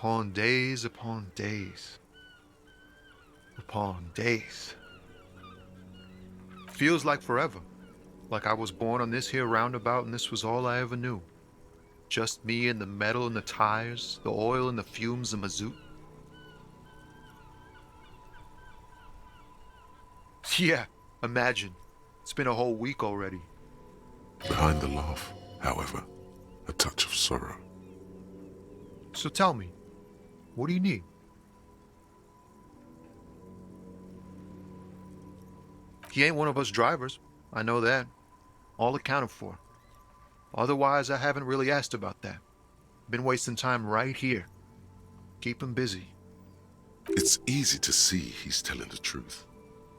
upon days upon days upon days. Feels like forever. Like I was born on this here roundabout and this was all I ever knew. Just me and the metal and the tires, the oil and the fumes of mazout. Yeah, imagine. It's been a whole week already. Behind the laugh, however, a touch of sorrow. So tell me, what do you need? He ain't one of us drivers. I know that. All accounted for. Otherwise, I haven't really asked about that. Been wasting time right here. Keep him busy. It's easy to see he's telling the truth.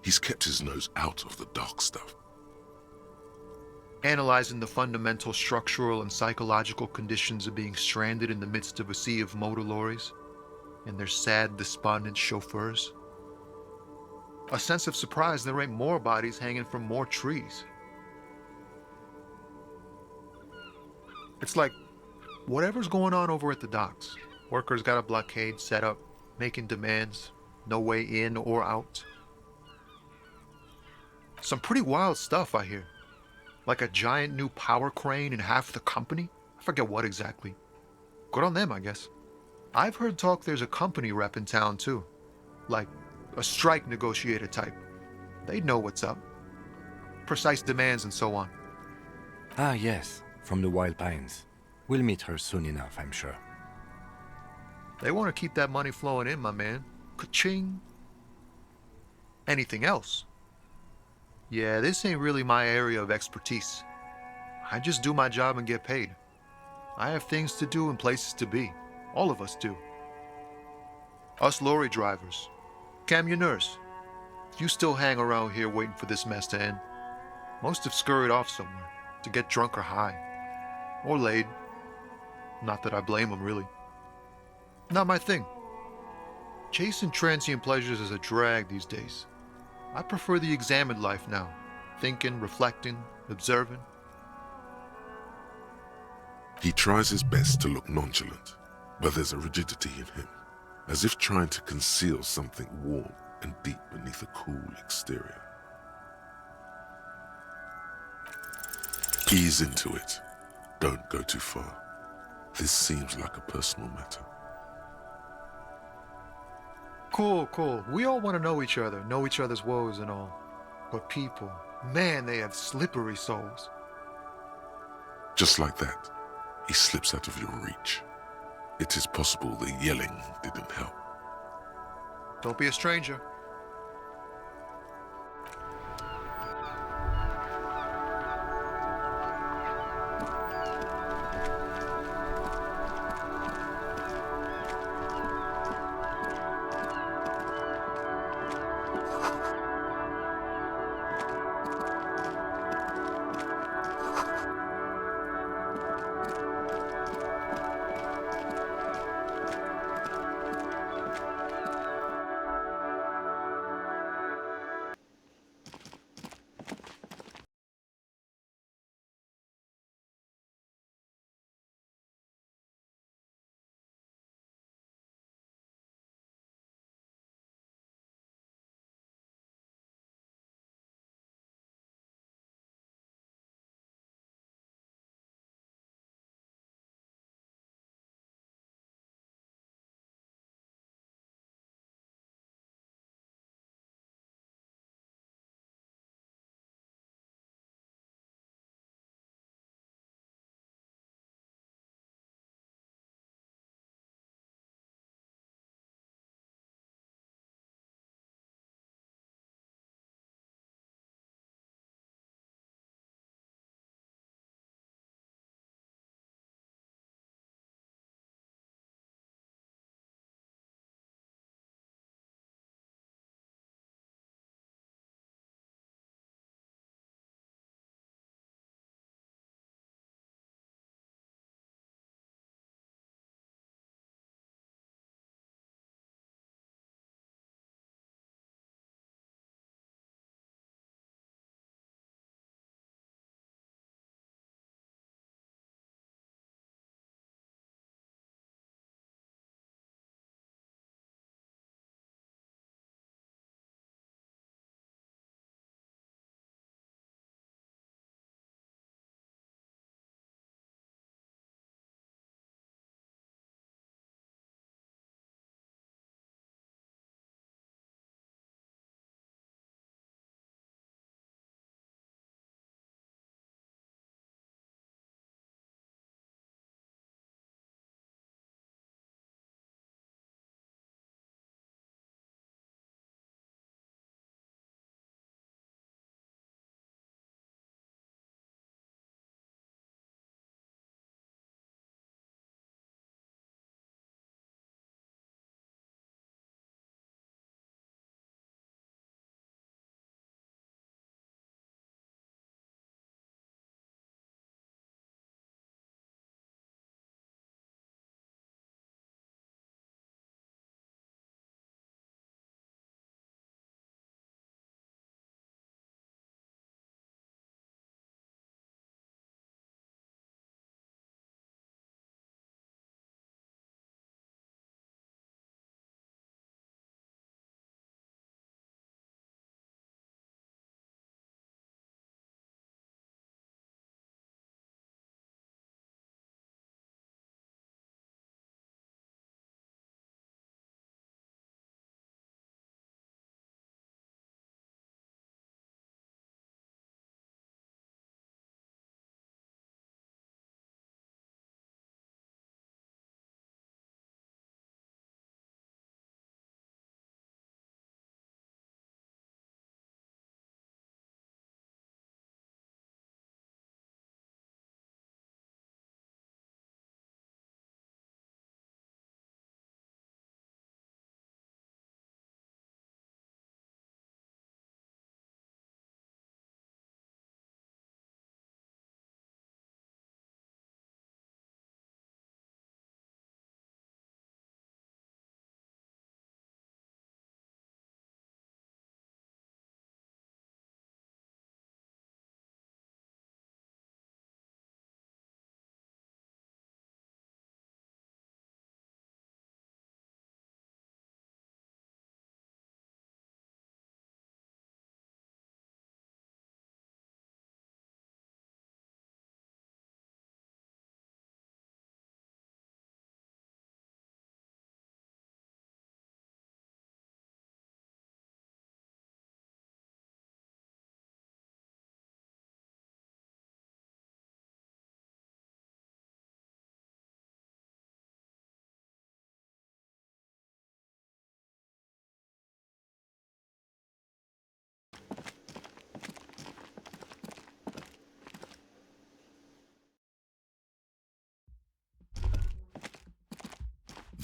He's kept his nose out of the dark stuff. Analyzing the fundamental structural and psychological conditions of being stranded in the midst of a sea of motor lorries and their sad, despondent chauffeurs. A sense of surprise there ain't more bodies hanging from more trees. It's like, whatever's going on over at the docks, workers got a blockade set up, making demands, no way in or out. Some pretty wild stuff, I hear. Like a giant new power crane in half the company? I forget what exactly. Good on them, I guess. I've heard talk there's a company rep in town, too. Like a strike negotiator type. They'd know what's up. Precise demands and so on. Ah, yes, from the Wild Pines. We'll meet her soon enough, I'm sure. They want to keep that money flowing in, my man. Ka-ching. Anything else? Yeah, this ain't really my area of expertise. I just do my job and get paid. I have things to do and places to be. All of us do. Us lorry drivers. Cam, your nurse. If you still hang around here waiting for this mess to end, most have scurried off somewhere to get drunk or high. Or laid. Not that I blame them, really. Not my thing. Chasing transient pleasures is a drag these days. I prefer the examined life now. Thinking, reflecting, observing. He tries his best to look nonchalant, but there's a rigidity in him, as if trying to conceal something warm and deep beneath a cool exterior. Ease into it. Don't go too far. This seems like a personal matter. Cool. We all want to know each other, know each other's woes and all. But people, man, they have slippery souls. Just like that, he slips out of your reach. It is possible the yelling didn't help. Don't be a stranger.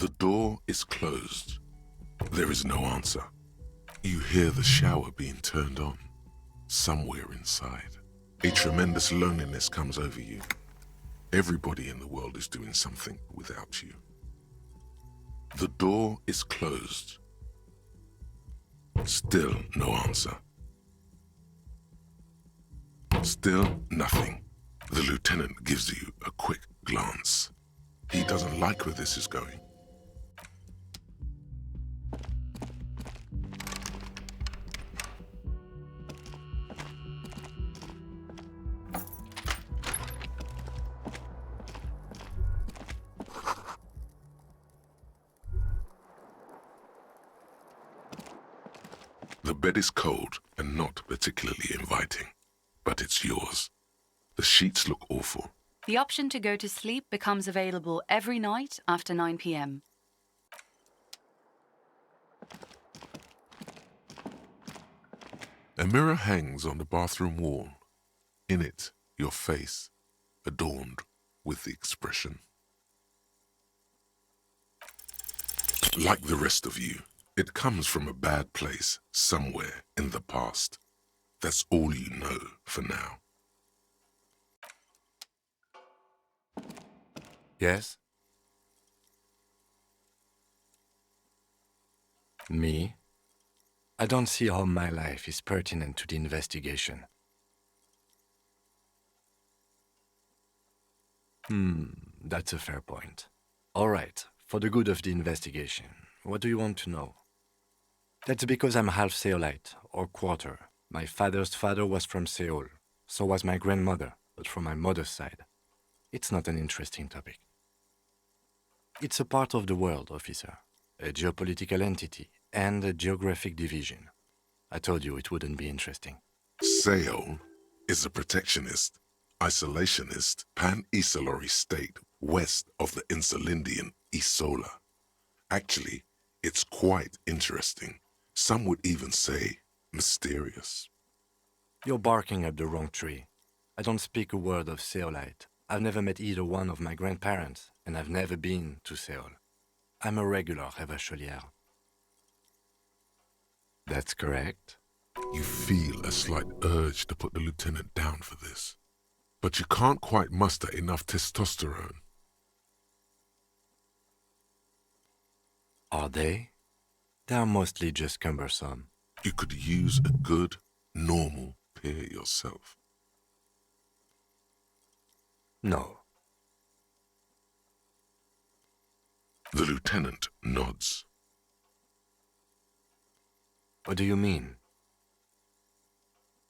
The door is closed. There is no answer. You hear the shower being turned on, somewhere inside. A tremendous loneliness comes over you. Everybody in the world is doing something without you. The door is closed. Still no answer. Still nothing. The lieutenant gives you a quick glance. He doesn't like where this is going. The bed is cold and not particularly inviting, but it's yours. The sheets look awful. The option to go to sleep becomes available every night after 9 p.m. A mirror hangs on the bathroom wall. In it, your face, adorned with the expression. Like the rest of you, it comes from a bad place somewhere in the past. That's all you know for now. Yes? Me? I don't see how my life is pertinent to the investigation. That's a fair point. All right, for the good of the investigation, what do you want to know? That's because I'm half Seolite, or quarter. My father's father was from Seoul. So was my grandmother, but from my mother's side. It's not an interesting topic. It's a part of the world, officer. A geopolitical entity and a geographic division. I told you it wouldn't be interesting. Seoul is a protectionist, isolationist, pan-Isolari state west of the Insulindian Isola. Actually, it's quite interesting. Some would even say mysterious. You're barking up the wrong tree. I don't speak a word of Seolite. I've never met either one of my grandparents, and I've never been to Seoul. I'm a regular Revacholière. That's correct. You feel a slight urge to put the lieutenant down for this, but you can't quite muster enough testosterone. Are they? They're mostly just cumbersome. You could use a good, normal peer yourself. No. The lieutenant nods. What do you mean?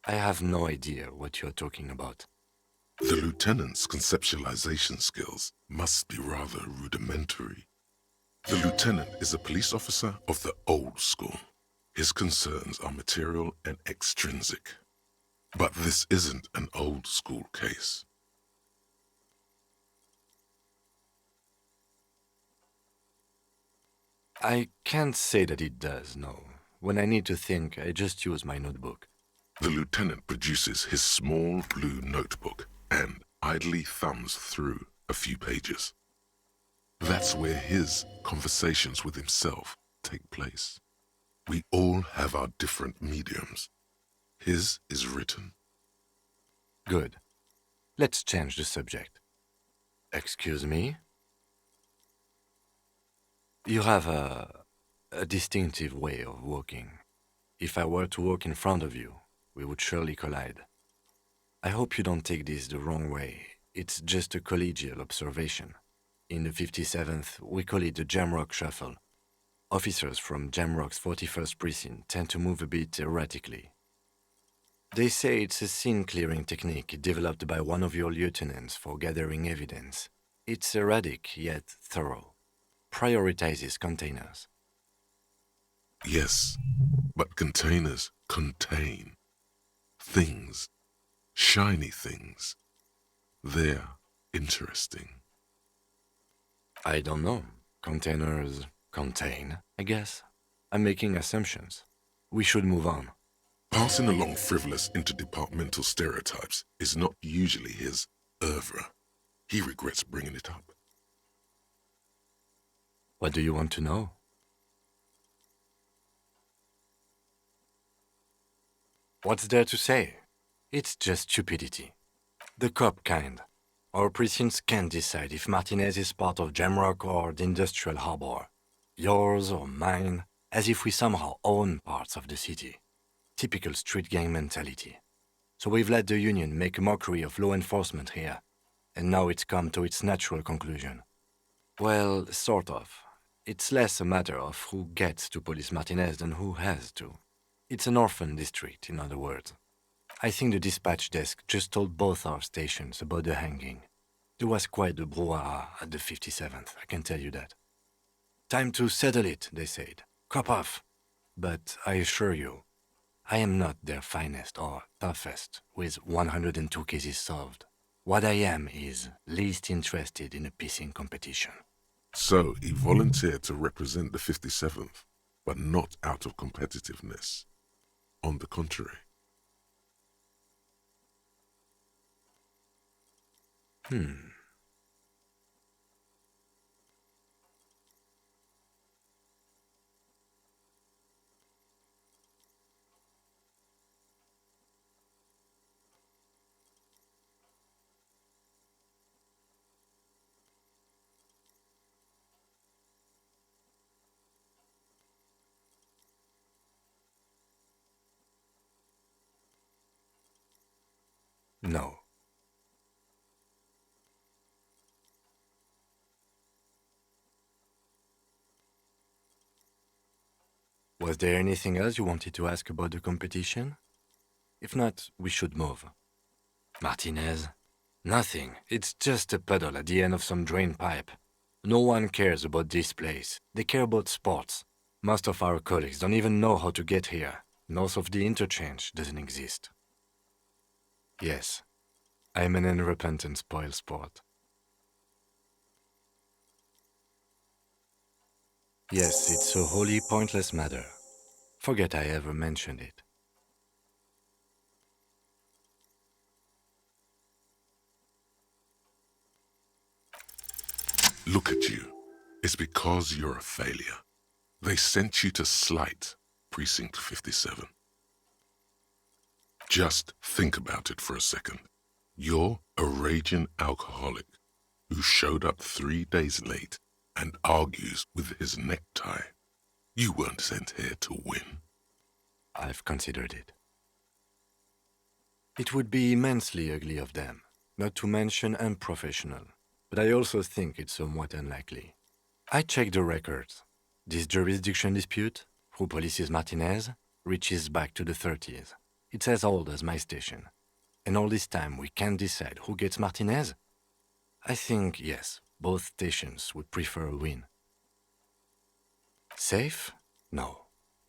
I have no idea what you're talking about. The lieutenant's conceptualization skills must be rather rudimentary. The lieutenant is a police officer of the old school. His concerns are material and extrinsic. But this isn't an old school case. I can't say that it does, no. When I need to think, I just use my notebook. The lieutenant produces his small blue notebook and idly thumbs through a few pages. That's where his conversations with himself take place. We all have our different mediums. His is written. Good. Let's change the subject. Excuse me? You have a distinctive way of walking. If I were to walk in front of you, we would surely collide. I hope you don't take this the wrong way. It's just a collegial observation. In the 57th, we call it the Jamrock Shuffle. Officers from Jamrock's 41st Precinct tend to move a bit erratically. They say it's a scene-clearing technique developed by one of your lieutenants for gathering evidence. It's erratic, yet thorough. Prioritizes containers. Yes, but containers contain things, shiny things. They're interesting. I don't know. Containers contain, I guess. I'm making assumptions. We should move on. Passing along frivolous interdepartmental stereotypes is not usually his oeuvre. He regrets bringing it up. What do you want to know? What's there to say? It's just stupidity. The cop kind. Our precincts can't decide if Martinez is part of Jamrock or the industrial harbor. Yours or mine, as if we somehow own parts of the city. Typical street gang mentality. So we've let the union make a mockery of law enforcement here. And now it's come to its natural conclusion. Well, sort of. It's less a matter of who gets to police Martinez than who has to. It's an orphan district, in other words. I think the dispatch desk just told both our stations about the hanging. There was quite the brouhaha at the 57th, I can tell you that. Time to settle it, they said. Cop off. But I assure you, I am not their finest or toughest with 102 cases solved. What I am is least interested in a pissing competition. So he volunteered to represent the 57th, but not out of competitiveness. On the contrary. No. Was there anything else you wanted to ask about the competition? If not, we should move. Martinez? Nothing. It's just a puddle at the end of some drain pipe. No one cares about this place. They care about sports. Most of our colleagues don't even know how to get here. North of the interchange doesn't exist. Yes, I'm an unrepentant spoilsport. Yes, it's a wholly pointless matter. Forget I ever mentioned it. Look at you. It's because you're a failure. They sent you to slight Precinct 57. Just think about it for a second. You're a raging alcoholic who showed up 3 days late and argues with his necktie. You weren't sent here to win. I've considered it. It would be immensely ugly of them, not to mention unprofessional, but I also think it's somewhat unlikely. I checked the records. This jurisdiction dispute, who polices Martinez, reaches back to the 30s. It's as old as my station. And all this time we can't decide who gets Martinez? I think, yes, both stations would prefer a win. Safe? No.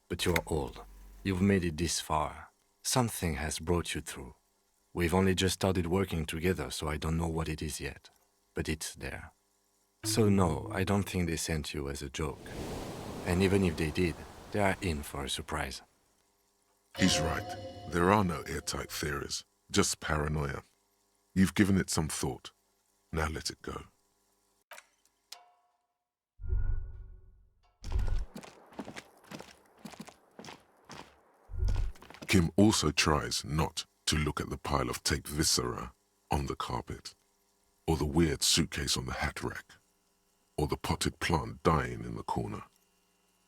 But you're old. You've made it this far. Something has brought you through. We've only just started working together, so I don't know what it is yet. But it's there. So no, I don't think they sent you as a joke. And even if they did, they are in for a surprise. He's right. There are no airtight theories, just paranoia. You've given it some thought. Now let it go. Kim also tries not to look at the pile of taped viscera on the carpet, or the weird suitcase on the hat rack, or the potted plant dying in the corner.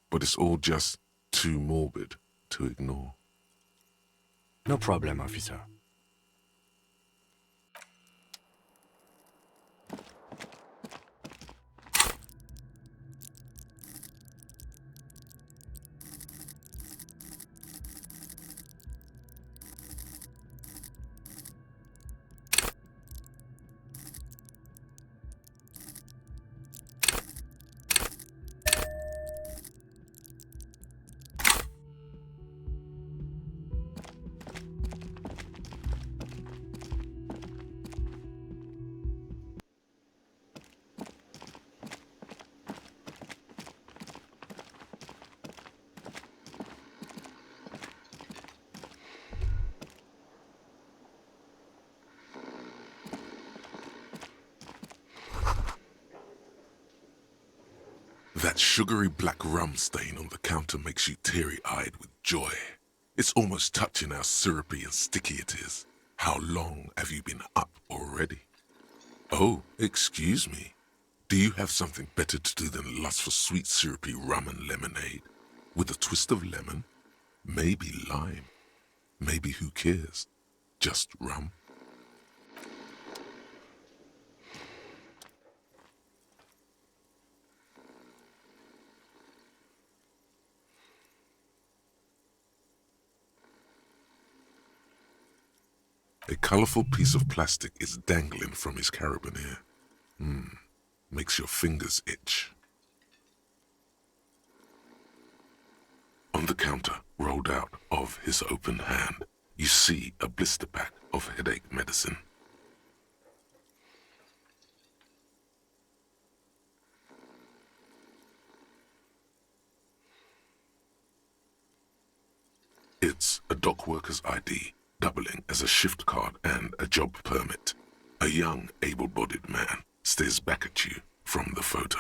But it's all just too morbid to ignore. No problem, officer. That sugary black rum stain on the counter makes you teary-eyed with joy. It's almost touching how syrupy and sticky it is. How long have you been up already? Oh, excuse me. Do you have something better to do than lust for sweet syrupy rum and lemonade? With a twist of lemon? Maybe lime. Maybe who cares? Just rum. A colorful piece of plastic is dangling from his carabiner. Makes your fingers itch. On the counter, rolled out of his open hand, you see a blister pack of headache medicine. It's a dock worker's ID, doubling as a shift card and a job permit. A young, able-bodied man stares back at you from the photo.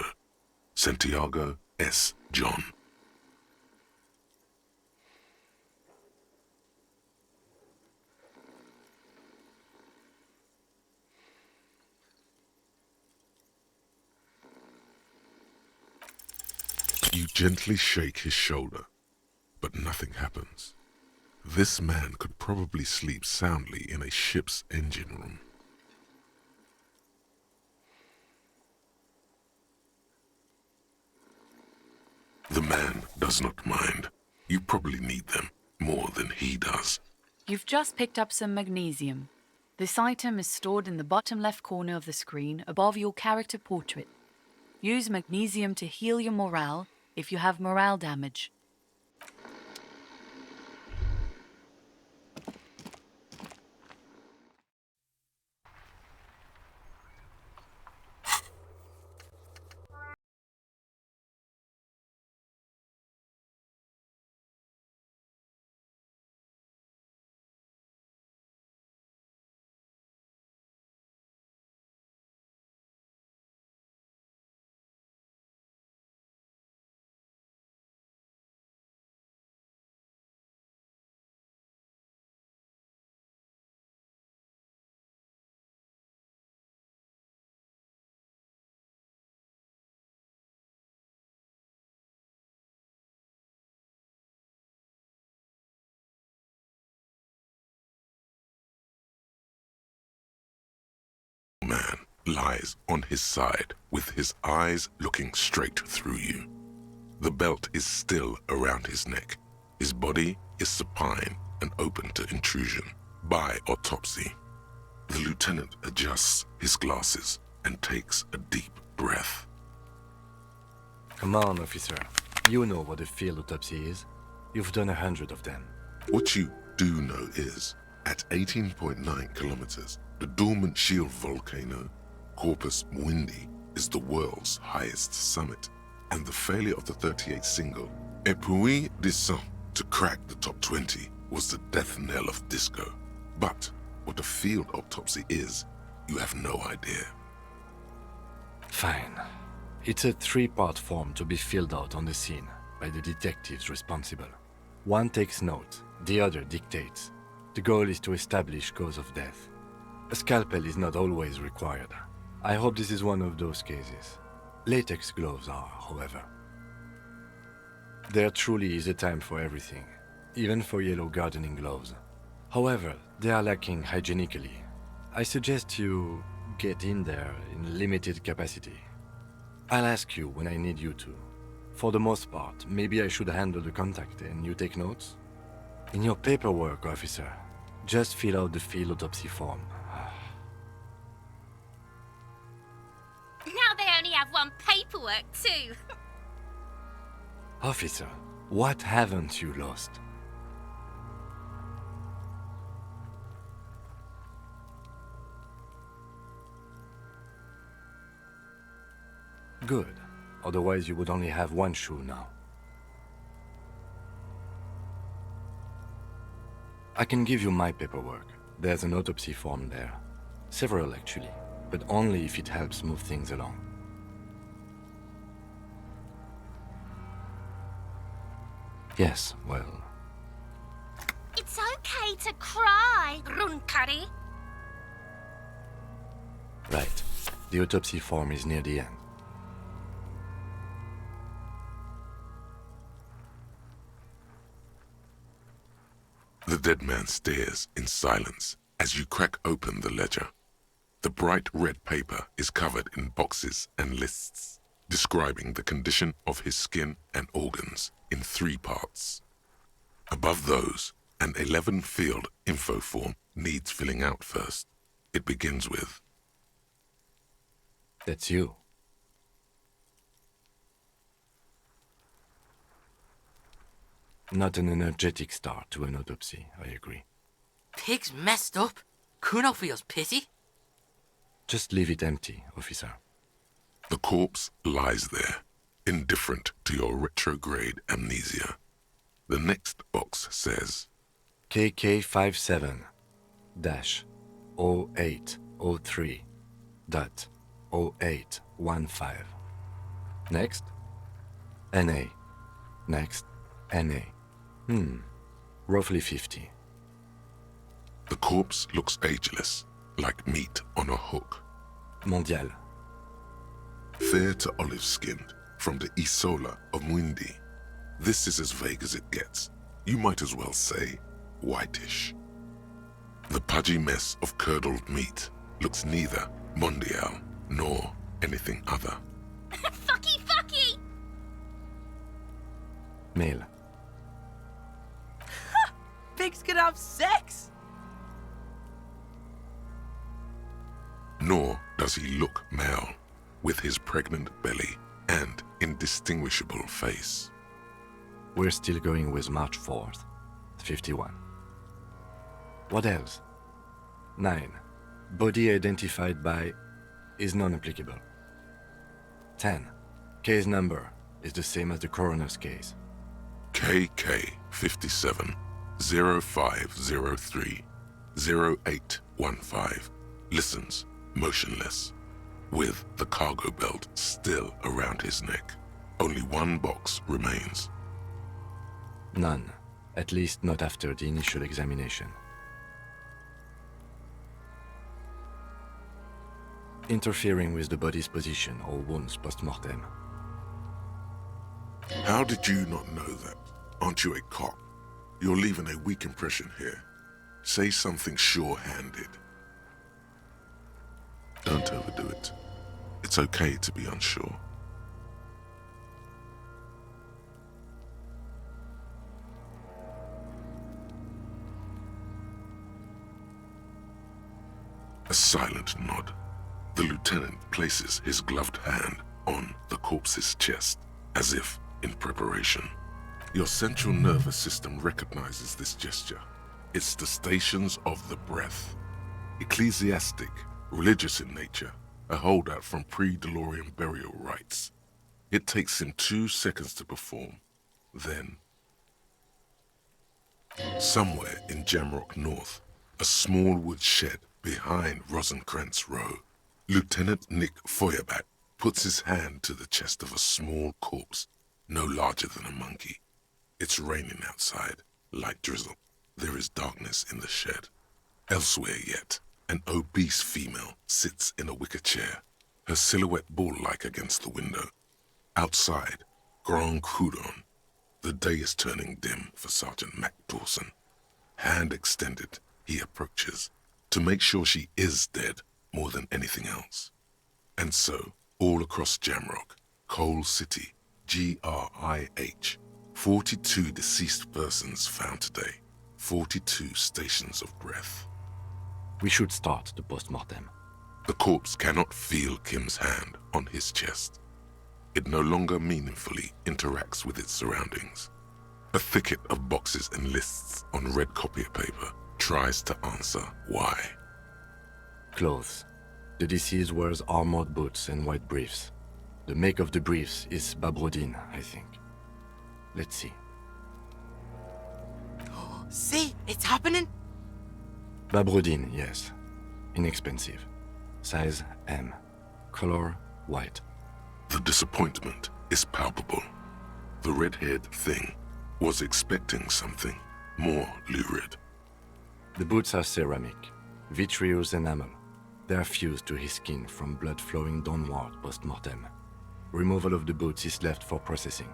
Santiago S. John. You gently shake his shoulder, but nothing happens. This man could probably sleep soundly in a ship's engine room. The man does not mind. You probably need them more than he does. You've just picked up some magnesium. This item is stored in the bottom left corner of the screen above your character portrait. Use magnesium to heal your morale if you have morale damage. Man lies on his side with his eyes looking straight through you. The belt is still around his neck. His body is supine and open to intrusion by autopsy. The lieutenant adjusts his glasses and takes a deep breath. Come on, officer. You know what a field autopsy is. You've done 100 of them. What you do know is, at 18.9 kilometers, the dormant shield volcano, Corpus Mundi, is the world's highest summit, and the failure of the 38 single, Et puis descend, to crack the top 20 was the death knell of disco. But what a field autopsy is, you have no idea. Fine. It's a 3-part form to be filled out on the scene by the detectives responsible. One takes note, the other dictates. The goal is to establish cause of death. A scalpel is not always required. I hope this is one of those cases. Latex gloves are, however. There truly is a time for everything, even for yellow gardening gloves. However, they are lacking hygienically. I suggest you get in there in limited capacity. I'll ask you when I need you to. For the most part, maybe I should handle the contact and you take notes? In your paperwork, officer, just fill out the field autopsy form. Now they only have one paperwork too. Officer, what haven't you lost? Good. Otherwise you would only have one shoe now. I can give you my paperwork. There's an autopsy form there. Several actually, but only if it helps move things along. Yes, well, It's okay to cry, Runkari. right. The autopsy form is near the end. The dead man stares in silence as you crack open the ledger. The bright red paper is covered in boxes and lists, describing the condition of his skin and organs in 3 parts. Above those, an 11-field info form needs filling out first. It begins with, That's you. Not an energetic start to an autopsy, I agree. Pig's messed up. Kuno feels pity. Just leave it empty, officer. the corpse lies there, indifferent to your retrograde amnesia. The next box says, KK57-0803.0815. Next, NA. Next, NA. Roughly 50. the corpse looks ageless, like meat on a hook. Mondial. Fair to olive-skinned, from the Isola of Mwindi. This is as vague as it gets. You might as well say whitish. The pudgy mess of curdled meat looks neither mondial nor anything other. Fucky fucky! Male. Pigs can have sex. Nor does he look male, with his pregnant belly and indistinguishable face. We're still going with March 4th, 51. What else? 9. Body identified by is non-applicable. 10. Case number is the same as the coroner's case. KK 57 0503 0815 listens motionless, with the cargo belt still around his neck. Only one box remains. None, at least not after the initial examination. Interfering with the body's position or wounds post-mortem. How did you not know that? Aren't you a cop? You're leaving a weak impression here. Say something sure-handed. Don't overdo it. It's okay to be unsure. A silent nod. The lieutenant places his gloved hand on the corpse's chest, as if in preparation. Your central nervous system recognizes this gesture. It's the stations of the breath. Ecclesiastic, religious in nature, a holdout from pre-DeLorean burial rites. It takes him 2 seconds to perform. Then, somewhere in Jamrock North, a small wood shed behind Rosencrantz Row, Lieutenant Nick Feuerbach puts his hand to the chest of a small corpse, no larger than a monkey. It's raining outside, light drizzle. There is darkness in the shed. Elsewhere yet, an obese female sits in a wicker chair, her silhouette bull-like against the window. Outside, Grand Coudon. The day is turning dim for Sergeant Mac Dawson. Hand extended, he approaches, to make sure she is dead more than anything else. And so, all across Jamrock, Coal City, GRIH, 42 deceased persons found today, 42 stations of breath. We should start the post-mortem. The corpse cannot feel Kim's hand on his chest. It no longer meaningfully interacts with its surroundings. A thicket of boxes and lists on red copier paper tries to answer why. Clothes. The deceased wears armored boots and white briefs. The make of the briefs is Babrodin, I think. Let's see. See, it's happening. Babrodin, yes. Inexpensive. Size M. Color white. The disappointment is palpable. The red-haired thing Was expecting something more lurid. The boots are ceramic, vitreous enamel. They are fused to his skin from blood flowing downward post-mortem. Removal of the boots is left for processing.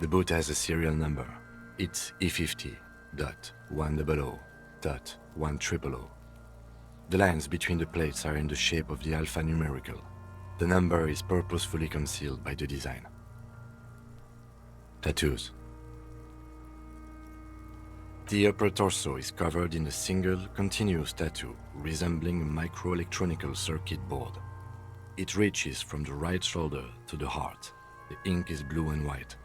The boot has a serial number. It's E50.100.100. The lines between the plates are in the shape of the alphanumerical. The number is purposefully concealed by the design. Tattoos. The upper torso is covered in a single, continuous tattoo resembling a microelectronical circuit board. It reaches from the right shoulder to the heart. The ink is blue and white.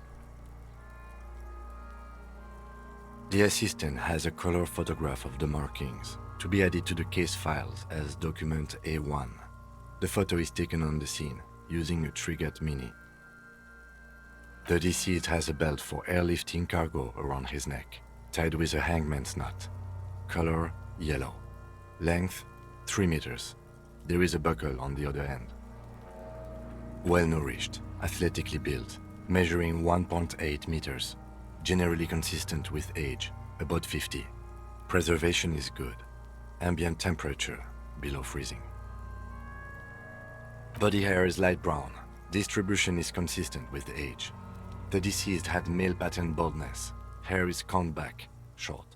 The assistant has a color photograph of the markings to be added to the case files as document A1. The photo is taken on the scene using a Trigat Mini. The deceased has a belt for airlifting cargo around his neck, tied with a hangman's knot. Color yellow. Length 3 meters. There is a buckle on the other end. Well-nourished, athletically built, measuring 1.8 meters. Generally consistent with age, about 50. Preservation is good. Ambient temperature below freezing. Body hair is light brown. Distribution is consistent with age. The deceased had male pattern baldness. Hair is combed back, short.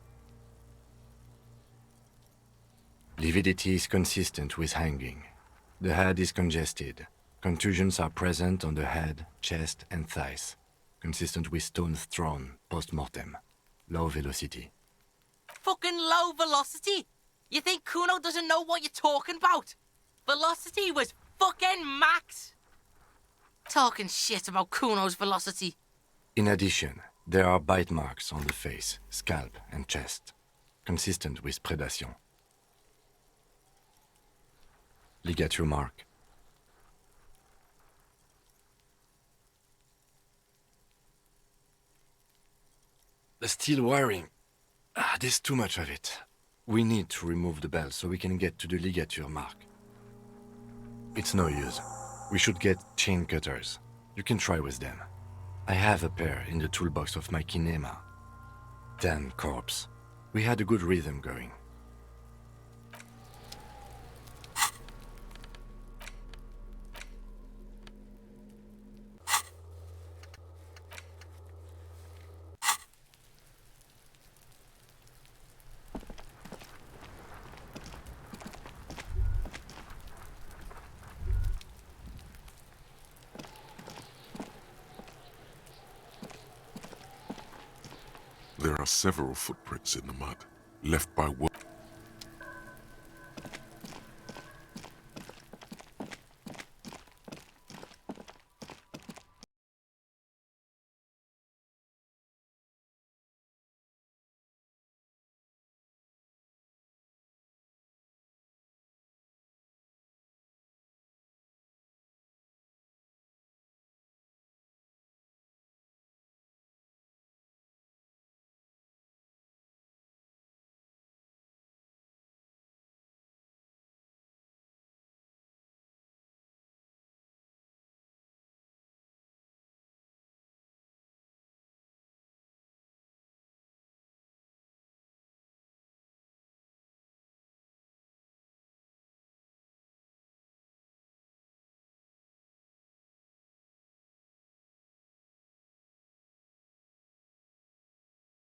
Lividity is consistent with hanging. The head is congested. Contusions are present on the head, chest, and thighs, consistent with stones thrown post-mortem. Low velocity. Fucking low velocity? You think Kuno doesn't know what you're talking about? Velocity was fucking max. Talking shit about Kuno's velocity. In addition, there are bite marks on the face, scalp, and chest, consistent with predation. Ligature mark. The steel wiring. There's too much of it. We need to remove the belt so we can get to the ligature mark. It's no use. We should get chain cutters. You can try with them. I have a pair in the toolbox of my kinema. Damn corpse. We had a good rhythm going. There are several footprints in the mud, left by work.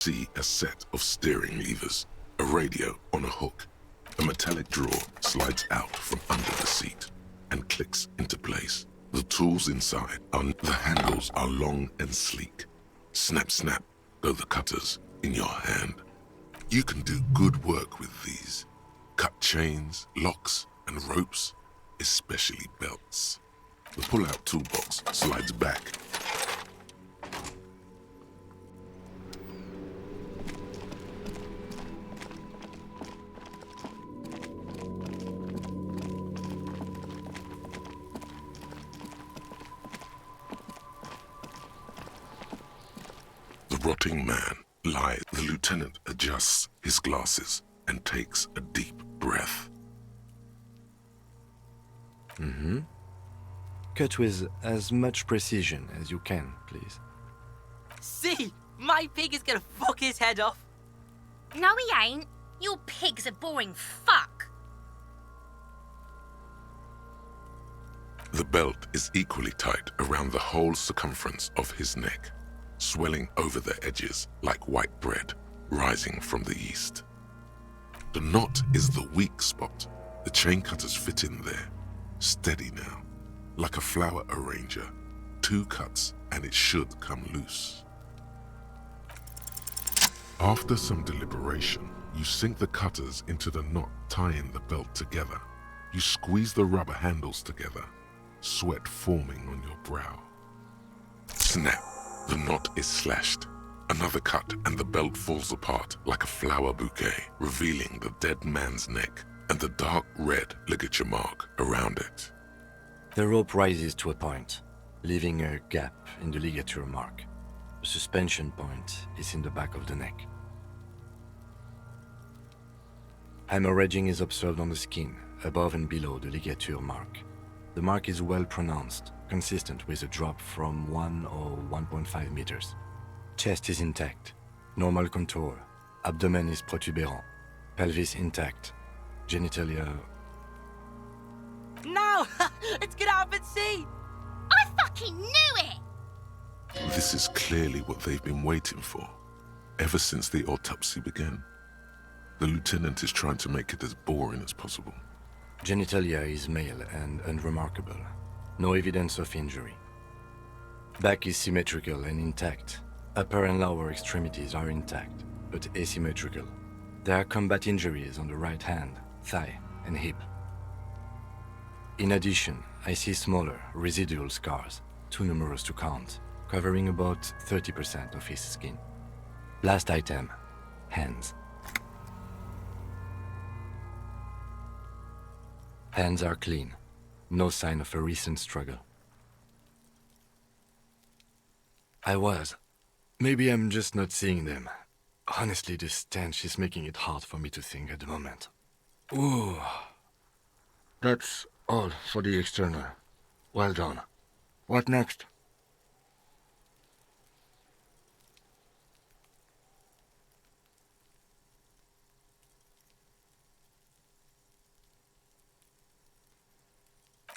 See a set of steering levers, a radio on a hook. A metallic drawer slides out from under the seat and clicks into place. The tools inside the handles are long and sleek. Snap, snap, go the cutters in your hand. You can do good work with these. Cut chains, locks, and ropes, especially belts. The pull-out toolbox slides back. The rotting man lies. The lieutenant adjusts his glasses and takes a deep breath. Cut with as much precision as you can, please. See, My pig is gonna fuck his head off. No, he ain't. Your pig's a boring fuck. The belt is equally tight around the whole circumference of his neck, swelling over the edges like white bread rising from the east. The knot is the weak spot. The chain cutters fit in there, steady now, like a flower arranger. 2 cuts and it should come loose. After some deliberation, you sink the cutters into the knot tying the belt together. You squeeze the rubber handles together, sweat forming on your brow. Snap! The knot is slashed. Another cut and the belt falls apart like a flower bouquet, revealing the dead man's neck and the dark red ligature mark around it. The rope rises to a point, leaving a gap in the ligature mark. The suspension point is in the back of the neck. Hemorrhaging is observed on the skin, above and below the ligature mark. The mark is well pronounced, consistent with a drop from 1 or 1.5 meters. Chest is intact, normal contour, abdomen is protuberant, pelvis intact, genitalia... No! It's gonna happen, see? I fucking knew it! This is clearly what they've been waiting for, ever since the autopsy began. The lieutenant is trying to make it as boring as possible. Genitalia is male and unremarkable. No evidence of injury. Back is symmetrical and intact. Upper and lower extremities are intact, but asymmetrical. There are combat injuries on the right hand, thigh, and hip. In addition, I see smaller, residual scars, too numerous to count, covering about 30% of his skin. Last item, hands. Hands are clean. No sign of a recent struggle. Maybe I'm just not seeing them. Honestly, this stench is making it hard for me to think at the moment. Ooh. That's all for the external. Well done. What next?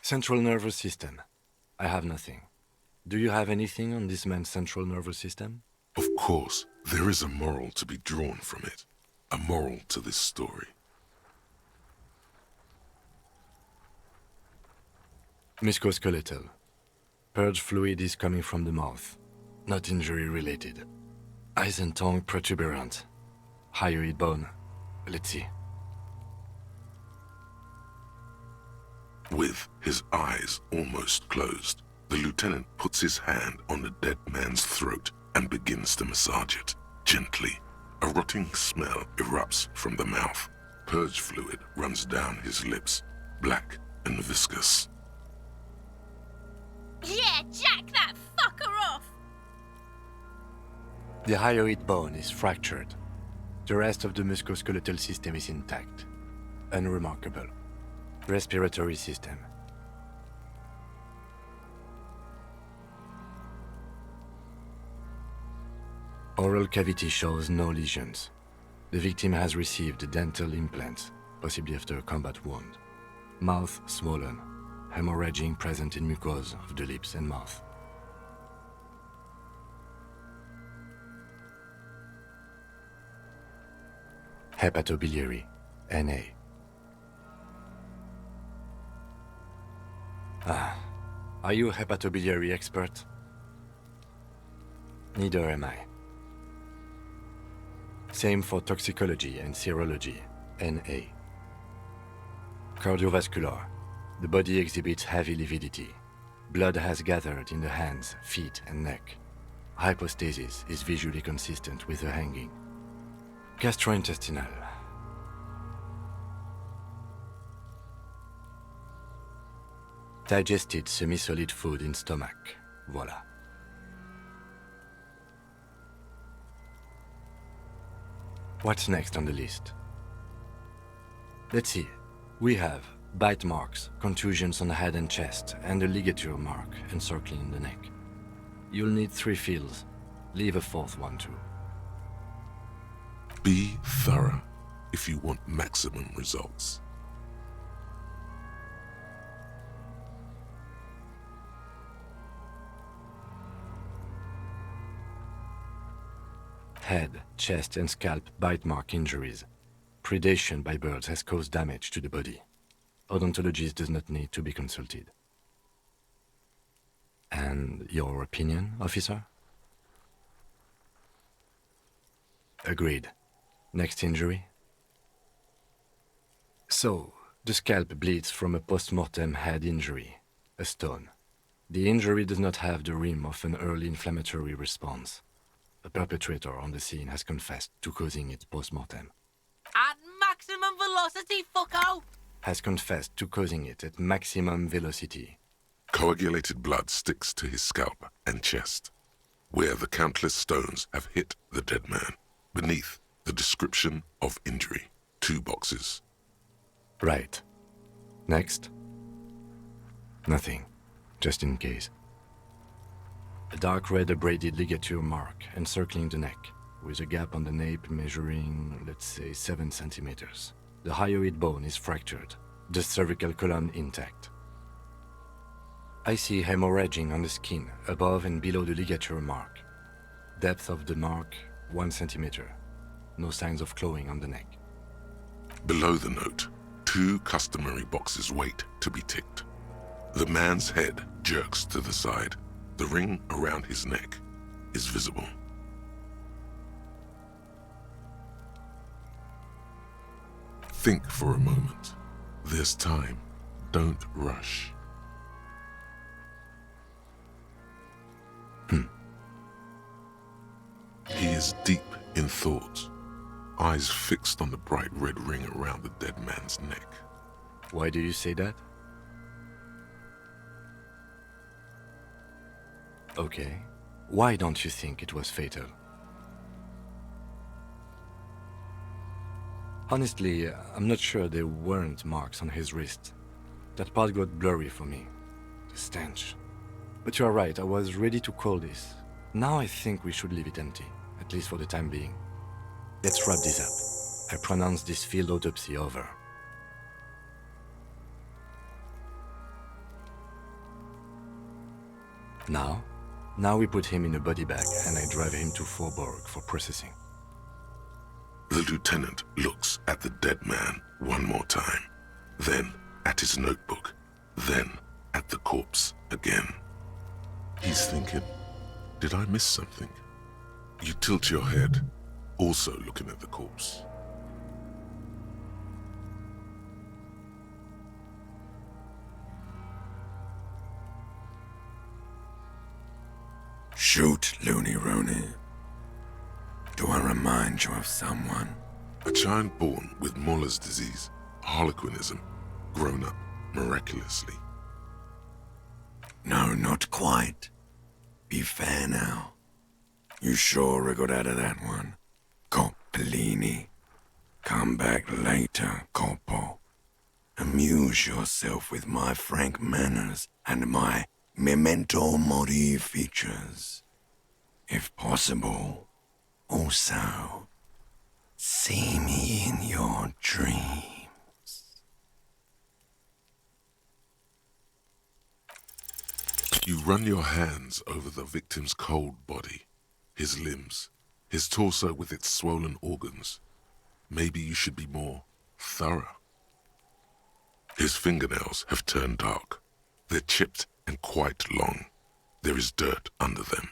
Central nervous system. I have nothing. Do you have anything on this man's central nervous system? Of course, there is a moral to be drawn from it. A moral to this story. Musculoskeletal. Purge fluid is coming from the mouth. Not injury related. Eyes and tongue protuberant. Hyoid bone. Let's see. With his eyes almost closed, the lieutenant puts his hand on the dead man's throat and begins to massage it, gently. A rotting smell erupts from the mouth. Purge fluid runs down his lips, black and viscous. Yeah, jack that fucker off! The hyoid bone is fractured. The rest of the musculoskeletal system is intact. Unremarkable. Respiratory system. Oral cavity shows no lesions. The victim has received dental implants, possibly after a combat wound. Mouth swollen. Hemorrhaging present in mucosa of the lips and mouth. Hepatobiliary, NA. Are you a hepatobiliary expert? Neither am I. Same for toxicology and serology, NA. Cardiovascular. The body exhibits heavy lividity. Blood has gathered in the hands, feet, and neck. Hypostasis is visually consistent with the hanging. Gastrointestinal. Digested semi-solid food in stomach. Voila. What's next on the list? Let's see. We have bite marks, contusions on the head and chest, and a ligature mark encircling the neck. You'll need 3 feels. Leave a fourth one too. Be thorough if you want maximum results. Head, chest and scalp bite mark injuries. Predation by birds has caused damage to the body. Odontologist does not need to be consulted. And your opinion, officer? Agreed. Next injury? So, the scalp bleeds from a post-mortem head injury, a stone. The injury does not have the rim of an early inflammatory response. The perpetrator on the scene has confessed to causing it post-mortem. At maximum velocity, fucko! Has confessed to causing it at maximum velocity. Coagulated blood sticks to his scalp and chest, where the countless stones have hit the dead man. Beneath the description of injury, 2 boxes. Right. Next? Nothing. Just in case. A dark red abraded ligature mark encircling the neck, with a gap on the nape measuring, let's say, 7 centimeters. The hyoid bone is fractured, the cervical column intact. I see hemorrhaging on the skin, above and below the ligature mark. Depth of the mark, 1 centimeter. No signs of clawing on the neck. Below the note, 2 customary boxes wait to be ticked. The man's head jerks to the side. The ring around his neck is visible. Think for a moment. There's time. Don't rush. He is deep in thought, eyes fixed on the bright red ring around the dead man's neck. Why do you say that? Okay. Why don't you think it was fatal? Honestly, I'm not sure there weren't marks on his wrist. That part got blurry for me. The stench. But you are right, I was ready to call this. Now I think we should leave it empty, at least for the time being. Let's wrap this up. I pronounce this field autopsy over. Now we put him in a body bag and I drive him to Forborg for processing. The lieutenant looks at the dead man one more time, then at his notebook, then at the corpse again. He's thinking, did I miss something? You tilt your head, also looking at the corpse. Shoot, Looney Rooney. Do I remind you of someone? A child born with Muller's disease, harlequinism, grown up miraculously. No, not quite. Be fair now. You sure got out of that one, Coppellini. Come back later, Coppo. Amuse yourself with my frank manners and my memento mori features. If possible, also, see me in your dreams. You run your hands over the victim's cold body, his limbs, his torso with its swollen organs. Maybe you should be more thorough. His fingernails have turned dark. They're chipped and quite long. There is dirt under them.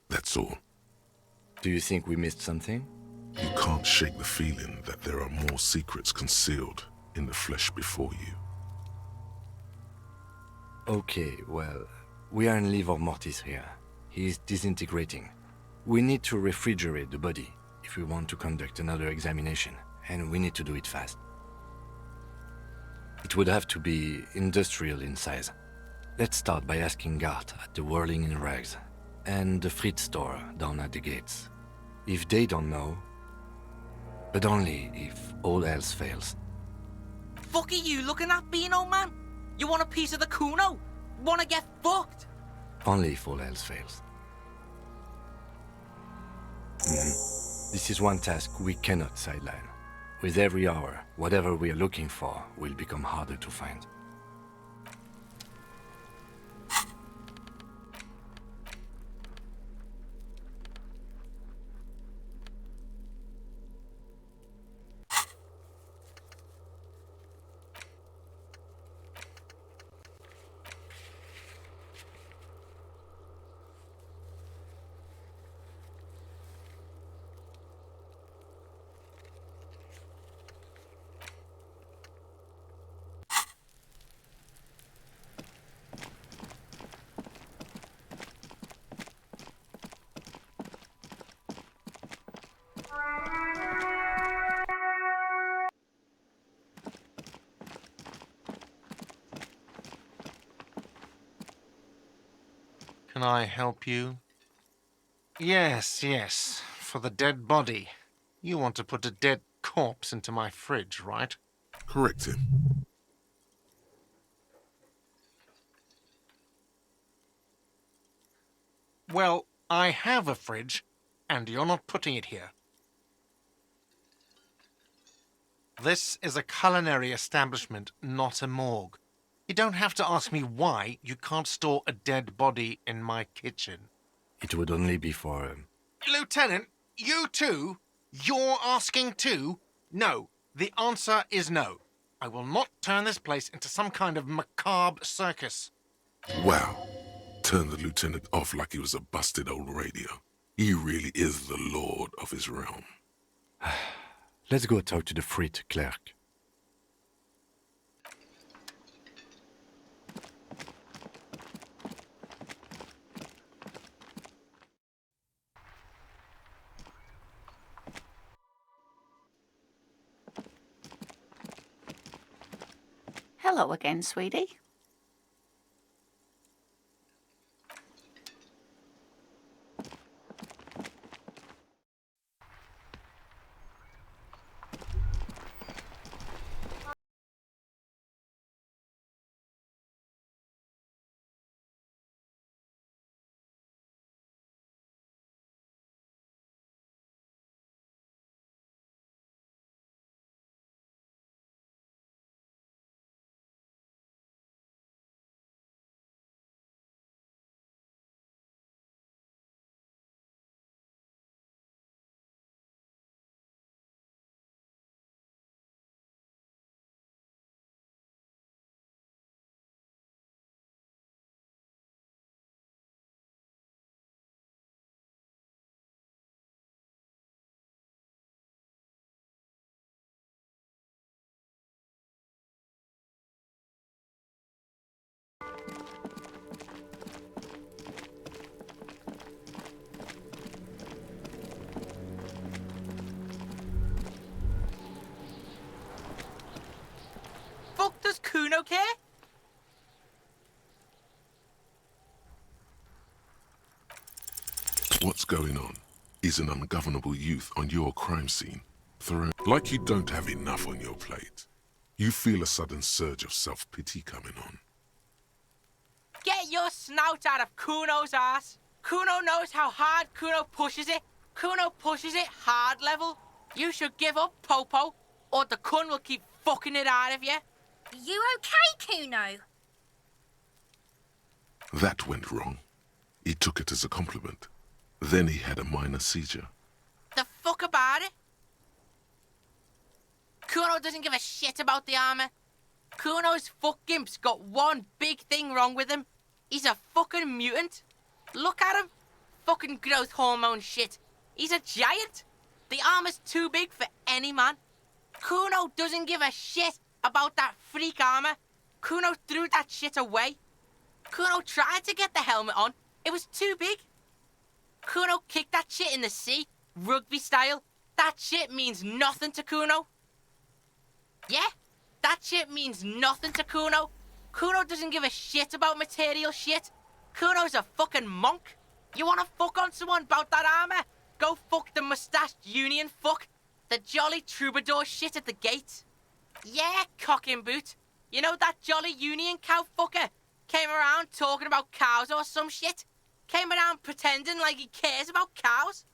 That's all. Do you think we missed something? You can't shake the feeling that there are more secrets concealed in the flesh before you. Okay, well, we are in livor mortis here. He is disintegrating. We need to refrigerate the body if we want to conduct another examination, and we need to do it fast. It would have to be industrial in size. Let's start by asking Gart at the Whirling in Rags and the Fritz store down at the gates. If they don't know, but only if all else fails. Fuck are you looking at, Beano man? You want a piece of the Kuno? Wanna get fucked? Only if all else fails. This is one task we cannot sideline. With every hour, whatever we are looking for will become harder to find. Can I help you? Yes, for the dead body. You want to put a dead corpse into my fridge, right? Correct him. Well, I have a fridge, and you're not putting it here. This is a culinary establishment, not a morgue. You don't have to ask me why you can't store a dead body in my kitchen. It would only be for... Lieutenant, you too? You're asking too? No. The answer is no. I will not turn this place into some kind of macabre circus. Wow. Turned the lieutenant off like he was a busted old radio. He really is the lord of his realm. Let's go talk to the Frit clerk. Hello again, sweetie. Fuck does Kuno care? What's going on? Is an ungovernable youth on your crime scene, thrown like you don't have enough on your plate. You feel a sudden surge of self-pity coming on. Get your snout out of Kuno's ass. Kuno knows how hard Kuno pushes it. Kuno pushes it hard level. You should give up, Popo, or the Kun will keep fucking it out of you. You okay, Kuno? That went wrong. He took it as a compliment. Then he had a minor seizure. The fuck about it? Kuno doesn't give a shit about the armor. Kuno's fuck gimp's got one big thing wrong with him. He's a fucking mutant. Look at him. Fucking growth hormone shit. He's a giant. The armor's too big for any man. Kuno doesn't give a shit about that freak armor. Kuno threw that shit away. Kuno tried to get the helmet on. It was too big. Kuno kicked that shit in the sea, rugby style. That shit means nothing to Kuno. Yeah, that shit means nothing to Kuno. Kuno doesn't give a shit about material shit. Kuno's a fucking monk. You wanna fuck on someone about that armor? Go fuck the mustached union fuck. The jolly troubadour shit at the gate. Yeah, cocking boot. You know that jolly union cow fucker? Came around talking about cows or some shit? Came around pretending like he cares about cows?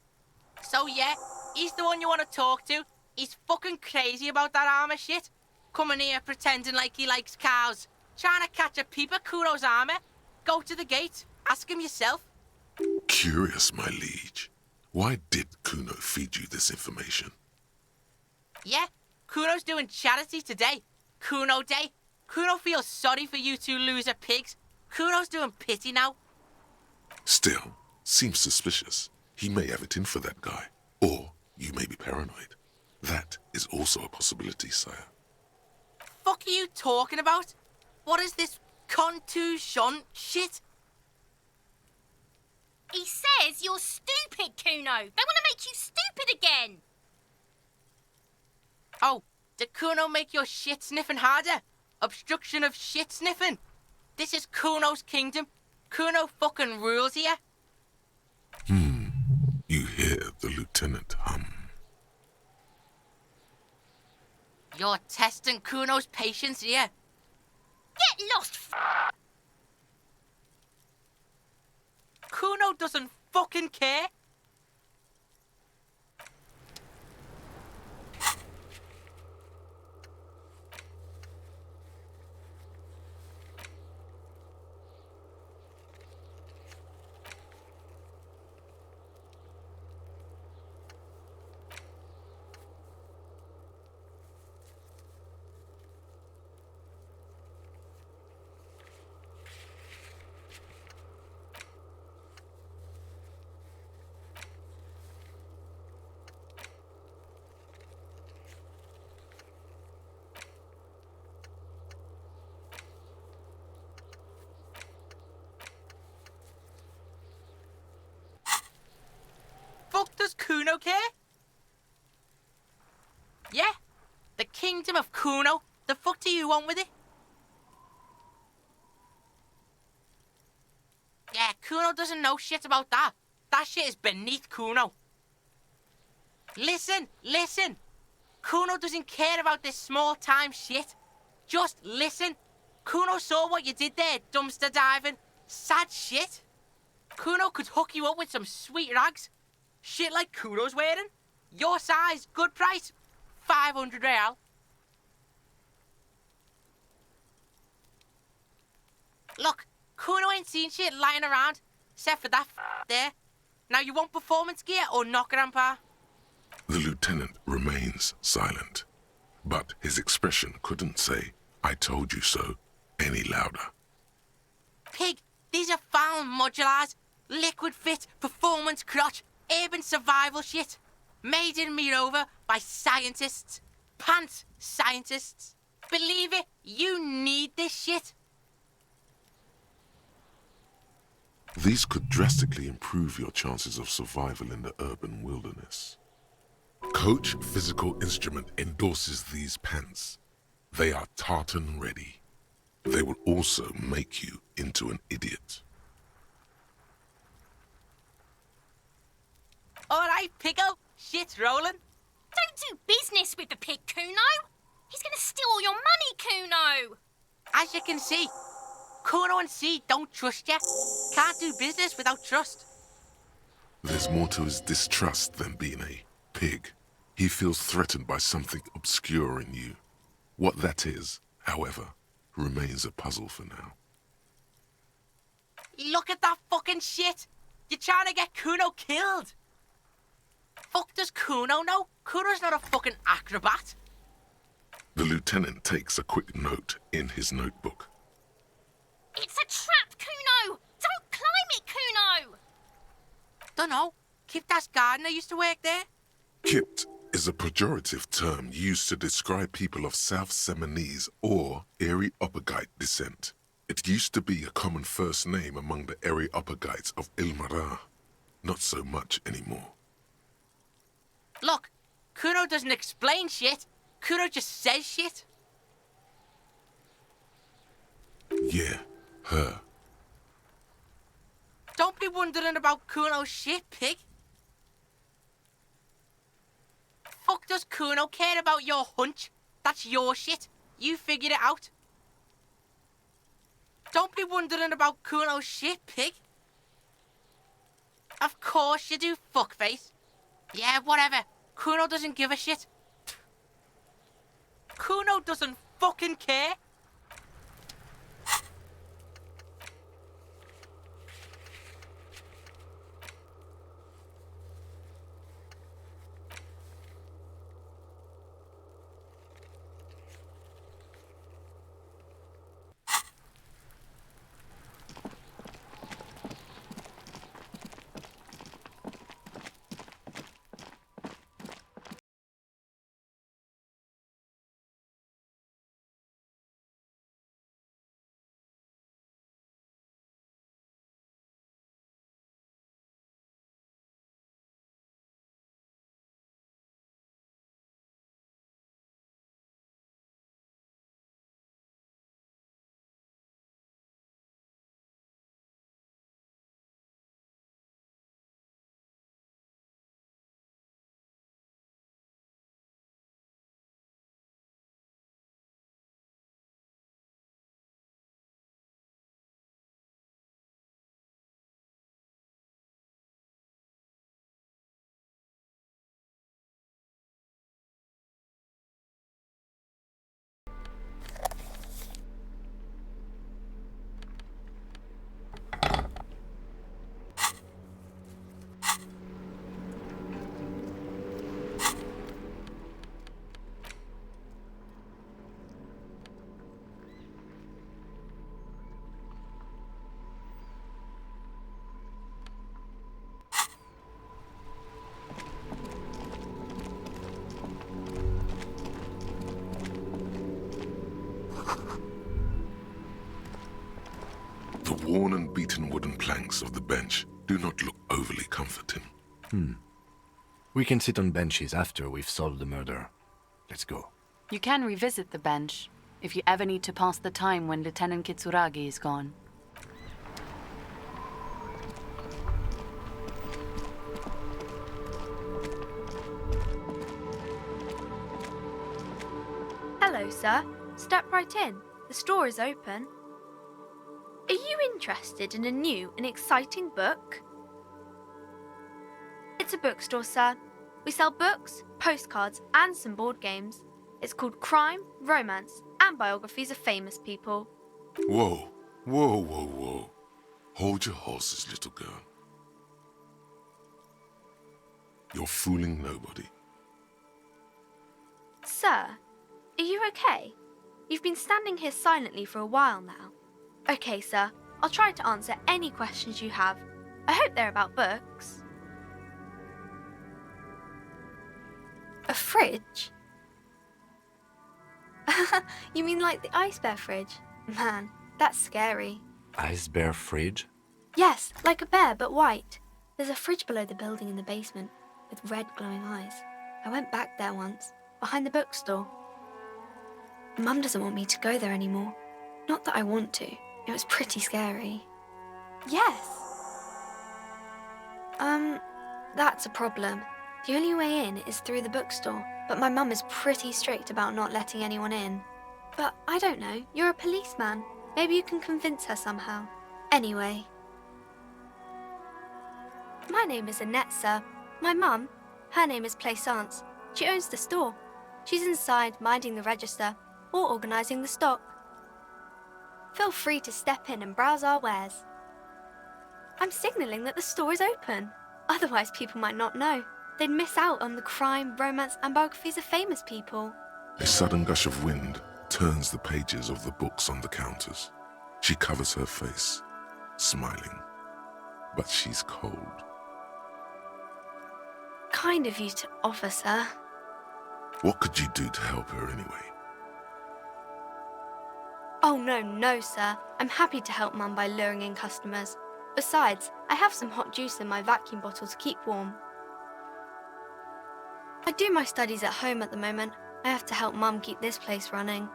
So yeah, he's the one you want to talk to. He's fucking crazy about that armor shit. Coming here pretending like he likes cows. Trying to catch a peep at Kuno's armor. Go to the gate. Ask him yourself. Curious, my liege. Why did Kuno feed you this information? Yeah, Kuno's doing charity today. Kuno Day. Kuno feels sorry for you two loser pigs. Kuno's doing pity now. Still, seems suspicious. He may have it in for that guy. Or you may be paranoid. That is also a possibility, sire. Fuck are you talking about? What is this contusion shit? He says you're stupid, Kuno. They want to make you stupid again. Oh, did Kuno make your shit sniffing harder? Obstruction of shit sniffing. This is Kuno's kingdom. Kuno fucking rules here. You hear the lieutenant hum. You're testing Kuno's patience here. Get lost, Kuno doesn't fucking care. Fuck does Kuno care? Yeah, the kingdom of Kuno. The fuck do you want with it? Yeah, Kuno doesn't know shit about that. That shit is beneath Kuno. Listen, listen. Kuno doesn't care about this small-time shit. Just listen. Kuno saw what you did there, dumpster diving. Sad shit. Kuno could hook you up with some sweet rags. Shit like Kuno's wearing. Your size, good price. 500 real. Look, Kuno ain't seen shit lying around, except for that there. Now you want performance gear or not, Grandpa? The lieutenant remains silent, but his expression couldn't say, "I told you so," any louder. Pig, these are found modulars. Liquid fit, performance crotch, urban survival shit. Made in Mirova by scientists. Pants scientists. Believe it, you need this shit. These could drastically improve your chances of survival in the urban wilderness. Coach Physical Instrument endorses these pants. They are tartan ready. They will also make you into an idiot. Alright, Pico. Shit's rolling. Don't do business with the pig, Kuno. He's going to steal all your money, Kuno. As you can see, Kuno and C don't trust you. Can't do business without trust. There's more to his distrust than being a pig. He feels threatened by something obscure in you. What that is, however, remains a puzzle for now. Look at that fucking shit. You're trying to get Kuno killed. Fuck does Kuno know? Kuno's not a fucking acrobat. The lieutenant takes a quick note in his notebook. It's a trap, Kuno. Don't climb it, Kuno. Dunno. Kiptas Gardner used to work there. Kipt is a pejorative term used to describe people of South Seminese or Areopagite descent. It used to be a common first name among the Areopagites of Ilmara. Not so much anymore. Look, Kuno doesn't explain shit. Kuno just says shit. Yeah, her. Don't be wondering about Kuno's shit, pig. Fuck does Kuno care about your hunch? That's your shit. You figured it out. Don't be wondering about Kuno's shit, pig. Of course you do, fuckface. Yeah, whatever. Kuno doesn't give a shit. Kuno doesn't fucking care. The worn and beaten wooden planks of the bench do not look overly comforting. We can sit on benches after we've solved the murder. Let's go. You can revisit the bench if you ever need to pass the time when Lieutenant Kitsuragi is gone. Hello, sir. Step right in. The store is open. Are you interested in a new and exciting book? It's a bookstore, sir. We sell books, postcards, and some board games. It's called Crime, Romance, and Biographies of Famous People. Whoa, whoa, whoa, whoa. Hold your horses, little girl. You're fooling nobody. Sir, are you okay? You've been standing here silently for a while now. Okay, sir. I'll try to answer any questions you have. I hope they're about books. A fridge? You mean like the Ice Bear fridge? Man, that's scary. Ice bear fridge? Yes, like a bear, but white. There's a fridge below the building in the basement, with red glowing eyes. I went back there once, behind the bookstore. Mum doesn't want me to go there anymore. Not that I want to. It was pretty scary. Yes. That's a problem. The only way in is through the bookstore, but my mum is pretty strict about not letting anyone in. But I don't know, you're a policeman. Maybe you can convince her somehow. Anyway. My name is Annette, sir. My mum, her name is Plaisance. She owns the store. She's inside minding the register or organising the stock. Feel free to step in and browse our wares. I'm signalling that the store is open. Otherwise, people might not know. They'd miss out on the crime, romance, and biographies of famous people. A sudden gush of wind turns the pages of the books on the counters. She covers her face, smiling. But she's cold. Kind of you to offer, sir. What could you do to help her anyway? Oh, no, sir. I'm happy to help Mum by luring in customers. Besides, I have some hot juice in my vacuum bottle to keep warm. I do my studies at home at the moment. I have to help Mum keep this place running.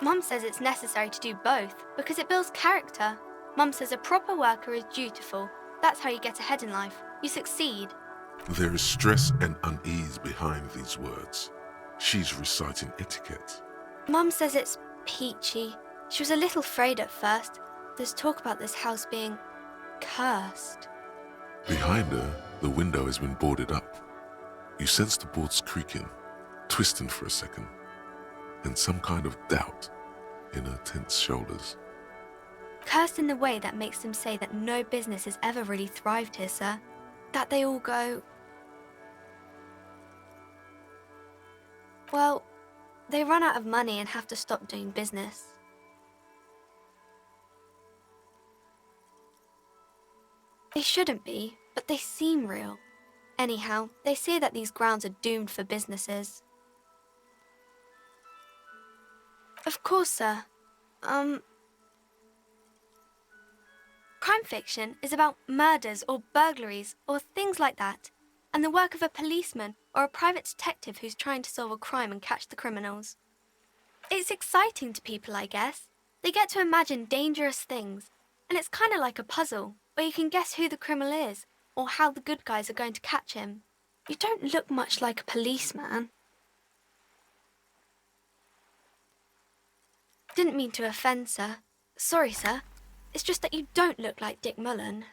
Mum says it's necessary to do both because it builds character. Mum says a proper worker is dutiful. That's how you get ahead in life. You succeed. There is stress and unease behind these words. She's reciting etiquette. Mum says it's peachy. She was a little afraid at first. There's talk about this house being cursed. Behind her, The window has been boarded up. You sense the boards creaking, twisting for a second, and some kind of doubt in her tense shoulders. Cursed in the way that makes them say that no business has ever really thrived here, sir. That they all go... Well, they run out of money and have to stop doing business. They shouldn't be, but they seem real. Anyhow, they say that these grounds are doomed for businesses. Of course, sir. Crime fiction is about murders or burglaries or things like that, and the work of a policeman or a private detective who's trying to solve a crime and catch the criminals. It's exciting to people, I guess. They get to imagine dangerous things, and it's kind of like a puzzle, where you can guess who the criminal is or how the good guys are going to catch him. You don't look much like a policeman. Didn't mean to offend, sir. Sorry, sir. It's just that you don't look like Dick Mullen.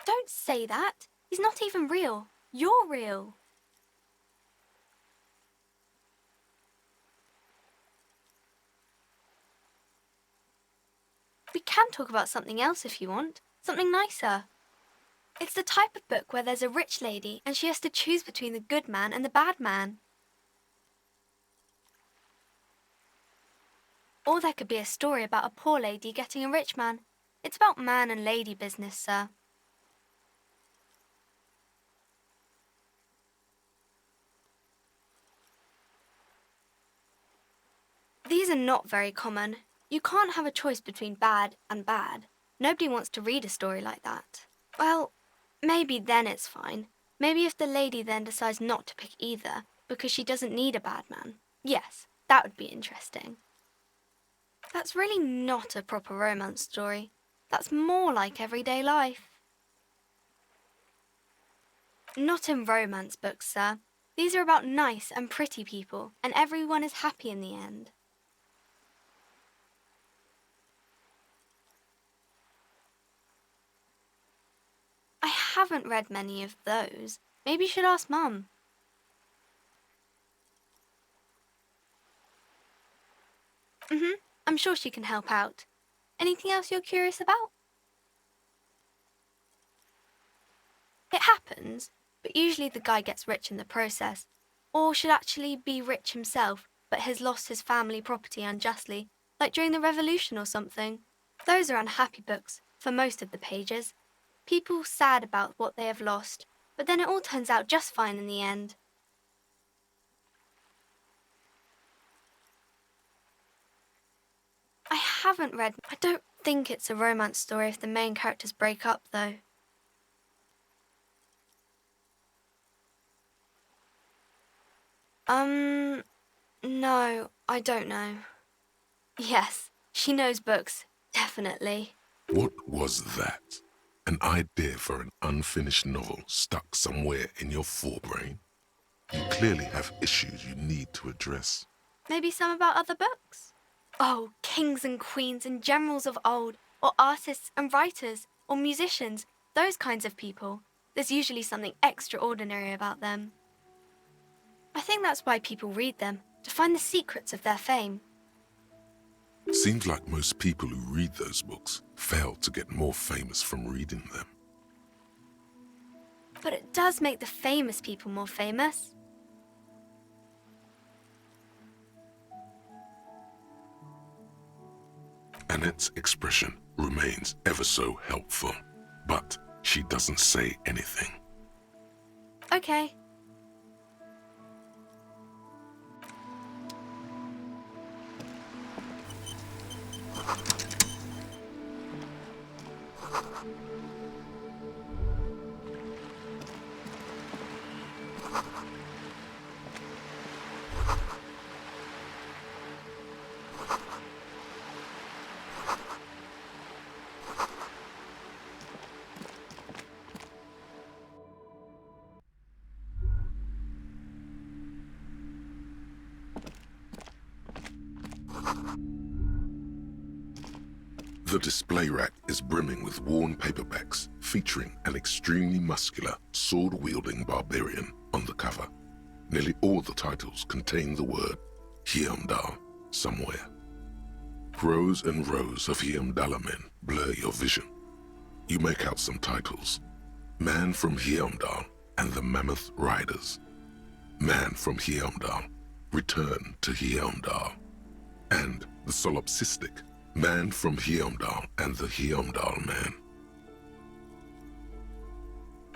Don't say that. He's not even real. You're real. We can talk about something else if you want. Something nicer. It's the type of book where there's a rich lady and she has to choose between the good man and the bad man. Or there could be a story about a poor lady getting a rich man. It's about man and lady business, sir. These are not very common. You can't have a choice between bad and bad. Nobody wants to read a story like that. Well, maybe then it's fine. Maybe if the lady then decides not to pick either because she doesn't need a bad man. Yes, that would be interesting. That's really not a proper romance story. That's more like everyday life. Not in romance books, sir. These are about nice and pretty people, and everyone is happy in the end. I haven't read many of those. Maybe you should ask Mum. I'm sure she can help out. Anything else you're curious about? It happens, but usually the guy gets rich in the process, or should actually be rich himself, but has lost his family property unjustly, like during the revolution or something. Those are unhappy books, for most of the pages. People sad about what they have lost, but then it all turns out just fine in the end. I haven't read... I don't think it's a romance story if the main characters break up, though. No, I don't know. Yes, she knows books, definitely. What was that? An idea for an unfinished novel stuck somewhere in your forebrain? You clearly have issues you need to address. Maybe some about other books? Oh, kings and queens and generals of old, or artists and writers, or musicians, those kinds of people. There's usually something extraordinary about them. I think that's why people read them, to find the secrets of their fame. Seems like most people who read those books fail to get more famous from reading them. But it does make the famous people more famous. Annette's expression remains ever so helpful, but she doesn't say anything. Okay. The display rack is brimming with worn paperbacks featuring an extremely muscular, sword-wielding barbarian on the cover. Nearly all the titles contain the word Heimdall somewhere. Rows and rows of Heimdall men blur your vision. You make out some titles. Man from Heimdall and the Mammoth Riders. Man from Heimdall, Return to Heimdall. And the solipsistic Man from Heimdall and the Heimdall Man.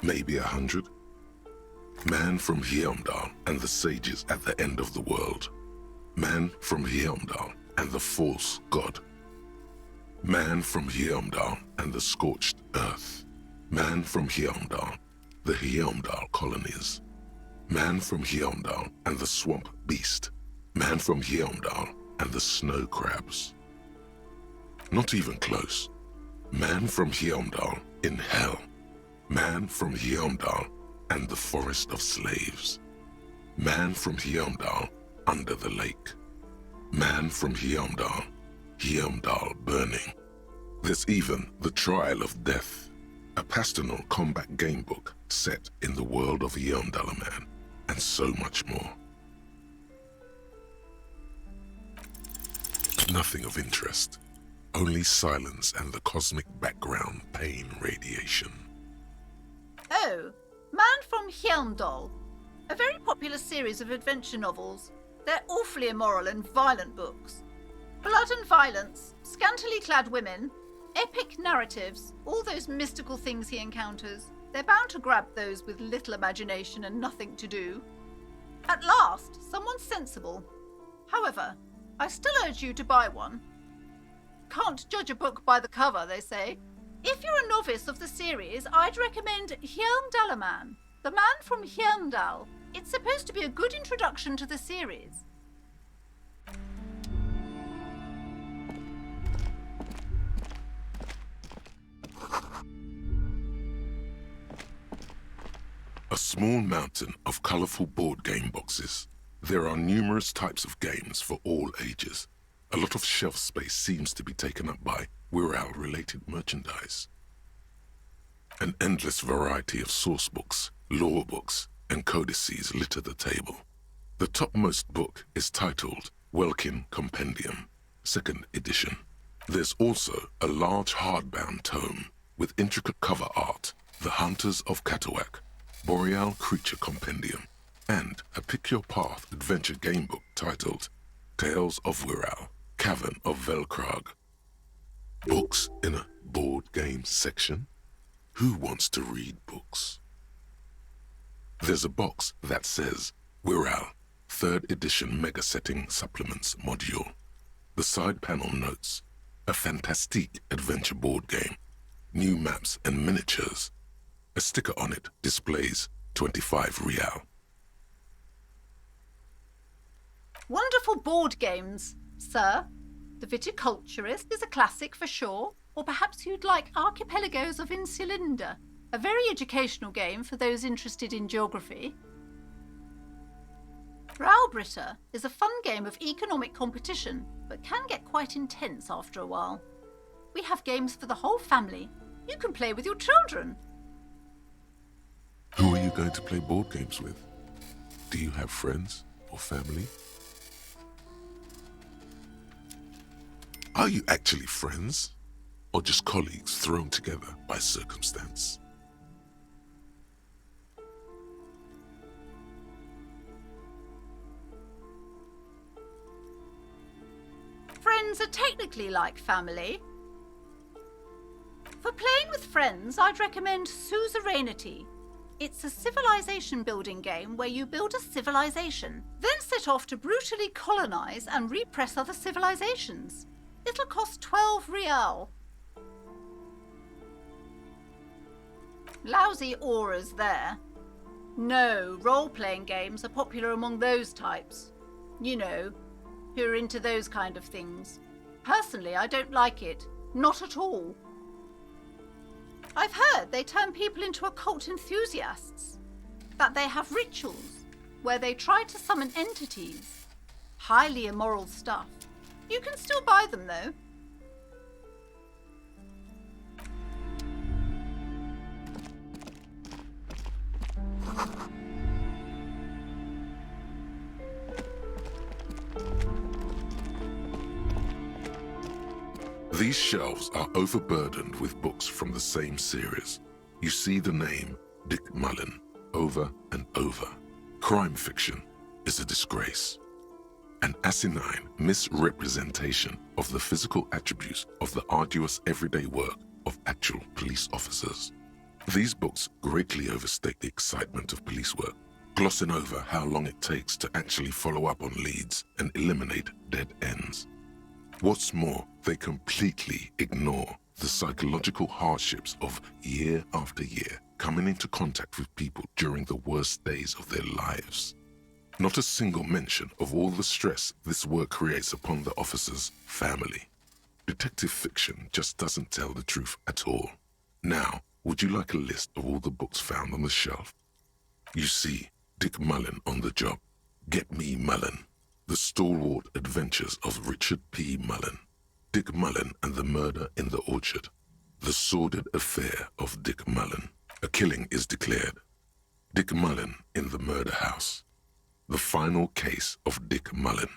Maybe 100. Man from Heimdall and the sages at the end of the world. Man from Heimdall and the false god. Man from Heimdall and the scorched earth. Man from Heimdall, the Heimdall colonies. Man from Heimdall and the swamp beast. Man from Heimdall and the snow crabs. Not even close. Man from Heimdall in hell. Man from Heimdall and the forest of slaves. Man from Heimdall under the lake. Man from Heimdall, Heimdall burning. There's even The Trial of Death, a pastoral combat game book set in the world of Heimdall Man, and so much more. Nothing of interest. Only silence and the cosmic background pain radiation. Oh, Man from Heimdall. A very popular series of adventure novels. They're awfully immoral and violent books. Blood and violence, scantily clad women, epic narratives, all those mystical things he encounters. They're bound to grab those with little imagination and nothing to do. At last, someone sensible. However, I still urge you to buy one. Can't judge a book by the cover, they say. If you're a novice of the series, I'd recommend Heimdall Man, the Man from Heimdall. It's supposed to be a good introduction to the series. A small mountain of colorful board game boxes. There are numerous types of games for all ages. A lot of shelf space seems to be taken up by Wirral-related merchandise. An endless variety of source books, lore books, and codices litter the table. The topmost book is titled Welkin Compendium, 2nd edition. There's also a large hardbound tome with intricate cover art, The Hunters of Katawak, Boreal Creature Compendium, and a Pick Your Path adventure game book titled Tales of Wirral, Cavern of Velkrag. Books in a board game section? Who wants to read books? There's a box that says Wirral, 3rd edition Mega Setting Supplements Module. The side panel notes, a fantastique adventure board game, new maps and miniatures. A sticker on it displays 25 real. Wonderful board games, sir. The Viticulturist is a classic for sure, or perhaps you'd like Archipelagos of Insulinda, a very educational game for those interested in geography. Raubritter is a fun game of economic competition, but can get quite intense after a while. We have games for the whole family. You can play with your children. Who are you going to play board games with? Do you have friends or family? Are you actually friends? Or just colleagues thrown together by circumstance? Friends are technically like family. For playing with friends, I'd recommend Suzerainty. It's a civilization building game where you build a civilization, then set off to brutally colonize and repress other civilizations. It'll cost 12 real. Lousy auras there. No, role-playing games are popular among those types. You know, who are into those kind of things. Personally, I don't like it. Not at all. I've heard they turn people into occult enthusiasts. That they have rituals where they try to summon entities. Highly immoral stuff. You can still buy them, though. These shelves are overburdened with books from the same series. You see the name Dick Mullen over and over. Crime fiction is a disgrace. An asinine misrepresentation of the physical attributes of the arduous everyday work of actual police officers. These books greatly overstate the excitement of police work, glossing over how long it takes to actually follow up on leads and eliminate dead ends. What's more, they completely ignore the psychological hardships of year after year coming into contact with people during the worst days of their lives. Not a single mention of all the stress this work creates upon the officer's family. Detective fiction just doesn't tell the truth at all. Now, would you like a list of all the books found on the shelf? You see Dick Mullen on the job. Get Me Mullen. The Stalwart Adventures of Richard P. Mullen. Dick Mullen and the Murder in the Orchard. The Sordid Affair of Dick Mullen. A killing is declared. Dick Mullen in the Murder House. The Final Case of Dick Mullen.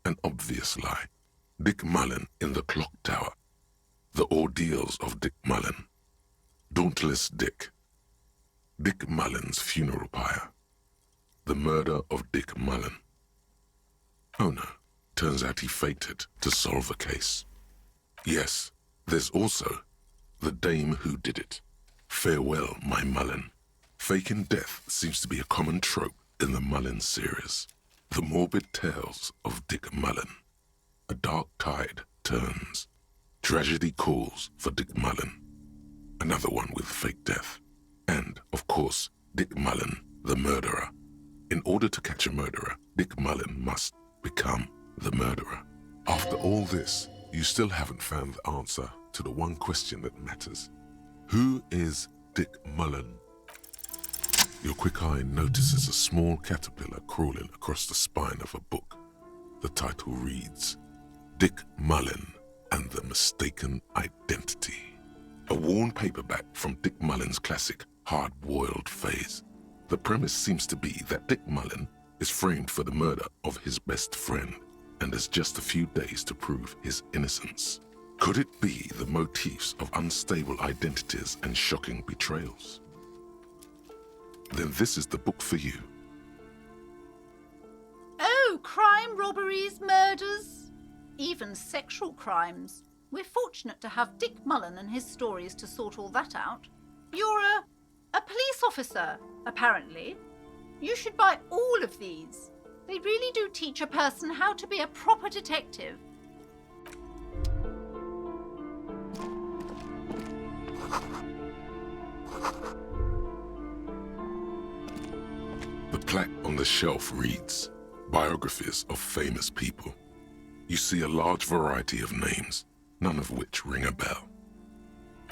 An obvious lie. Dick Mullen in the Clock Tower. The Ordeals of Dick Mullen. Dauntless Dick. Dick Mullen's Funeral Pyre. The Murder of Dick Mullen. Oh no, turns out he faked it to solve a case. Yes, there's also The Dame Who Did It. Farewell, My Mullen. Faking death seems to be a common trope in the Mullen series. The morbid tales of Dick Mullen. A dark tide turns. Tragedy calls for Dick Mullen. Another one with fake death. And, of course, Dick Mullen, the murderer. In order to catch a murderer, Dick Mullen must become the murderer. After all this, you still haven't found the answer to the one question that matters. Who is Dick Mullen? Your quick eye notices a small caterpillar crawling across the spine of a book. The title reads, Dick Mullen and the Mistaken Identity. A worn paperback from Dick Mullen's classic hard-boiled phase. The premise seems to be that Dick Mullen is framed for the murder of his best friend and has just a few days to prove his innocence. Could it be the motifs of unstable identities and shocking betrayals? Then this is the book for you. Oh, crime, robberies, murders, even sexual crimes. We're fortunate to have Dick Mullen and his stories to sort all that out. You're a police officer, apparently. You should buy all of these. They really do teach a person how to be a proper detective. The plaque on the shelf reads, Biographies of Famous People. You see a large variety of names, none of which ring a bell.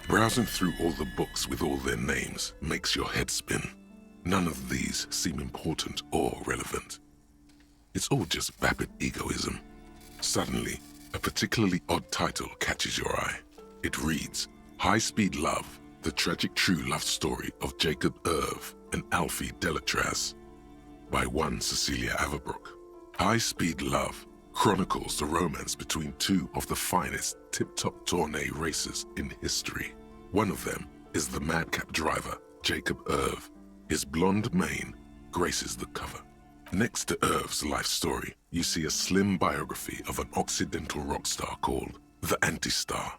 Browsing through all the books with all their names makes your head spin. None of these seem important or relevant. It's all just vapid egoism. Suddenly, a particularly odd title catches your eye. It reads, High Speed Love, the tragic true love story of Jacob Irv and Alfie Delatraz, by one Cecilia Averbrook. High Speed Love chronicles the romance between two of the finest tip-top tourney racers in history. One of them is the madcap driver, Jacob Irv. His blonde mane graces the cover. Next to Irv's life story, you see a slim biography of an Occidental rock star called the Anti-Star.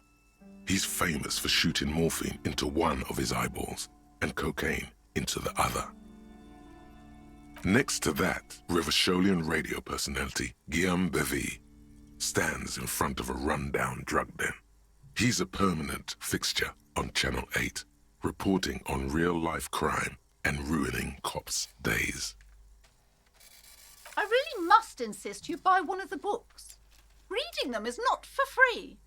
He's famous for shooting morphine into one of his eyeballs and cocaine into the other. Next to that, Rivasholian radio personality Guillaume Bevy stands in front of a rundown drug den. He's a permanent fixture on Channel 8, reporting on real-life crime and ruining cops' days. I really must insist you buy one of the books. Reading them is not for free.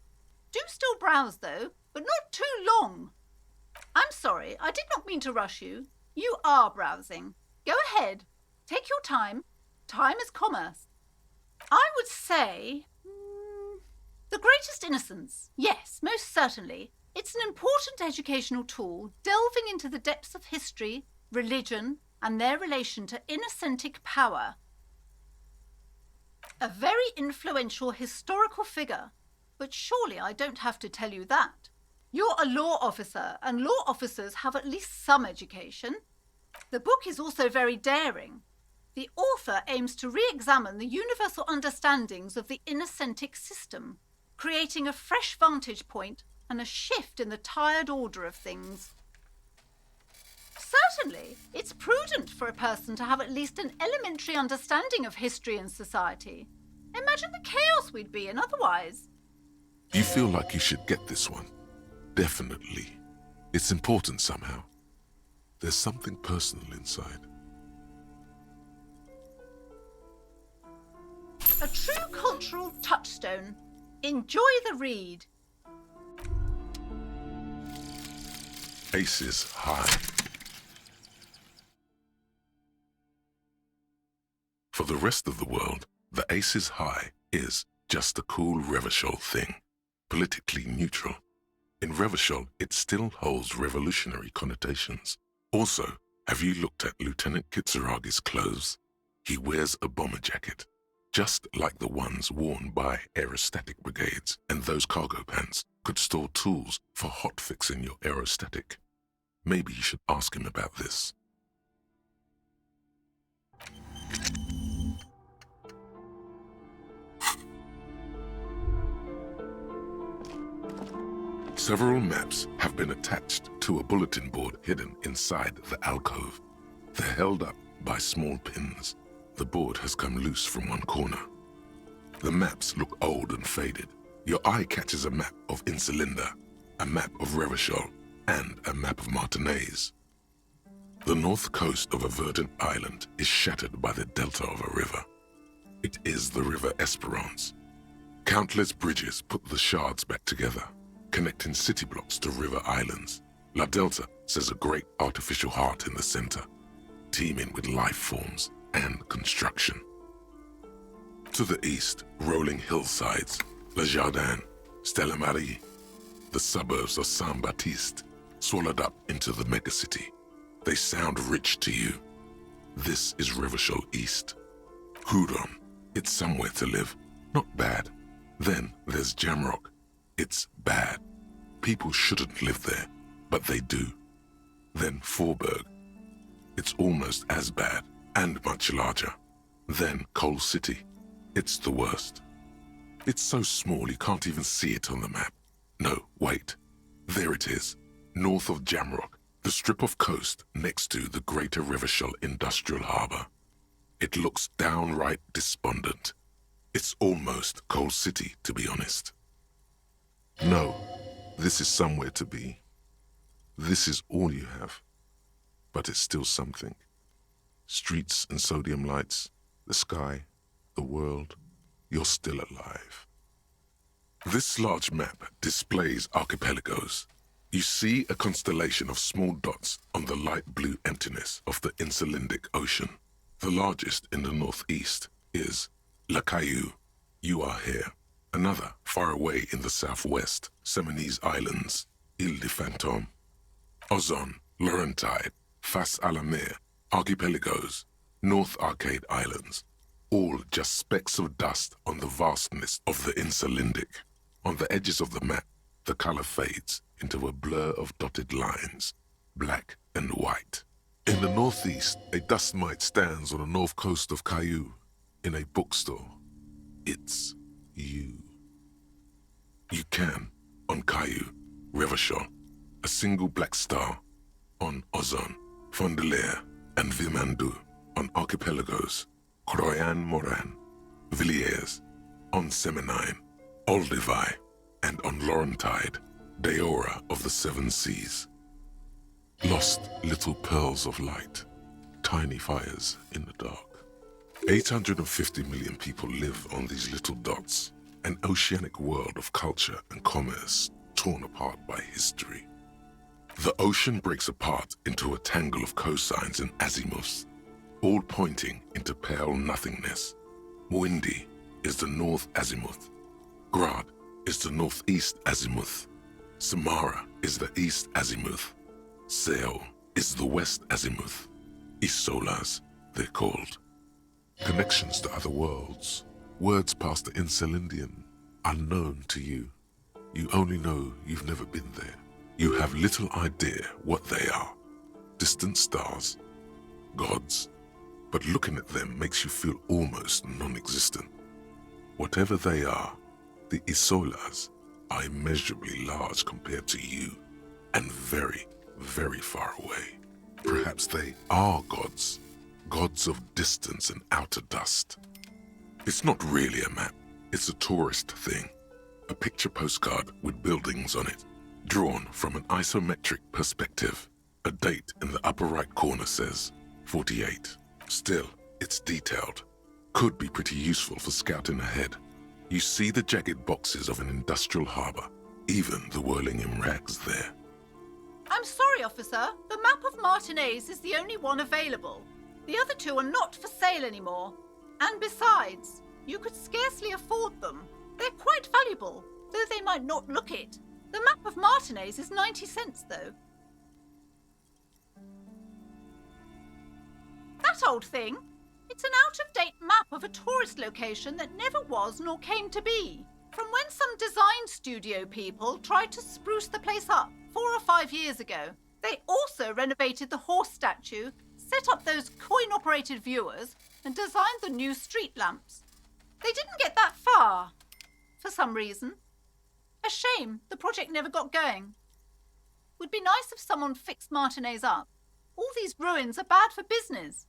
Do still browse, though, but not too long. I'm sorry, I did not mean to rush you. You are browsing. Go ahead. Take your time. Time is commerce. I would say... The Greatest Innocence. Yes, most certainly. It's an important educational tool delving into the depths of history, religion, and their relation to innocentic power. A very influential historical figure, but surely I don't have to tell you that. You're a law officer, and law officers have at least some education. The book is also very daring. The author aims to re-examine the universal understandings of the innocentic system, creating a fresh vantage point and a shift in the tired order of things. Certainly, it's prudent for a person to have at least an elementary understanding of history and society. Imagine the chaos we'd be in otherwise. You feel like you should get this one. Definitely. It's important somehow. There's something personal inside. A true cultural touchstone. Enjoy the read. Aces high. For the rest of the world, the Aces High is just a cool Revachol thing, politically neutral. In Revachol, it still holds revolutionary connotations. Also, have you looked at Lieutenant Kitsuragi's clothes? He wears a bomber jacket, just like the ones worn by aerostatic brigades, and those cargo pants could store tools for hotfixing your aerostatic. Maybe you should ask him about this. Several maps have been attached to a bulletin board hidden inside the alcove. They're held up by small pins. The board has come loose from one corner. The maps look old and faded. Your eye catches a map of Insulinda, a map of Revachol, and a map of Martinez. The north coast of a verdant island is shattered by the delta of a river. It is the River Esperance. Countless bridges put the shards back together, connecting city blocks to river islands. La Delta says a great artificial heart in the center, teeming with life forms and construction. To the east, rolling hillsides, Le Jardin, Stella Marie, the suburbs of Saint-Baptiste, swallowed up into the megacity. They sound rich to you. This is Revachol East. Huron, it's somewhere to live, not bad. Then there's Jamrock. It's bad. People shouldn't live there, but they do. Then Forburg. It's almost as bad and much larger. Then Coal City. It's the worst. It's so small you can't even see it on the map. No, wait. There it is, north of Jamrock, the strip of coast next to the Greater Revachol Industrial Harbour. It looks downright despondent. It's almost Coal City, to be honest. No, this is somewhere to be. This is all you have. But it's still something. Streets and sodium lights, the sky, the world. You're still alive. This large map displays archipelagos. You see a constellation of small dots on the light blue emptiness of the Insulindic Ocean. The largest in the northeast is La Caillou. You are here. Another, far away in the southwest, Seminese Islands, Ile de Fantôme. Ozon, Laurentide, Face à la Mer, Archipelagos, North Arcade Islands. All just specks of dust on the vastness of the Insulindic. On the edges of the map, the color fades into a blur of dotted lines, black and white. In the northeast, a dust mite stands on the north coast of Caillou, in a bookstore. It's you. You can, on Caillou, Revachol, a single black star, on Ozon, Fondelier, and Vilmandoux, on archipelagos, Croyan Morin, Villiers, on Seminine, Olduvai, and on Laurentide, Deora of the Seven Seas. Lost little pearls of light, tiny fires in the dark. 850 million people live on these little dots, an oceanic world of culture and commerce torn apart by history. The ocean breaks apart into a tangle of cosines and azimuths, all pointing into pale nothingness. Mwindi is the north azimuth. Grad is the northeast azimuth. Samara is the east azimuth. Seol is the west azimuth. Isolas, they're called. Connections to other worlds. Words past the Insulindian, unknown to you. You only know you've never been there. You have little idea what they are. Distant stars, gods, but looking at them makes you feel almost non-existent. Whatever they are, the Isolas are immeasurably large compared to you, and very, very far away. Perhaps they are gods, gods of distance and outer dust. It's not really a map, it's a tourist thing. A picture postcard with buildings on it, drawn from an isometric perspective. A date in the upper right corner says 48. Still, it's detailed. Could be pretty useful for scouting ahead. You see the jagged boxes of an industrial harbor, even the whirling in rags there. I'm sorry, officer. The map of Martinez is the only one available. The other two are not for sale anymore. And besides, you could scarcely afford them. They're quite valuable, though they might not look it. The map of Martinez is 90 cents, though. That old thing? It's an out-of-date map of a tourist location that never was nor came to be. From when some design studio people tried to spruce the place up 4 or 5 years ago. They also renovated the horse statue, set up those coin-operated viewers, and designed the new street lamps. They didn't get that far, for some reason. A shame the project never got going. Would be nice if someone fixed Martinez up. All these ruins are bad for business.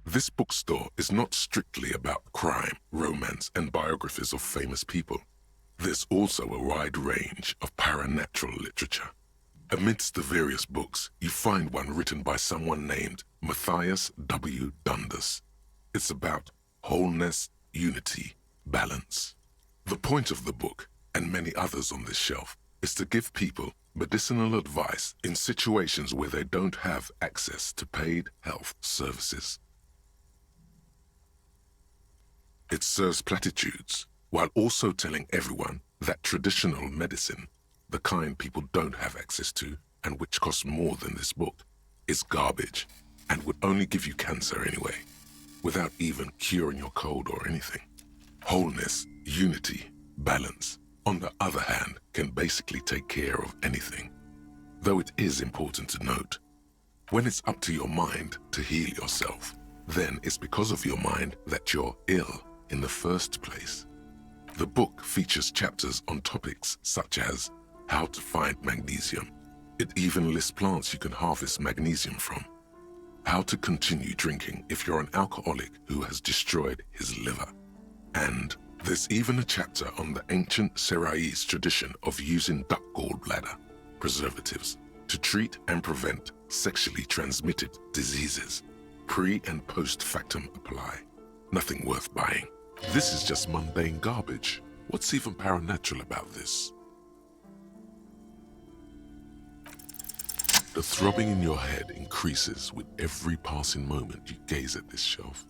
This bookstore is not strictly about crime, romance, and biographies of famous people. There's also a wide range of paranatural literature. Amidst the various books, you find one written by someone named Matthias W. Dundas. It's about wholeness, unity, balance. The point of the book, and many others on this shelf, is to give people medicinal advice in situations where they don't have access to paid health services. It serves platitudes, while also telling everyone that traditional medicine, the kind people don't have access to and which costs more than this book, is garbage and would only give you cancer anyway, without even curing your cold or anything. Wholeness, unity, balance, on the other hand, can basically take care of anything. Though it is important to note, when it's up to your mind to heal yourself, then it's because of your mind that you're ill in the first place. The book features chapters on topics such as how to find magnesium. It even lists plants you can harvest magnesium from. How to continue drinking if you're an alcoholic who has destroyed his liver. And there's even a chapter on the ancient Seraïs tradition of using duck gallbladder, preservatives, to treat and prevent sexually transmitted diseases. Pre and post factum apply. Nothing worth buying. This is just mundane garbage. What's even paranatural about this? The throbbing in your head increases with every passing moment you gaze at this shelf.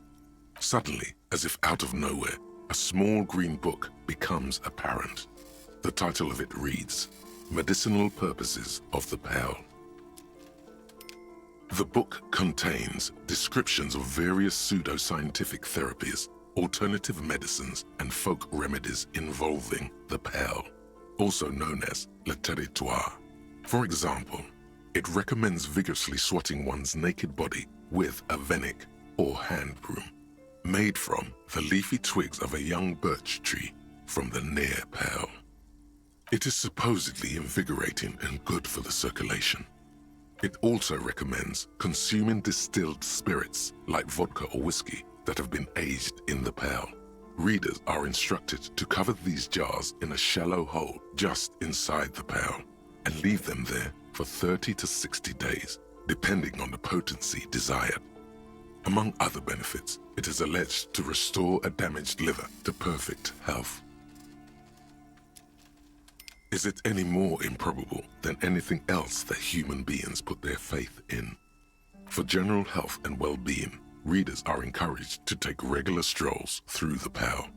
Suddenly, as if out of nowhere, a small green book becomes apparent. The title of it reads, Medicinal Purposes of the Pearl. The book contains descriptions of various pseudoscientific therapies, alternative medicines, and folk remedies involving the pearl, also known as le territoire. For example, it recommends vigorously swatting one's naked body with a venik or hand broom, made from the leafy twigs of a young birch tree from the near pearl. It is supposedly invigorating and good for the circulation. It also recommends consuming distilled spirits like vodka or whiskey that have been aged in the pearl. Readers are instructed to cover these jars in a shallow hole just inside the pearl and leave them there for 30 to 60 days, depending on the potency desired. Among other benefits, it is alleged to restore a damaged liver to perfect health. Is it any more improbable than anything else that human beings put their faith in? For general health and well-being, readers are encouraged to take regular strolls through the pearl.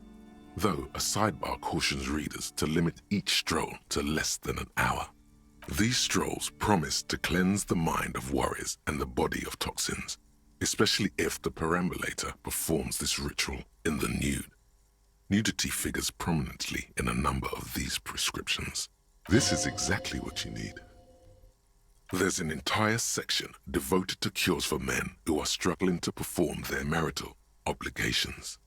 though a sidebar cautions readers to limit each stroll to less than an hour. These strolls promise to cleanse the mind of worries and the body of toxins, especially if the perambulator performs this ritual in the nude. Nudity figures prominently in a number of these prescriptions. This is exactly what you need. There's an entire section devoted to cures for men who are struggling to perform their marital obligations.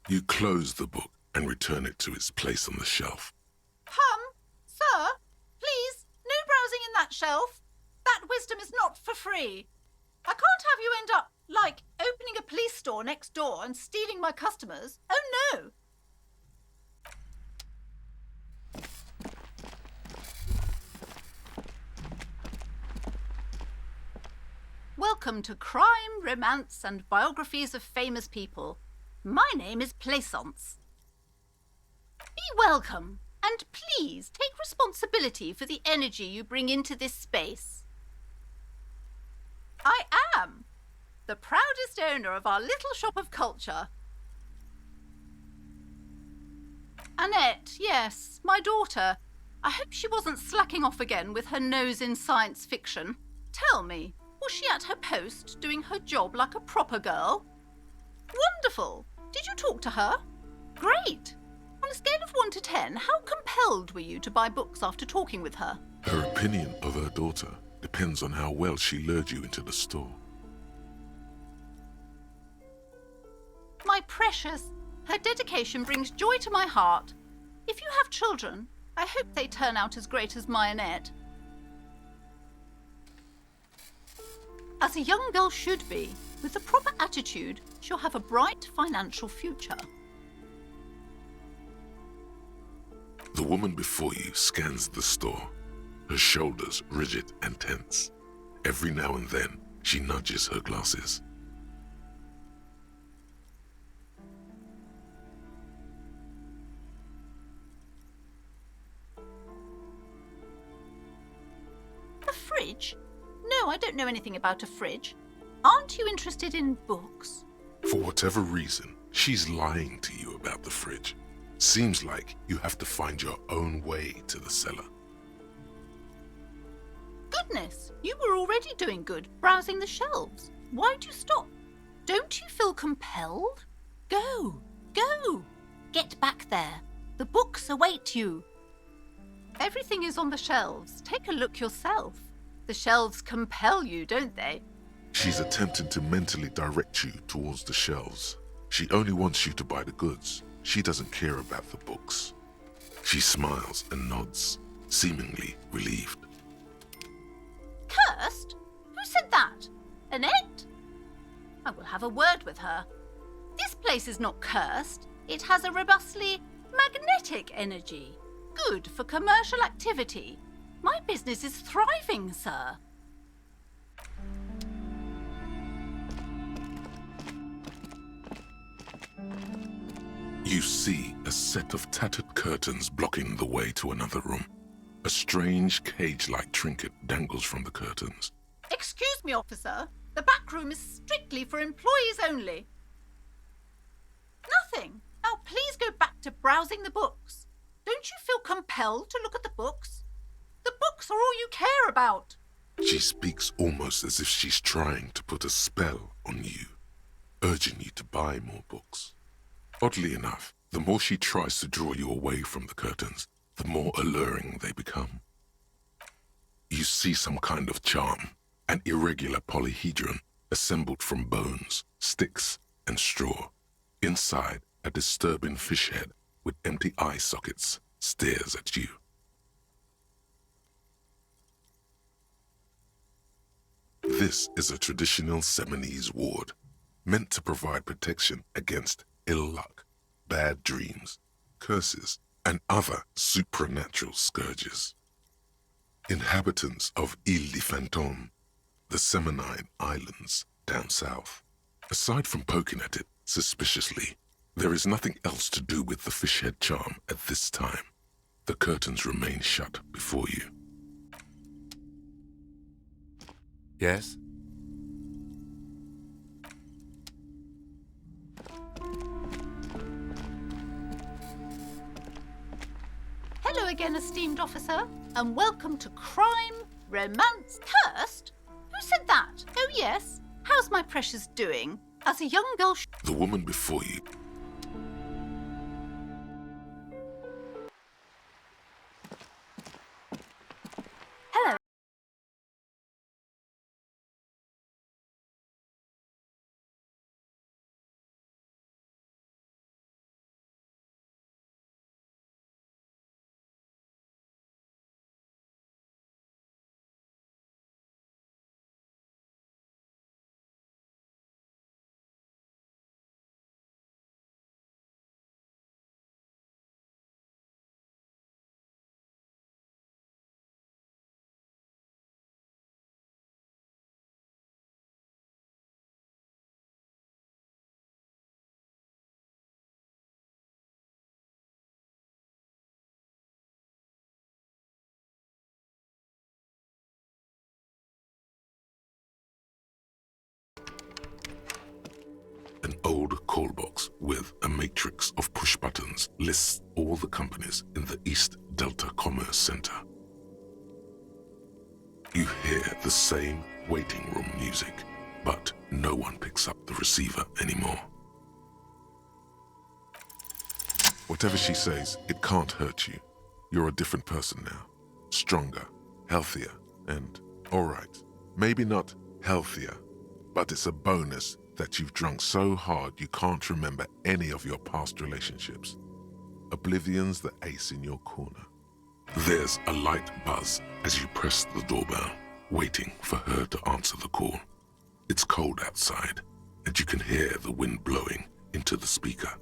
You close the book and return it to its place on the shelf. Sir, please, no browsing in that shelf. That wisdom is not for free. I can't have you end up, like, opening a police store next door and stealing my customers. Oh, no. Welcome to Crime, Romance and Biographies of Famous People. My name is Plaisance. Be welcome, and please take responsibility for the energy you bring into this space. I am the proudest owner of our little shop of culture. Annette, yes, my daughter. I hope she wasn't slacking off again with her nose in science fiction. Tell me, was she at her post doing her job like a proper girl? Wonderful! Did you talk to her? Great! On a scale of 1 to 10, how compelled were you to buy books after talking with her? Her opinion of her daughter depends on how well she lured you into the store. My precious, her dedication brings joy to my heart. If you have children, I hope they turn out as great as my Annette. As a young girl should be, with the proper attitude, she'll have a bright financial future. The woman before you scans the store, her shoulders rigid and tense. Every now and then, she nudges her glasses. A fridge? No, I don't know anything about a fridge. Aren't you interested in books? For whatever reason, she's lying to you about the fridge. Seems like you have to find your own way to the cellar. Goodness, you were already doing good, browsing the shelves. Why'd you stop? Don't you feel compelled? Go, go! Get back there. The books await you. Everything is on the shelves. Take a look yourself. The shelves compel you, don't they? She's attempting to mentally direct you towards the shelves. She only wants you to buy the goods. She doesn't care about the books. She smiles and nods, seemingly relieved. Cursed? Who said that? Annette? I will have a word with her. This place is not cursed. It has a robustly magnetic energy. Good for commercial activity. My business is thriving, sir. You see a set of tattered curtains blocking the way to another room. A strange cage-like trinket dangles from the curtains. Excuse me, officer. The back room is strictly for employees only. Nothing. Now please go back to browsing the books. Don't you feel compelled to look at the books? The books are all you care about. She speaks almost as if she's trying to put a spell on you, urging you to buy more books. Oddly enough, the more she tries to draw you away from the curtains, the more alluring they become. You see some kind of charm, an irregular polyhedron assembled from bones, sticks, and straw. Inside, a disturbing fish head with empty eye sockets stares at you. This is a traditional Seminese ward, meant to provide protection against ill luck, bad dreams, curses, and other supernatural scourges. Inhabitants of Île de Fantôme, the Seminine Islands down south. Aside from poking at it suspiciously, there is nothing else to do with the fish head charm at this time. The curtains remain shut before you. Yes? again, esteemed officer, and welcome to Crime, Romance, Cursed? Who said that? Oh, yes. How's my precious doing? As a young girl... The woman before you. Hello. An old call box with a matrix of push buttons lists all the companies in the East Delta Commerce Center. You hear the same waiting room music, but no one picks up the receiver anymore. Whatever she says, it can't hurt you. You're a different person now. Stronger, healthier, and, alright, maybe not healthier, but it's a bonus that you've drunk so hard you can't remember any of your past relationships. Oblivion's the ace in your corner. There's a light buzz as you press the doorbell, waiting for her to answer the call. It's cold outside, and you can hear the wind blowing into the speaker.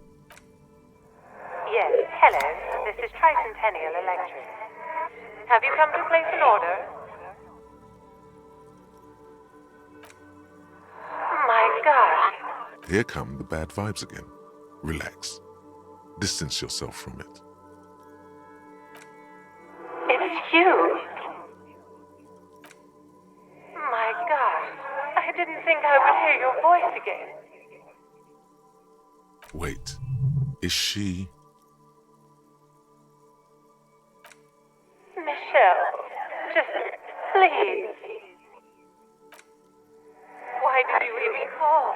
Yes, hello. This is Tricentennial Electric. Have you come to place an order? My gosh. Here come the bad vibes again. Relax. Distance yourself from it. It's you. My gosh. I didn't think I would hear your voice again. Wait, is she... Michelle, just please. Why did you even call?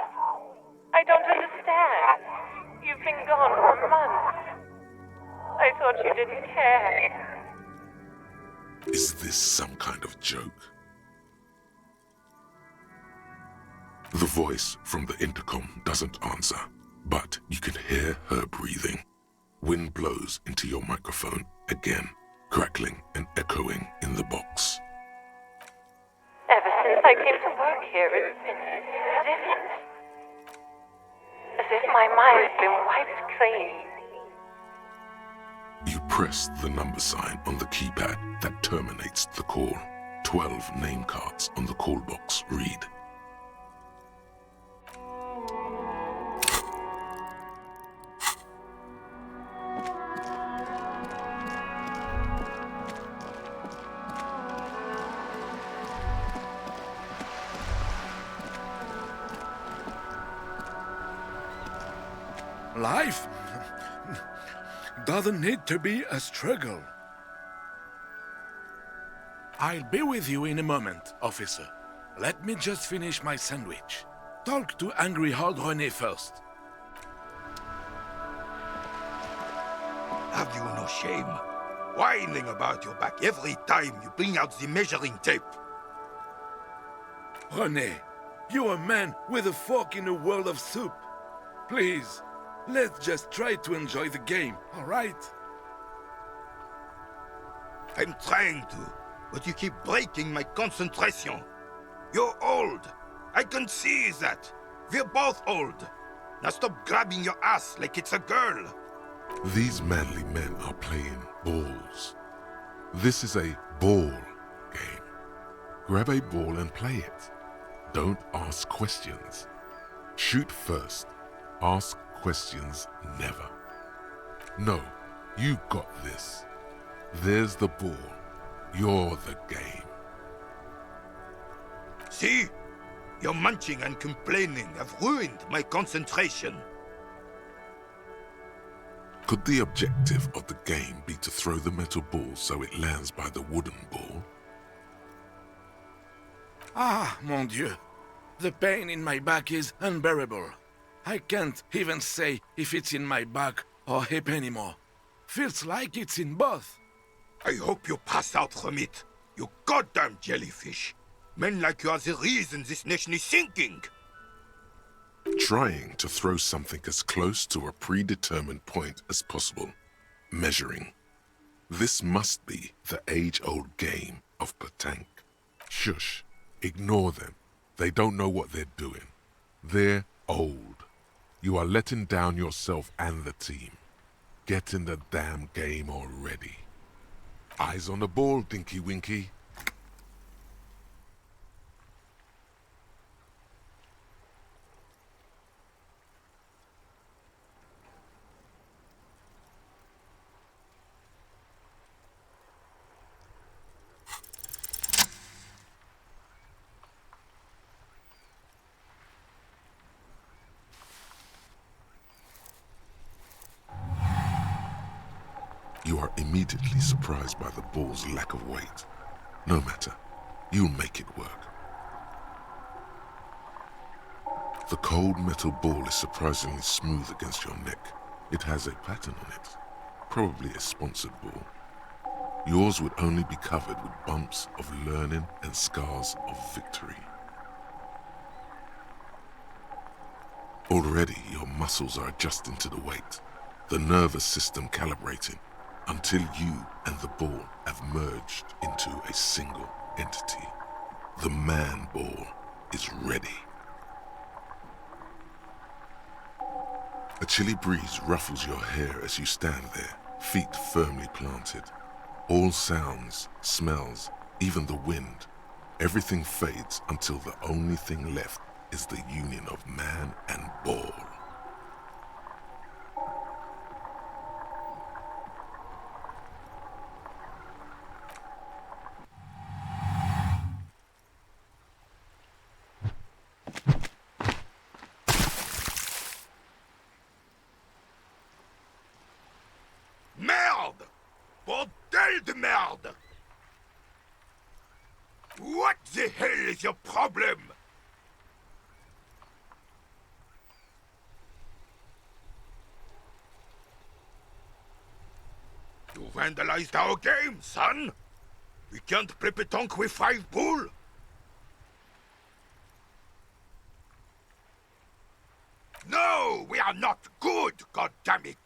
I don't understand. You've been gone for months. I thought you didn't care. Is this some kind of joke? The voice from the intercom doesn't answer, but you can hear her breathing. Wind blows into your microphone again, crackling and echoing in the box. Ever since I came to work here, it's been different. As if my mind's been wiped clean. You press the number sign on the keypad that terminates the call. 12 name cards on the call box read. Life doesn't need to be a struggle. I'll be with you in a moment, officer. Let me just finish my sandwich. Talk to angry old René first. Have you no shame? Whining about your back every time you bring out the measuring tape. René, you're a man with a fork in a world of soup. Please, let's just try to enjoy the game, all right? I'm trying to, but you keep breaking my concentration. You're old. I can see that. We're both old. Now stop grabbing your ass like it's a girl. These manly men are playing balls. This is a ball game. Grab a ball and play it. Don't ask questions. Shoot first. Ask questions never. No, you got this. There's the ball. You're the game. See? Your munching and complaining have ruined my concentration. Could the objective of the game be to throw the metal ball so it lands by the wooden ball? Ah, mon Dieu. The pain in my back is unbearable. I can't even say if it's in my back or hip anymore. Feels like it's in both. I hope you pass out from it, you goddamn jellyfish. Men like you are the reason this nation is sinking. Trying to throw something as close to a predetermined point as possible. Measuring. This must be the age-old game of petanque. Shush. Ignore them. They don't know what they're doing. They're old. You are letting down yourself and the team. Get in the damn game already. Eyes on the ball, Dinky Winky. You are immediately surprised by the ball's lack of weight. No matter, you'll make it work. The cold metal ball is surprisingly smooth against your neck. It has a pattern on it, probably a sponsored ball. Yours would only be covered with bumps of learning and scars of victory. Already your muscles are adjusting to the weight, the nervous system calibrating, until you and the ball have merged into a single entity. The man ball is ready. A chilly breeze ruffles your hair as you stand there, feet firmly planted. All sounds, smells, even the wind, everything fades until the only thing left is the union of man and ball. Merde! Bordel de merde! What the hell is your problem? You vandalized our game, son! We can't play pétanque with 5 bull! No, we are not good, goddammit!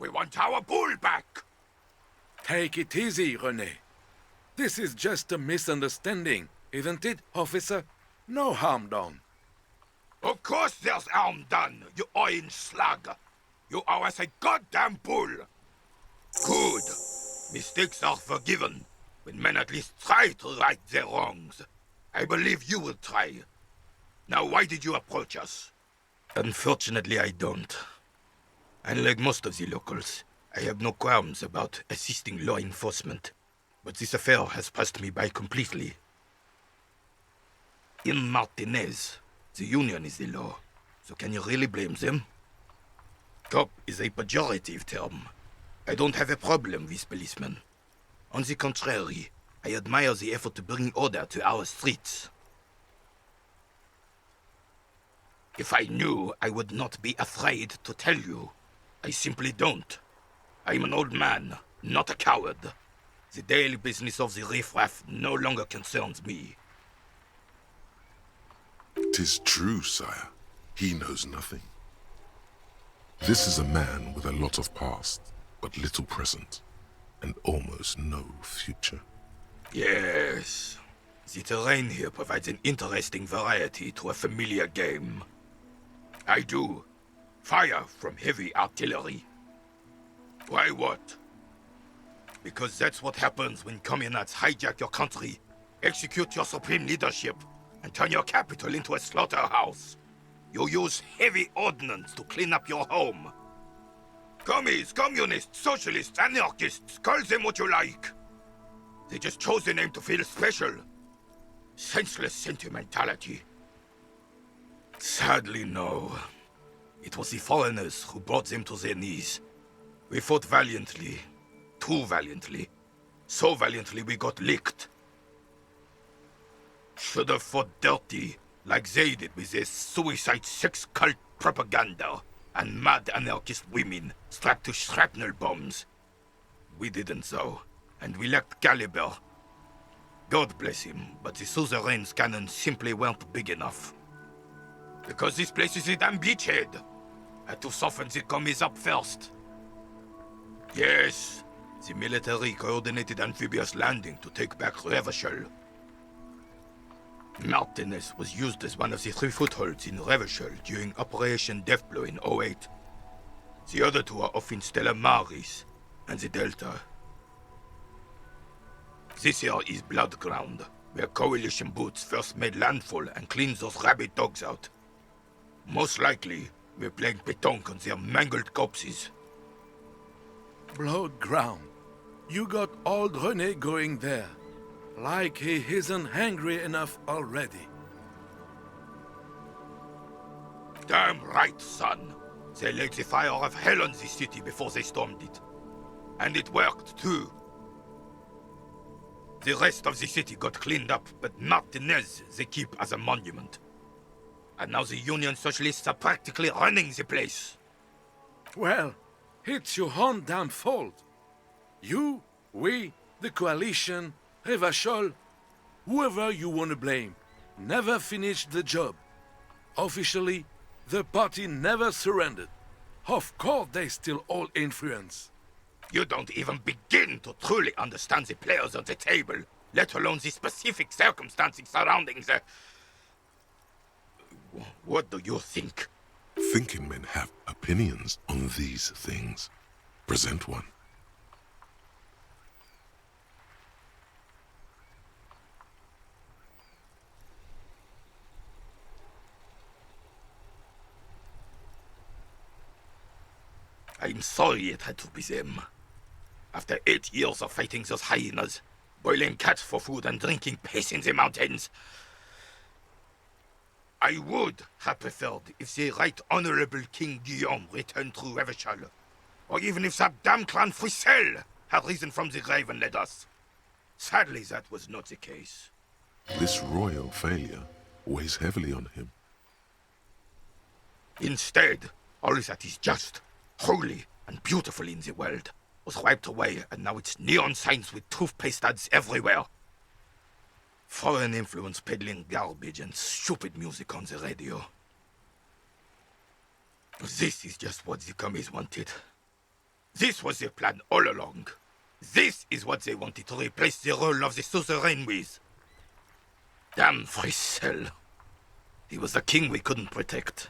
We want our bull back! Take it easy, René. This is just a misunderstanding, isn't it, officer? No harm done. Of course there's harm done, you orange slug! You owe us a goddamn bull! Good. Mistakes are forgiven, when men at least try to right their wrongs. I believe you will try. Now, why did you approach us? Unfortunately, I don't. Unlike most of the locals, I have no qualms about assisting law enforcement. But this affair has passed me by completely. In Martinez, the union is the law, so can you really blame them? Cop is a pejorative term. I don't have a problem with policemen. On the contrary, I admire the effort to bring order to our streets. If I knew, I would not be afraid to tell you. I simply don't. I'm an old man, not a coward. The daily business of the riffraff no longer concerns me. 'Tis true, sire. He knows nothing. This is a man with a lot of past, but little present, and almost no future. Yes. The terrain here provides an interesting variety to a familiar game. I do. Fire from heavy artillery. Why what? Because that's what happens when communards hijack your country, execute your supreme leadership, and turn your capital into a slaughterhouse. You use heavy ordnance to clean up your home. Commies, communists, socialists, anarchists, call them what you like. They just chose the name to feel special. Senseless sentimentality. Sadly, no. It was the foreigners who brought them to their knees. We fought valiantly. Too valiantly. So valiantly we got licked. Should have fought dirty, like they did with their suicide sex cult propaganda and mad anarchist women strapped to shrapnel bombs. We didn't though, and we lacked caliber. God bless him, but the suzerain's cannons simply weren't big enough. Because this place is a damn beachhead. Had to soften the commies up first. Yes, the military coordinated amphibious landing to take back Revachol. Martinez was used as one of the 3 footholds in Revachol during Operation Deathblow in '08. The other 2 are off in Stella Maris and the Delta. This here is Blood Ground, where Coalition boots first made landfall and cleaned those rabid dogs out. Most likely, we're playing pétanque on their mangled corpses. Blood ground. You got old René going there. Like he isn't hungry enough already. Damn right, son. They laid the fire of hell on the city before they stormed it. And it worked, too. The rest of the city got cleaned up, but Martinez they keep as a monument. And now the Union Socialists are practically running the place. Well, it's your own damn fault. You, we, the Coalition, Revachol, whoever you want to blame, never finished the job. Officially, the party never surrendered. Of course they still all influence. You don't even begin to truly understand the players on the table, let alone the specific circumstances surrounding the... What do you think? Thinking men have opinions on these things. Present one. I'm sorry it had to be them. After 8 years of fighting those hyenas, boiling cats for food and drinking piss in the mountains, I would have preferred if the Right Honorable King Guillaume returned through Revachol, or even if that damn clan Frissel had risen from the grave and led us. Sadly, that was not the case. This royal failure weighs heavily on him. Instead, all that is just, holy, and beautiful in the world was wiped away, and now it's neon signs with toothpaste ads everywhere. Foreign influence peddling garbage and stupid music on the radio. This is just what the commies wanted. This was their plan all along. This is what they wanted to replace the role of the suzerain with. Damn Frissel. He was the king we couldn't protect.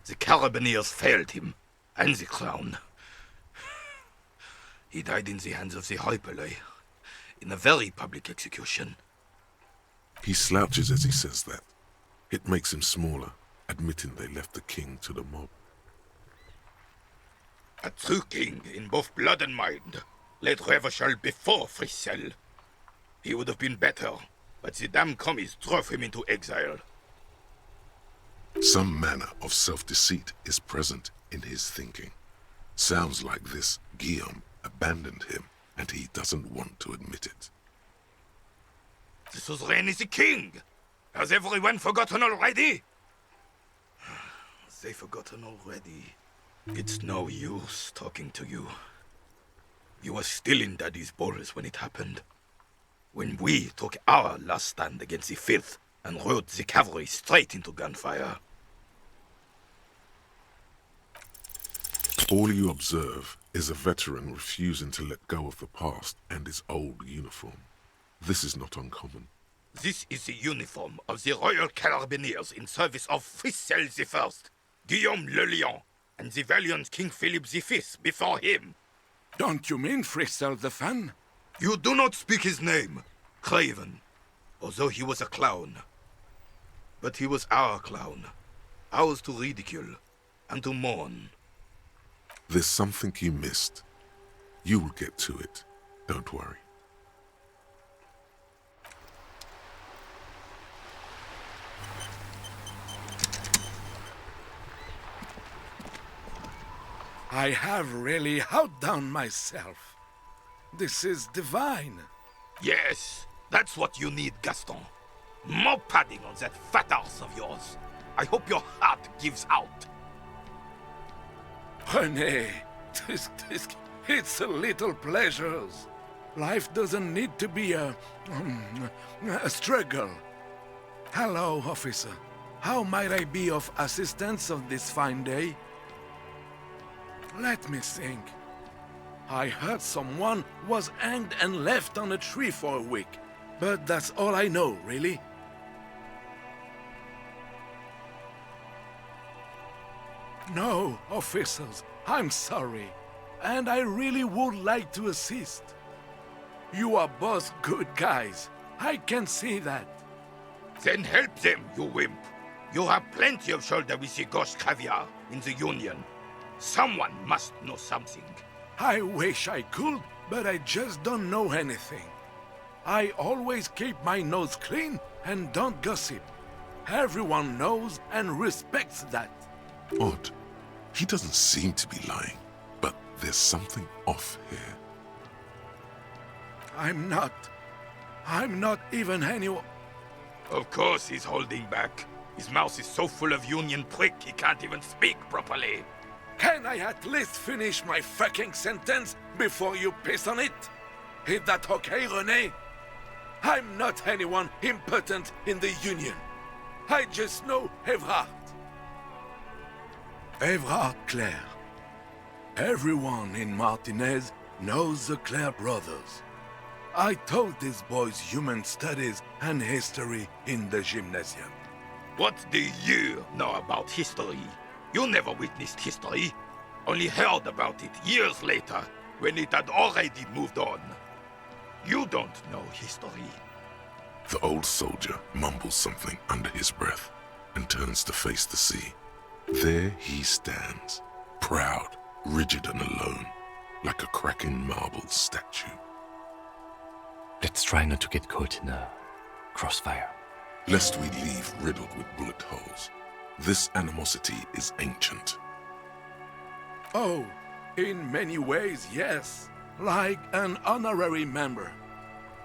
The Carabineers failed him, and the crown. He died in the hands of the Hyperlay, in a very public execution. He slouches as he says that. It makes him smaller, admitting they left the king to the mob. A true king in both blood and mind led Revachol before Frissel. He would have been better, but the damn commies drove him into exile. Some manner of self-deceit is present in his thinking. Sounds like this Guillaume abandoned him, and he doesn't want to admit it. The suzerain is the king! Has everyone forgotten already? They've forgotten already. It's no use talking to you. You were still in Daddy's balls when it happened. When we took our last stand against the filth and rode the cavalry straight into gunfire. All you observe is a veteran refusing to let go of the past and his old uniform. This is not uncommon. This is the uniform of the Royal Carabineers in service of Frissel I, Guillaume le Lion, and the valiant King Philip V before him. Don't you mean Frissel the Fan? You do not speak his name, Craven, although he was a clown. But he was our clown, ours to ridicule and to mourn. There's something you missed. You will get to it. Don't worry. I have really outdone myself. This is divine. Yes, that's what you need, Gaston. More padding on that fat arse of yours. I hope your heart gives out. René, it's a little pleasures. Life doesn't need to be a struggle. Hello, officer. How might I be of assistance on this fine day? Let me think. I heard someone was hanged and left on a tree for a week, but that's all I know, really. No, officers, I'm sorry, and I really would like to assist. You are both good guys. I can see that. Then help them, you wimp. You have plenty of shoulder with the ghost caviar in the Union. Someone must know something. I wish I could, but I just don't know anything. I always keep my nose clean and don't gossip. Everyone knows and respects that. Odd. He doesn't seem to be lying, but there's something off here. I'm not even anyone. Of course he's holding back. His mouth is so full of Union prick he can't even speak properly. Can I at least finish my fucking sentence before you piss on it? Is that okay, René? I'm not anyone important in the Union. I just know Evrard. Evrard Claire. Everyone in Martinez knows the Claire brothers. I taught these boys human studies and history in the gymnasium. What do you know about history? You never witnessed history, only heard about it years later, when it had already moved on. You don't know history. The old soldier mumbles something under his breath and turns to face the sea. There he stands, proud, rigid and alone, like a cracking marble statue. Let's try not to get caught in a crossfire. Lest we leave riddled with bullet holes. This animosity is ancient. Oh, in many ways, yes. Like an honorary member.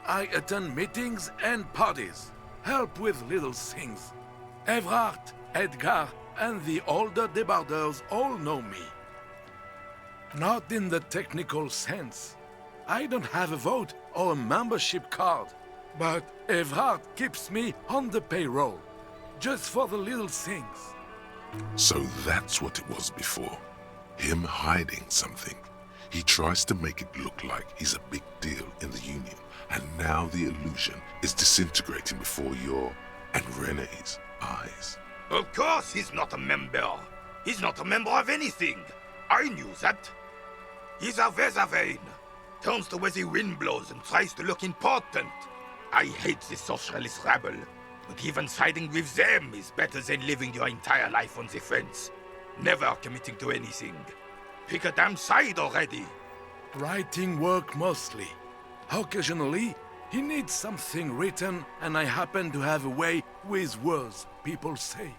I attend meetings and parties, help with little things. Evrard, Edgar, and the older debardeurs all know me. Not in the technical sense. I don't have a vote or a membership card, but Evrard keeps me on the payroll, just for the little things. So that's what it was before. Him hiding something. He tries to make it look like he's a big deal in the Union, and now the illusion is disintegrating before your and René's eyes. Of course he's not a member. He's not a member of anything. I knew that. He's a Vezavane. Turns the way the wind blows and tries to look important. I hate the socialist rabble, but even siding with them is better than living your entire life on the fence, never committing to anything. Pick a damn side already. Writing work mostly. Occasionally, he needs something written, and I happen to have a way with words, people say.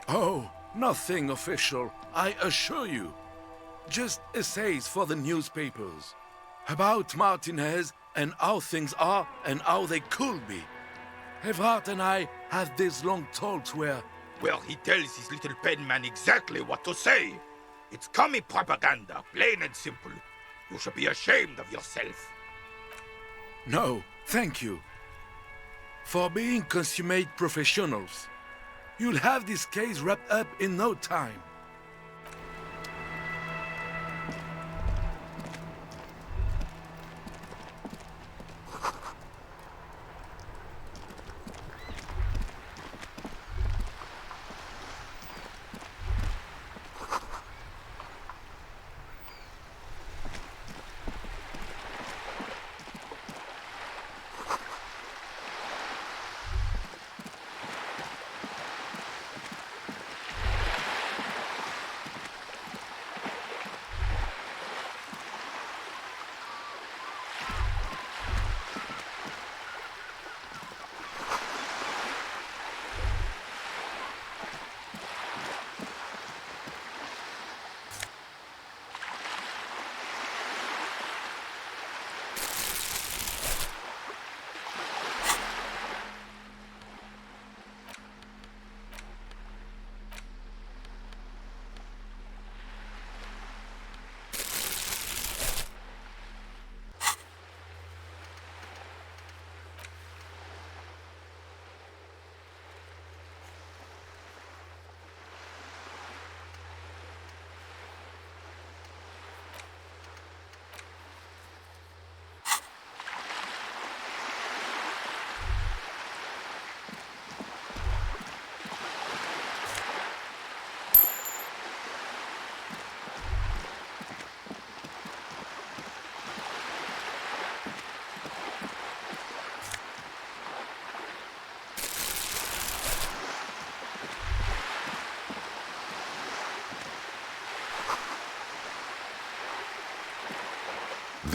Oh, nothing official, I assure you. Just essays for the newspapers. About Martinez and how things are and how they could be. Evrard and I have these long talks where... Well, he tells his little pen man exactly what to say. It's commie propaganda, plain and simple. You should be ashamed of yourself. No, thank you. For being consummate professionals. You'll have this case wrapped up in no time.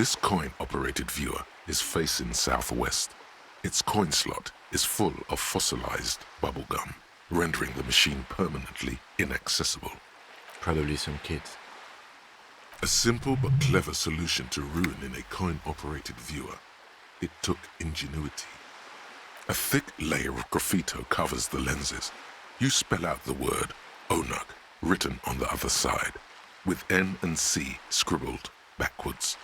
This coin-operated viewer is facing southwest. Its coin slot is full of fossilized bubblegum, rendering the machine permanently inaccessible. Probably some kids. A simple but clever solution to ruining a coin-operated viewer. It took ingenuity. A thick layer of graffito covers the lenses. You spell out the word Onug written on the other side, with N and C scribbled backwards.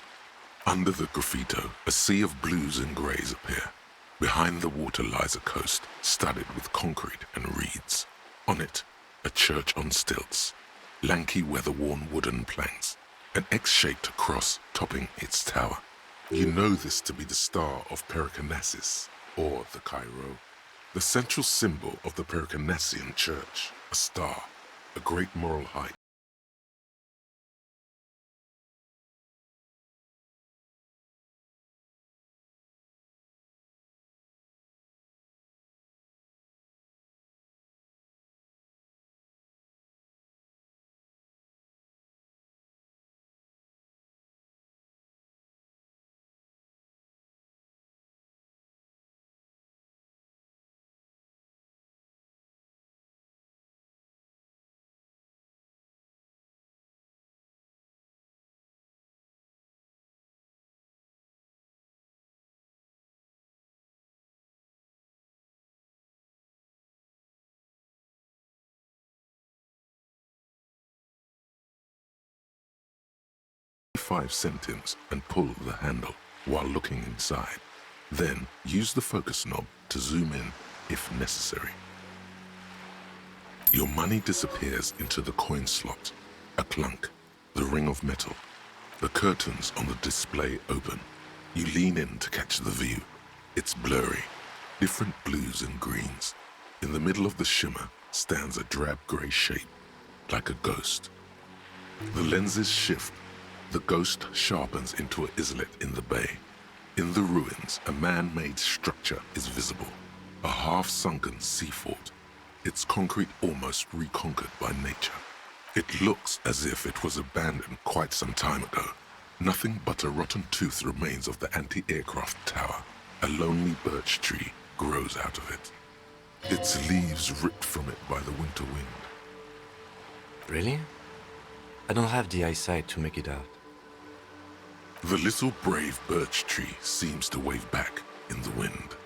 Under the graffito, a sea of blues and greys appear. Behind the water lies a coast studded with concrete and reeds. On it, a church on stilts, lanky weather-worn wooden planks, an X-shaped cross topping its tower. You know this to be the Star of Pericarnassus, or the Cairo, the central symbol of the Pericarnassian Church, a star, a great moral height. Five centimes and pull the handle while looking inside. Then use the focus knob to zoom in if necessary. Your money disappears into the coin slot. A clunk, the ring of metal. The curtains on the display open. You lean in to catch the view. It's blurry, different blues and greens. In the middle of the shimmer stands a drab grey shape, like a ghost. The lenses shift. The ghost sharpens into an islet in the bay. In the ruins, a man-made structure is visible, a half-sunken sea fort, its concrete almost reconquered by nature. It looks as if it was abandoned quite some time ago. Nothing but a rotten tooth remains of the anti-aircraft tower. A lonely birch tree grows out of it, its leaves ripped from it by the winter wind. Really? I don't have the eyesight to make it out. The little brave birch tree seems to wave back in the wind.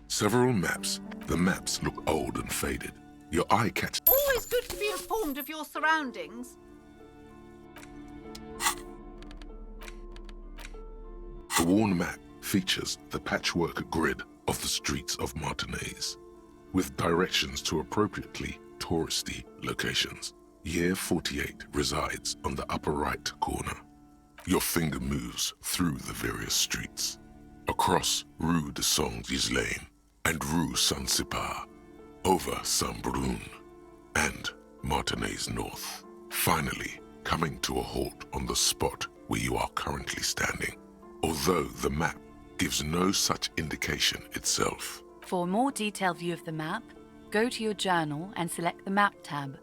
Several maps. The maps look old and faded. Your eye catches. Always good to be informed of your surroundings. The worn map features the patchwork grid of the streets of Martinez, with directions to appropriately touristy locations. Year 48 resides on the upper right corner. Your finger moves through the various streets, across Rue de Saint-Ghislain and Rue Saint-Sipar, over Saint-Brun and Martinez North, finally coming to a halt on the spot where you are currently standing, although the map gives no such indication itself. For a more detailed view of the map, go to your journal and select the Map tab.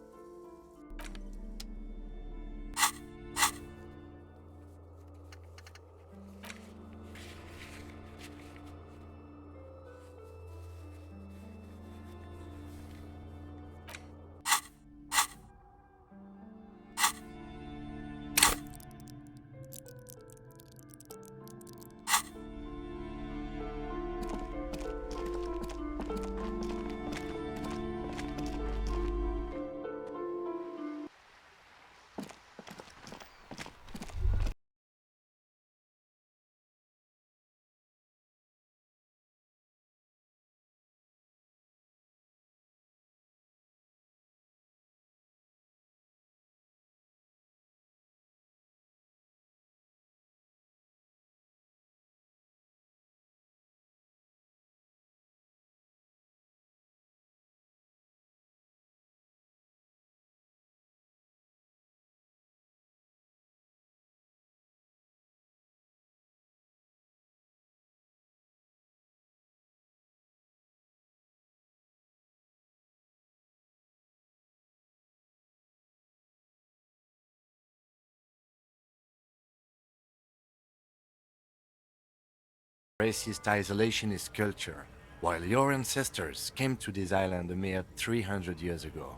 Racist isolationist culture, while your ancestors came to this island a mere 300 years ago.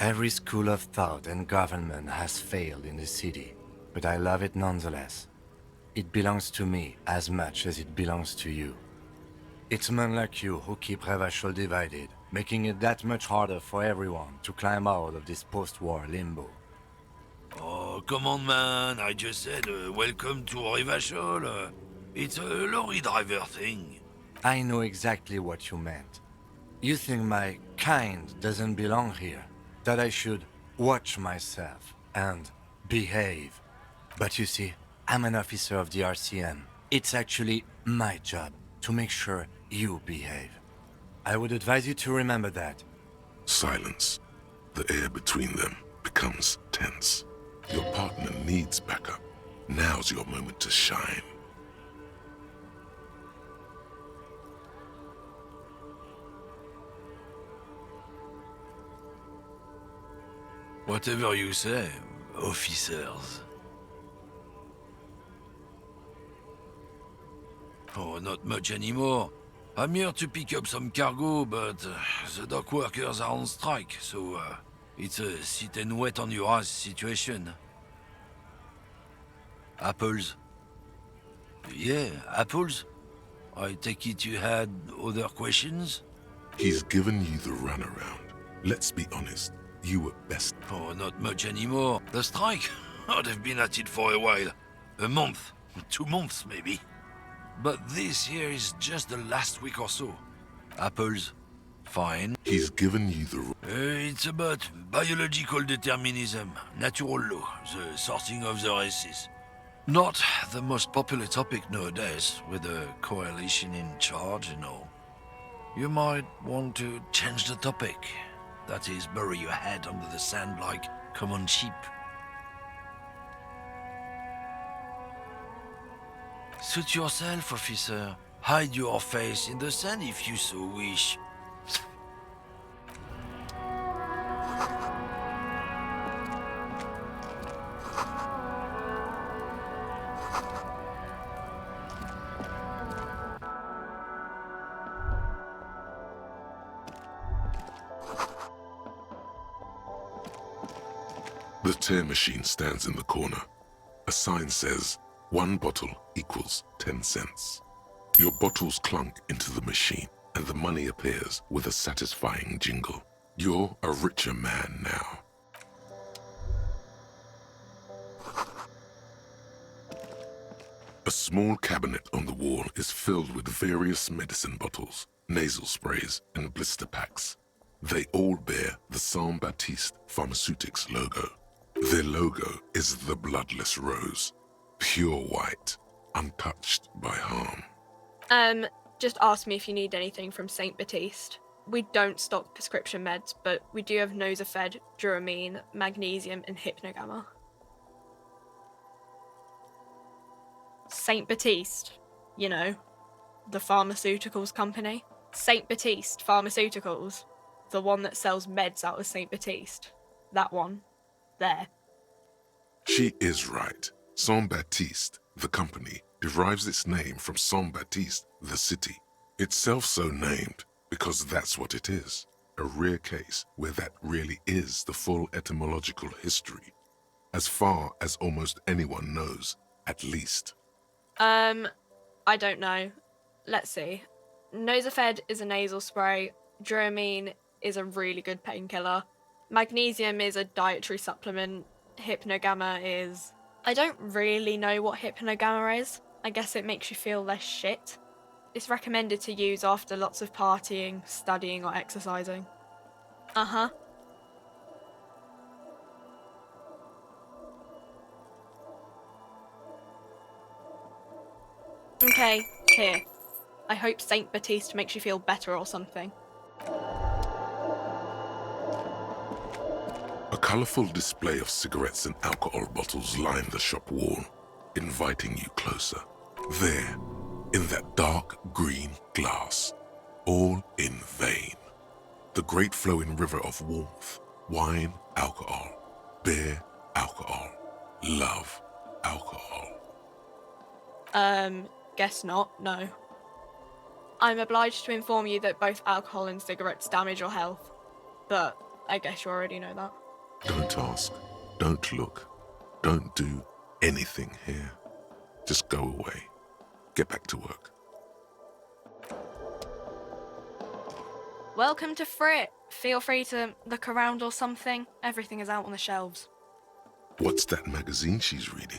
Every school of thought and government has failed in the city, but I love it nonetheless. It belongs to me as much as it belongs to you. It's men like you who keep Revachol divided, making it that much harder for everyone to climb out of this post-war limbo. Oh, come on, man. I just said welcome to Revachol. It's a lorry driver thing. I know exactly what you meant. You think my kind doesn't belong here, that I should watch myself and behave. But you see, I'm an officer of the RCM. It's actually my job to make sure you behave. I would advise you to remember that. Silence. The air between them becomes tense. Your partner needs backup. Now's your moment to shine. Whatever you say, officers. Oh, not much anymore. I'm here to pick up some cargo, but the dock workers are on strike, so it's a sit and wait on your ass situation. Apples? Yeah, apples? I take it you had other questions? He's given you the runaround. Let's be honest, you were best. Oh, not much anymore. The strike? I'd have been at it for a while. A month, 2 months maybe. But this here is just the last week or so. Apples? Fine. He's given you the... It's about biological determinism, natural law, the sorting of the races. Not the most popular topic nowadays, with the coalition in charge and all. You might want to change the topic. That is, bury your head under the sand like common sheep. Suit yourself, officer. Hide your face in the sand if you so wish. The tear machine stands in the corner. A sign says, 1 bottle equals 10 cents. Your bottles clunk into the machine, and the money appears with a satisfying jingle. You're a richer man now. A small cabinet on the wall is filled with various medicine bottles, nasal sprays, and blister packs. They all bear the Saint-Baptiste Pharmaceutics logo. Their logo is the bloodless rose, pure white, untouched by harm. Just ask me if you need anything from Saint Baptiste. We don't stock prescription meds, but we do have Nosafed, Duramine, Magnesium, and Hypnogamma. Saint Baptiste, you know, the pharmaceuticals company. Saint Baptiste Pharmaceuticals, the one that sells meds out of Saint Baptiste. That one. There. She is right. Saint-Baptiste, the company, derives its name from Saint-Baptiste, the city. Itself so named because that's what it is. A rare case where that really is the full etymological history. As far as almost anyone knows, at least. I don't know. Let's see. Nosafed is a nasal spray. Duramine is a really good painkiller. Magnesium is a dietary supplement. Hypnogamma is... I don't really know what Hypnogamma is. I guess it makes you feel less shit. It's recommended to use after lots of partying, studying, or exercising. Uh-huh. Okay, here. I hope Saint Baptiste makes you feel better or something. A colourful display of cigarettes and alcohol bottles line the shop wall, inviting you closer. There, in that dark green glass, all in vain. The great flowing river of warmth, wine, alcohol, beer, alcohol, love, alcohol. guess not, no. I'm obliged to inform you that both alcohol and cigarettes damage your health, but I guess you already know that. Don't ask. Don't look. Don't do anything here. Just go away. Get back to work. Welcome to Frit. Feel free to look around or something. Everything is out on the shelves. What's that magazine she's reading?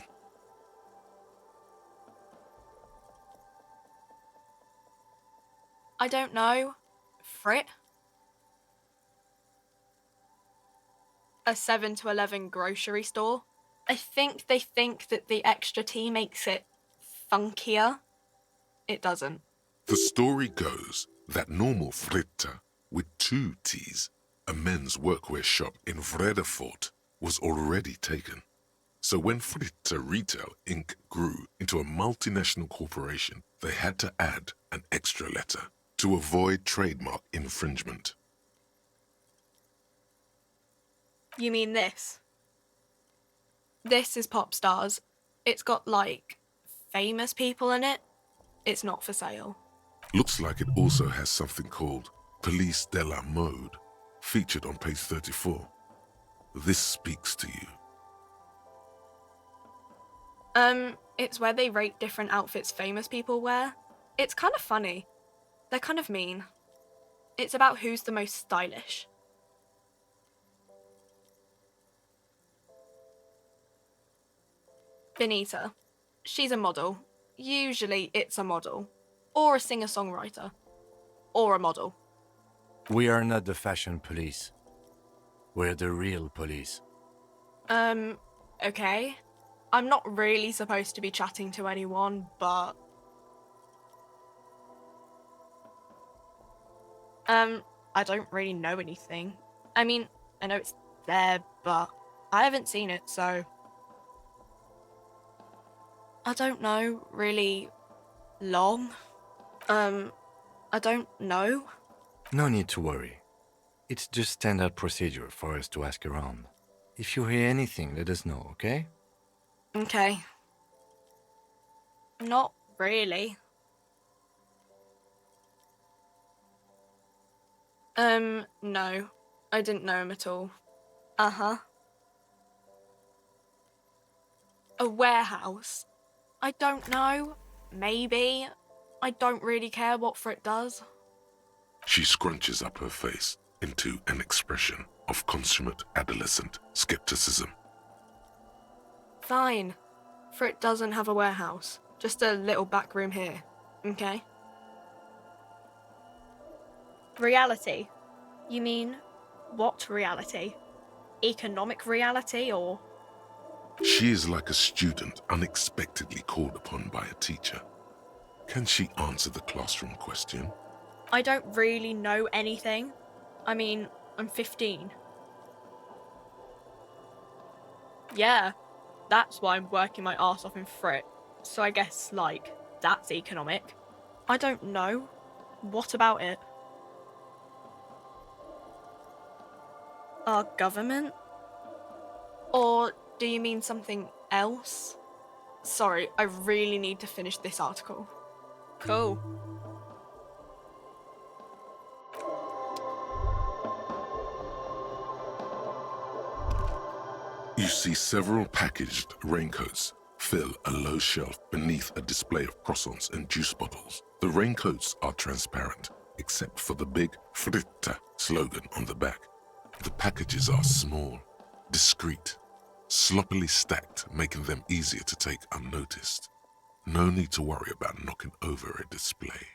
I don't know. Frit? A 7 to 11 grocery store. I think they think that the extra T makes it funkier. It doesn't. The story goes that normal Fritta, with 2 T's, a men's workwear shop in Vredefort, was already taken. So when Fritta Retail Inc. grew into a multinational corporation, they had to add an extra letter to avoid trademark infringement. You mean this? This is Pop Stars. It's got, like, famous people in it. It's not for sale. Looks like it also has something called Police de la Mode, featured on page 34. This speaks to you. It's where they rate different outfits famous people wear. It's kind of funny. They're kind of mean. It's about who's the most stylish. Benita. She's a model. Usually it's a model. Or a singer-songwriter. Or a model. We are not the fashion police. We're the real police. Okay. I'm not really supposed to be chatting to anyone, but... I don't really know anything. I mean, I know it's there, but I haven't seen it, so... I don't know, really long. I don't know. No need to worry. It's just standard procedure for us to ask around. If you hear anything, let us know, okay? Okay. Not really. No. I didn't know him at all. Uh-huh. A warehouse? I don't know. Maybe. I don't really care what Frit does. She scrunches up her face into an expression of consummate adolescent skepticism. Fine. Frit doesn't have a warehouse. Just a little back room here. Okay? Reality? You mean, what reality? Economic reality, or...? She is like a student unexpectedly called upon by a teacher. Can she answer the classroom question? I don't really know anything. I mean, I'm 15. Yeah, that's why I'm working my arse off in Frit. So I guess, like, that's economic. I don't know. What about it? Our government? Or do you mean something else? Sorry, I really need to finish this article. Cool. You see several packaged raincoats fill a low shelf beneath a display of croissants and juice bottles. The raincoats are transparent, except for the big Fritta slogan on the back. The packages are small, discreet, sloppily stacked, making them easier to take unnoticed. No need to worry about knocking over a display.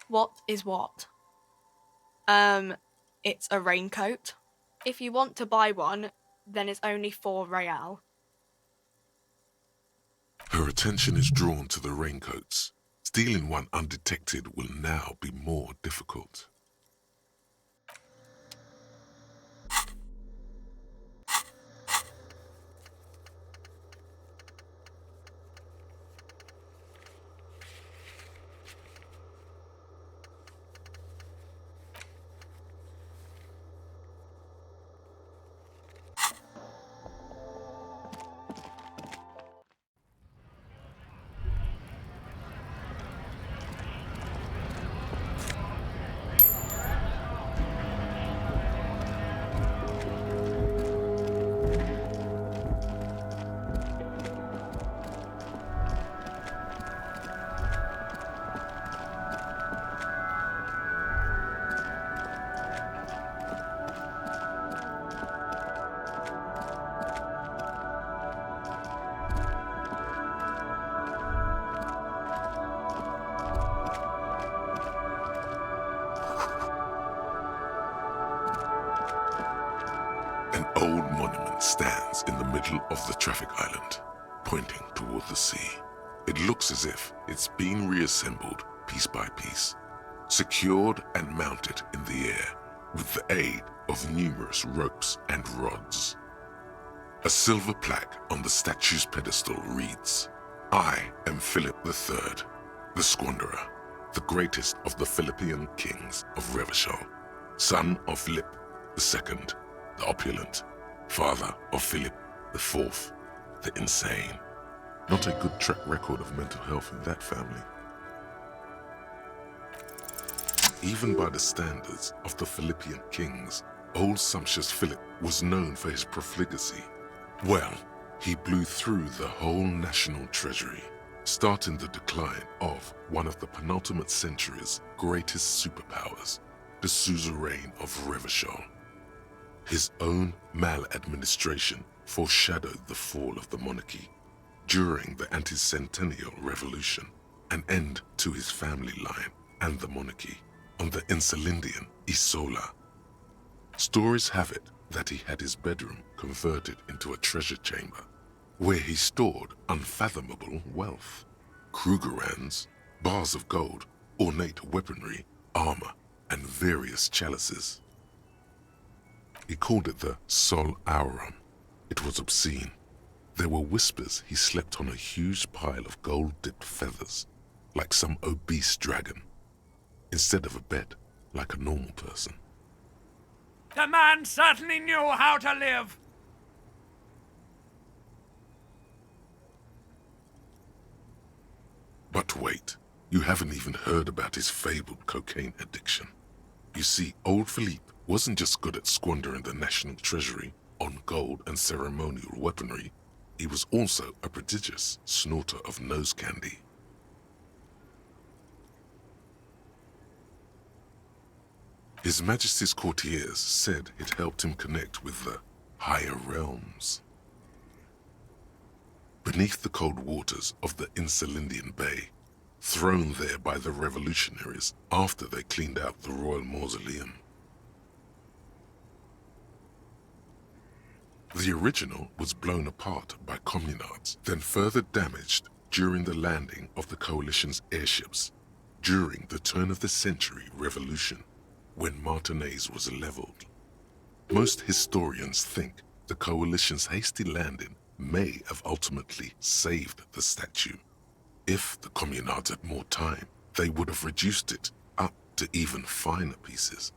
What is what? It's a raincoat. If you want to buy one, then it's only 4 real. Her attention is drawn to the raincoats. Stealing one undetected will now be more difficult. stands in the middle of the traffic island, pointing toward the sea. It looks as if it's been reassembled piece by piece, secured and mounted in the air with the aid of numerous ropes and rods. A silver plaque on the statue's pedestal reads, "I am Philip III, the Squanderer, the greatest of the Philippian kings of Revachol, son of Philip II, the opulent, father of Philip IV, the insane." Not a good track record of mental health in that family. Even by the standards of the Philippian kings, old sumptuous Philip was known for his profligacy. Well, he blew through the whole national treasury, starting the decline of one of the penultimate century's greatest superpowers, the suzerain of Revachol. His own maladministration foreshadowed the fall of the monarchy during the anti-centennial revolution, an end to his family line and the monarchy on the Insulindian Isola. Stories have it that he had his bedroom converted into a treasure chamber, where he stored unfathomable wealth. Krugerrands, bars of gold, ornate weaponry, armor, and various chalices. He called it the Sol Auron. It was obscene. There were whispers he slept on a huge pile of gold-dipped feathers, like some obese dragon, instead of a bed, like a normal person. The man certainly knew how to live. But wait, you haven't even heard about his fabled cocaine addiction. You see, old Philippe wasn't just good at squandering the national treasury on gold and ceremonial weaponry, he was also a prodigious snorter of nose candy. His Majesty's courtiers said it helped him connect with the higher realms. Beneath the cold waters of the Insulindian Bay, thrown there by the revolutionaries after they cleaned out the royal mausoleum. The original was blown apart by communards, then further damaged during the landing of the coalition's airships during the turn-of-the-century revolution, when Martinez was leveled. Most historians think the coalition's hasty landing may have ultimately saved the statue. If the communards had more time, they would have reduced it up to even finer pieces.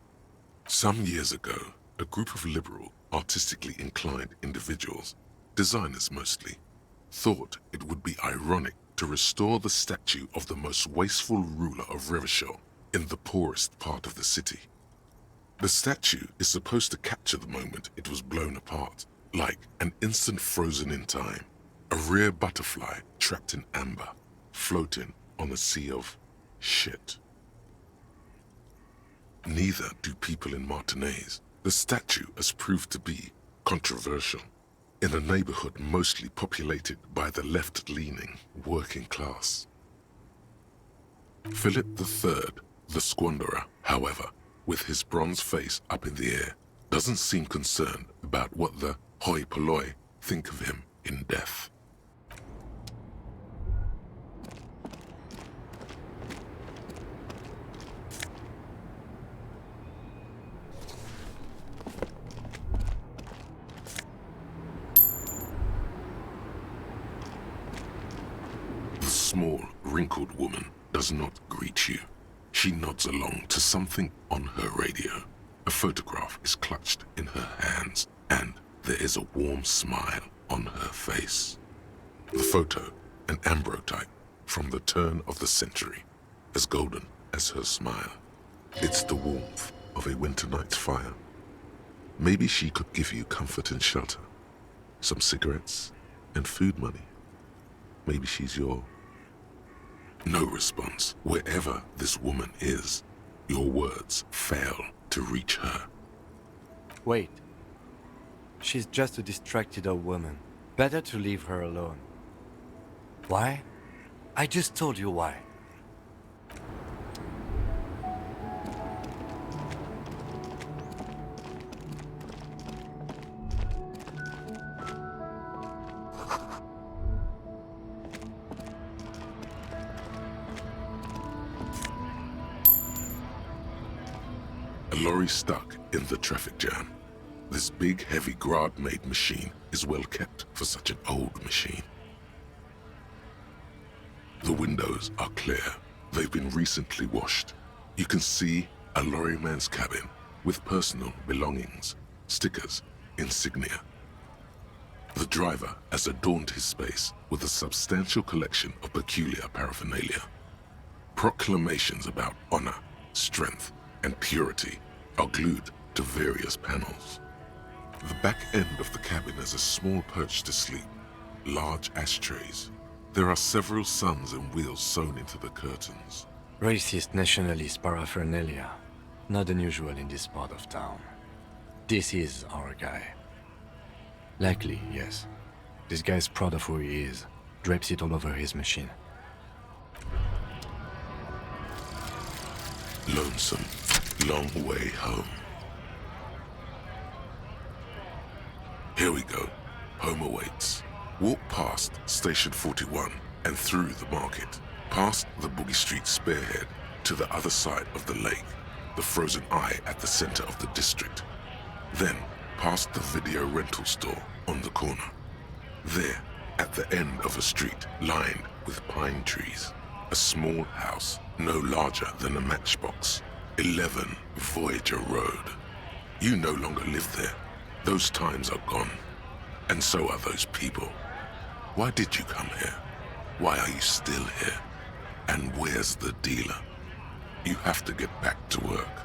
Some years ago, a group of liberal, artistically inclined individuals, designers mostly, thought it would be ironic to restore the statue of the most wasteful ruler of Revachol in the poorest part of the city. The statue is supposed to capture the moment it was blown apart, like an instant frozen in time, a rare butterfly trapped in amber, floating on a sea of shit. Neither do people in Martinez. The statue has proved to be controversial in a neighborhood mostly populated by the left-leaning working class. Philip III, the Squanderer, however, with his bronze face up in the air, doesn't seem concerned about what the hoi polloi think of him in death. The small, wrinkled woman does not greet you. She nods along to something on her radio. A photograph is clutched in her hands, and there is a warm smile on her face. The photo, an ambrotype from the turn of the century, as golden as her smile. It's the warmth of a winter night's fire. Maybe she could give you comfort and shelter, some cigarettes and food money. Maybe she's your... No response. Wherever this woman is, your words fail to reach her. Wait. She's just a distracted old woman. Better to leave her alone. Why? I just told you why. A lorry stuck in the traffic jam. This big, heavy Grad-made machine is well kept for such an old machine. The windows are clear. They've been recently washed. You can see a lorryman's cabin with personal belongings, stickers, insignia. The driver has adorned his space with a substantial collection of peculiar paraphernalia. Proclamations about honor, strength, and purity are glued to various panels. The back end of the cabin has a small perch to sleep, large ashtrays. There are several suns and wheels sewn into the curtains. Racist nationalist paraphernalia. Not unusual in this part of town. This is our guy. Likely, yes. This guy's proud of who he is. Drapes it all over his machine. Lonesome, long way home. Here we go. Home awaits. Walk past Station 41 and through the market, past the Boogie Street spearhead to the other side of the lake, the frozen eye at the center of the district. Then past the video rental store on the corner. There, at the end of a street lined with pine trees, a small house no larger than a matchbox. 11 Voyager Road. You no longer live there. Those times are gone. And so are those people. Why did you come here? Why are you still here? And where's the dealer? You have to get back to work.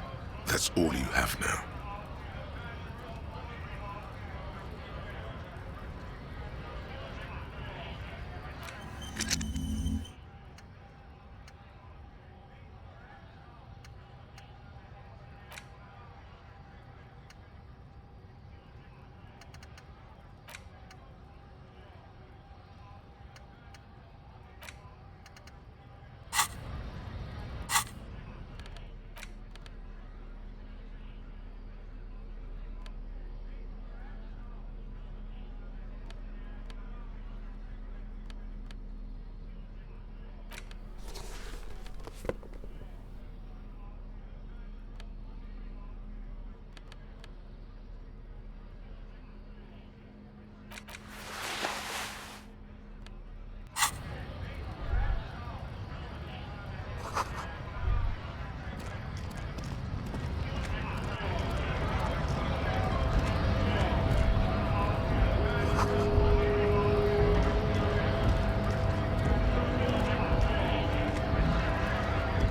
That's all you have now.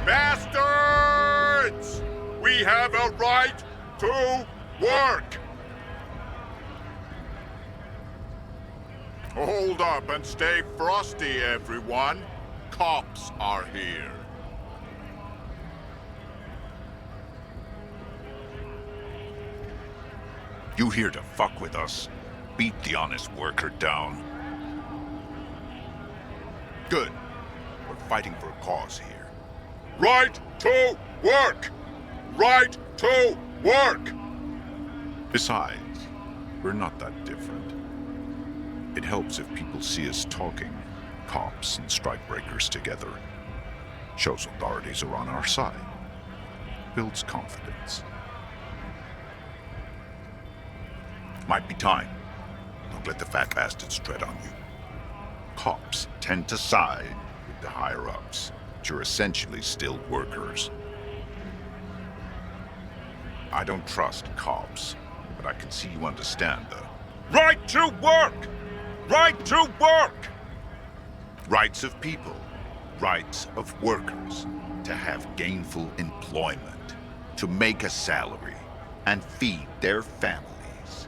Bastards! We have a right to work! Hold up and stay frosty, everyone. Cops are here. You here to fuck with us? Beat the honest worker down. Good. We're fighting for a cause here. Right to work! Right to work! Besides, we're not that different. It helps if people see us talking, cops and strikebreakers together. Shows authorities are on our side. Builds confidence. Might be time. Don't let the fat bastards tread on you. Cops tend to side with the higher-ups, but you're essentially still workers. I don't trust cops, but I can see you understand the right to work! Right to work! Rights of people, rights of workers, to have gainful employment, to make a salary, and feed their families.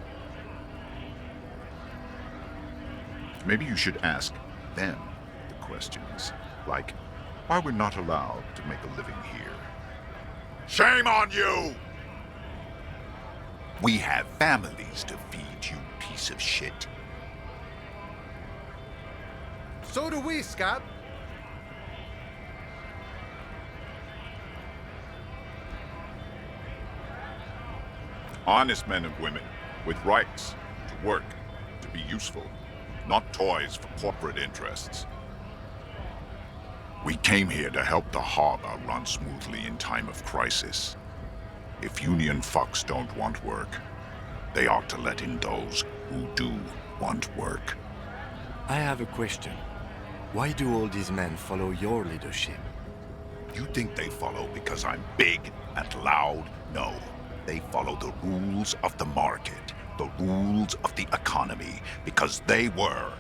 Maybe you should ask them the questions, like why we're not allowed to make a living here. Shame on you! We have families to feed, you piece of shit. So do we, Scott. Honest men and women with rights to work, to be useful, not toys for corporate interests. We came here to help the harbor run smoothly in time of crisis. If Union fucks don't want work, they ought to let in those who do want work. I have a question. Why do all these men follow your leadership? You think they follow because I'm big and loud? No. They follow the rules of the market, the rules of the economy, because they were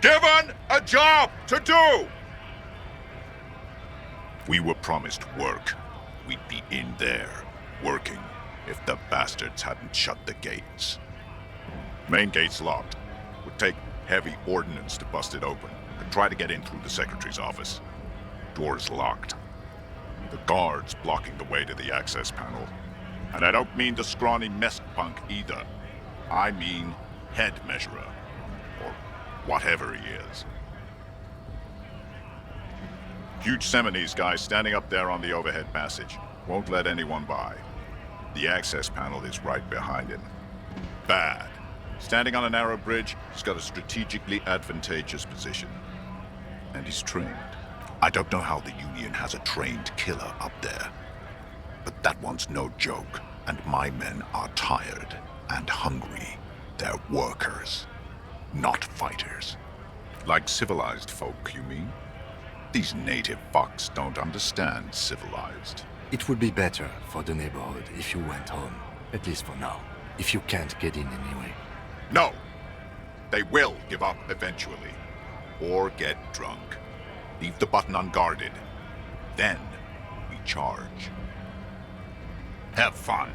given a job to do! We were promised work. We'd be in there, working, if the bastards hadn't shut the gates. Main gate's locked. Would take heavy ordnance to bust it open. Could try to get in through the secretary's office. Door's locked. The guard's blocking the way to the access panel. And I don't mean the scrawny mess punk either. I mean head measurer. Or whatever he is. Huge Seminese guy standing up there on the overhead passage. Won't let anyone by. The access panel is right behind him. Bad. Standing on a narrow bridge, he's got a strategically advantageous position. And he's trained. I don't know how the Union has a trained killer up there. But that one's no joke, and my men are tired and hungry. They're workers, not fighters. Like civilized folk, you mean? These native fucks don't understand civilized. It would be better for the neighborhood if you went home, at least for now, if you can't get in anyway. No! They will give up eventually. Or get drunk. Leave the button unguarded. Then we charge. Have fun.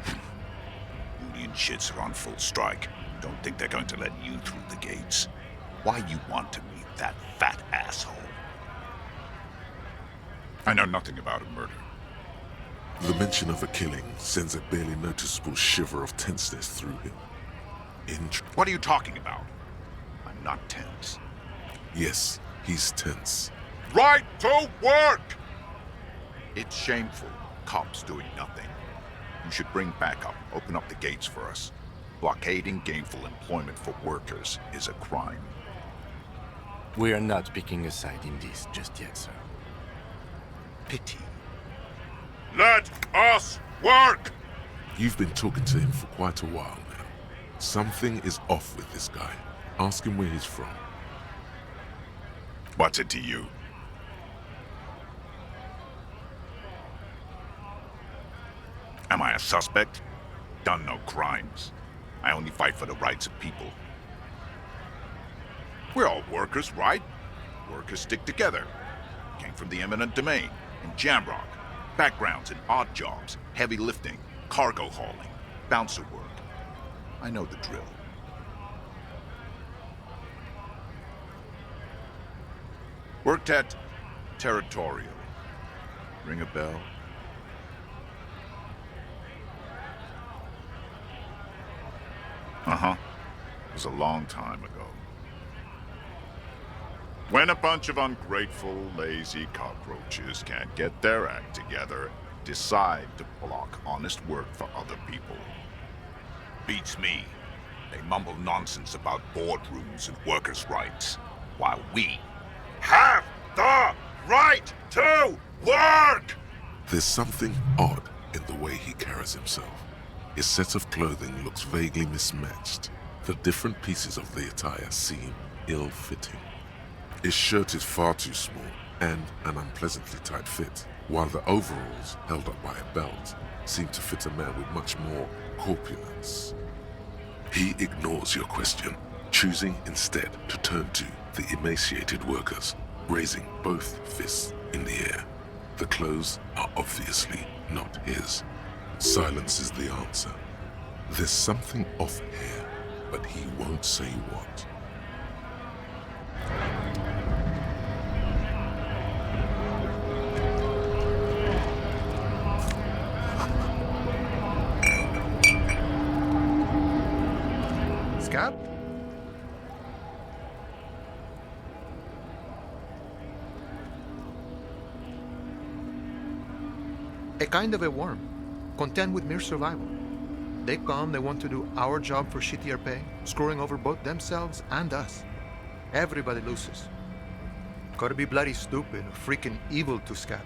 Union shits are on full strike. Don't think they're going to let you through the gates. Why you want to meet that fat asshole? I know nothing about a murder. The mention of a killing sends a barely noticeable shiver of tenseness through him. What are you talking about? I'm not tense. Yes, he's tense. Right to work! It's shameful. Cops doing nothing. You should bring backup. Open up the gates for us. Blockading gainful employment for workers is a crime. We are not picking a side in this just yet, sir. Pity. Let us work! You've been talking to him for quite a while now. Something is off with this guy. Ask him where he's from. What's it to you? Am I a suspect? Done no crimes. I only fight for the rights of people. We're all workers, right? Workers stick together. Came from the eminent domain, in Jamrock. Backgrounds in odd jobs, heavy lifting, cargo hauling, bouncer work. I know the drill. Worked at Territorial. Ring a bell? Uh-huh. It was a long time ago. When a bunch of ungrateful, lazy cockroaches can't get their act together, decide to block honest work for other people. Beats me. They mumble nonsense about boardrooms and workers' rights, while we have the right to work! There's something odd in the way he carries himself. His set of clothing looks vaguely mismatched. The different pieces of the attire seem ill-fitting. His shirt is far too small and an unpleasantly tight fit, while the overalls, held up by a belt, seem to fit a man with much more corpulence. He ignores your question, choosing instead to turn to the emaciated workers, raising both fists in the air. The clothes are obviously not his. Silence is the answer. There's something off here, but he won't say what. Scott? A kind of a worm, content with mere survival. They come, they want to do our job for shittier pay, screwing over both themselves and us. Everybody loses. Gotta be bloody stupid or freaking evil to Scott.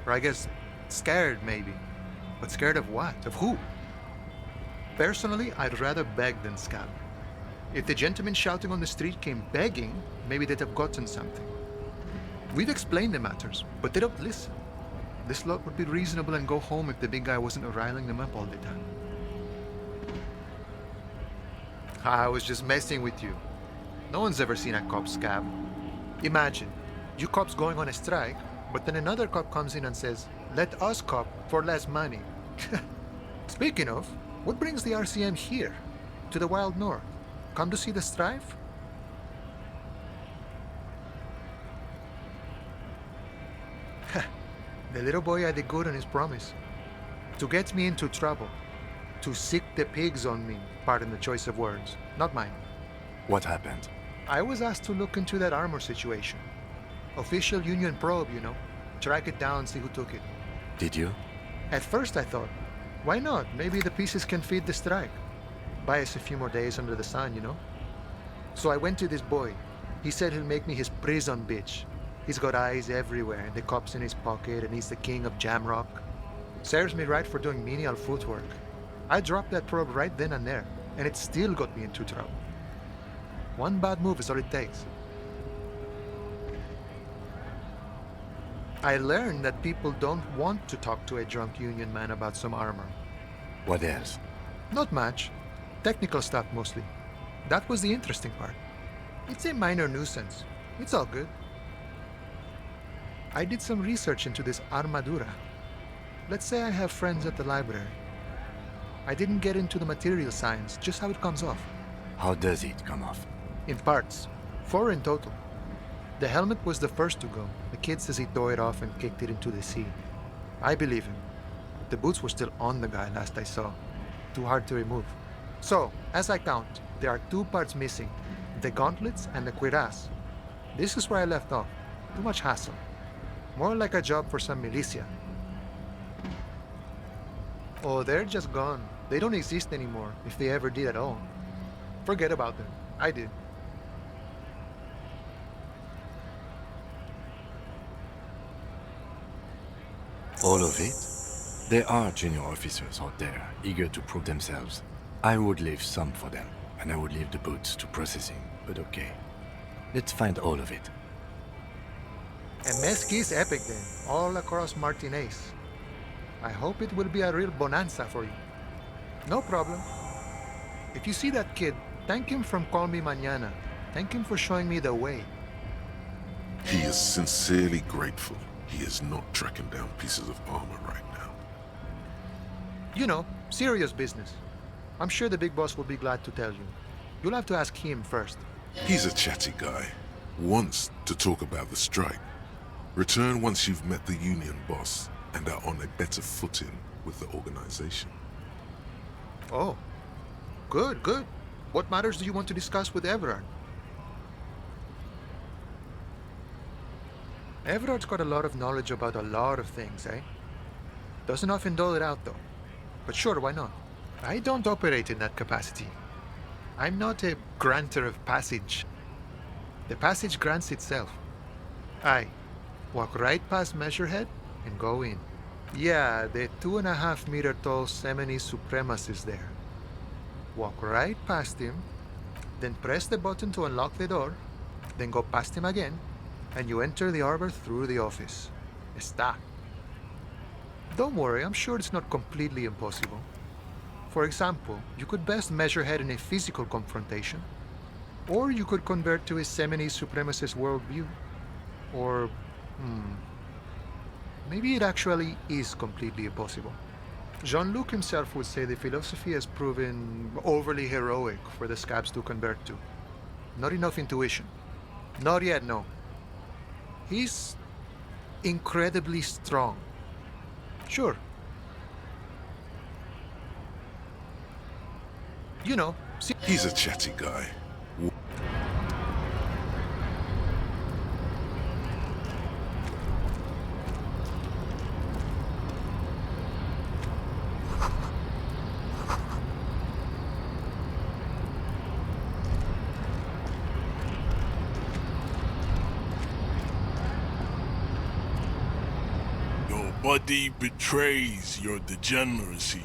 Or I guess scared, maybe. But scared of what? Of who? Personally, I'd rather beg than scab. If the gentleman shouting on the street came begging, maybe they'd have gotten something. We've explained the matters, but they don't listen. This lot would be reasonable and go home if the big guy wasn't riling them up all the time. I was just messing with you. No one's ever seen a cop scab. Imagine, you cops going on a strike, but then another cop comes in and says, "Let us cop for less money." Speaking of, what brings the RCM here, to the wild north? Come to see the strife? The little boy had a good on his promise. To get me into trouble. To sick the pigs on me, pardon the choice of words, not mine. What happened? I was asked to look into that armor situation. Official union probe, you know. Track it down, see who took it. Did you? At first I thought, why not? Maybe the pieces can feed the strike. Buy us a few more days under the sun, you know? So I went to this boy. He said he'll make me his prison bitch. He's got eyes everywhere, and the cop's in his pocket, and he's the king of Jamrock. Serves me right for doing menial footwork. I dropped that probe right then and there, and it still got me into trouble. One bad move is all it takes. I learned that people don't want to talk to a drunk union man about some armor. What else? Not much. Technical stuff mostly. That was the interesting part. It's a minor nuisance. It's all good. I did some research into this armadura. Let's say I have friends at the library. I didn't get into the material science, just how it comes off. How does it come off? In parts. 4 in total. The helmet was the first to go. The kid says he tore it off and kicked it into the sea. I believe him. The boots were still on the guy last I saw. Too hard to remove. So, as I count, there are 2 parts missing. The gauntlets and the cuirass. This is where I left off. Too much hassle. More like a job for some militia. Oh, they're just gone. They don't exist anymore, if they ever did at all. Forget about them. I did. All of it? There are junior officers out there, eager to prove themselves. I would leave some for them, and I would leave the boots to processing, but okay. Let's find all of it. A mesquite's epic then, all across Martinez. I hope it will be a real bonanza for you. No problem. If you see that kid, thank him from Call Me Mañana. Thank him for showing me the way. He is sincerely grateful he is not tracking down pieces of armor right now. You know, serious business. I'm sure the big boss will be glad to tell you. You'll have to ask him first. He's a chatty guy. Wants to talk about the strike. Return once you've met the union boss and are on a better footing with the organization. Oh, good, good. What matters do you want to discuss with Everard? Everard's got a lot of knowledge about a lot of things, eh? Doesn't often dole it out, though. But sure, why not? I don't operate in that capacity. I'm not a granter of passage. The passage grants itself. I walk right past Measurehead and go in. Yeah, the 2.5-meter tall Semini Supremacist is there. Walk right past him, then press the button to unlock the door, then go past him again, and you enter the arbor through the office. Está. Don't worry, I'm sure it's not completely impossible. For example, you could best measure head in a physical confrontation, or you could convert to a Semini Supremacist worldview, or, maybe it actually is completely impossible. Jean-Luc himself would say the philosophy has proven overly heroic for the scabs to convert to. Not enough intuition. Not yet, no. He's incredibly strong. Sure. You know, see, he's a chatty guy. No Body betrays your degeneracy.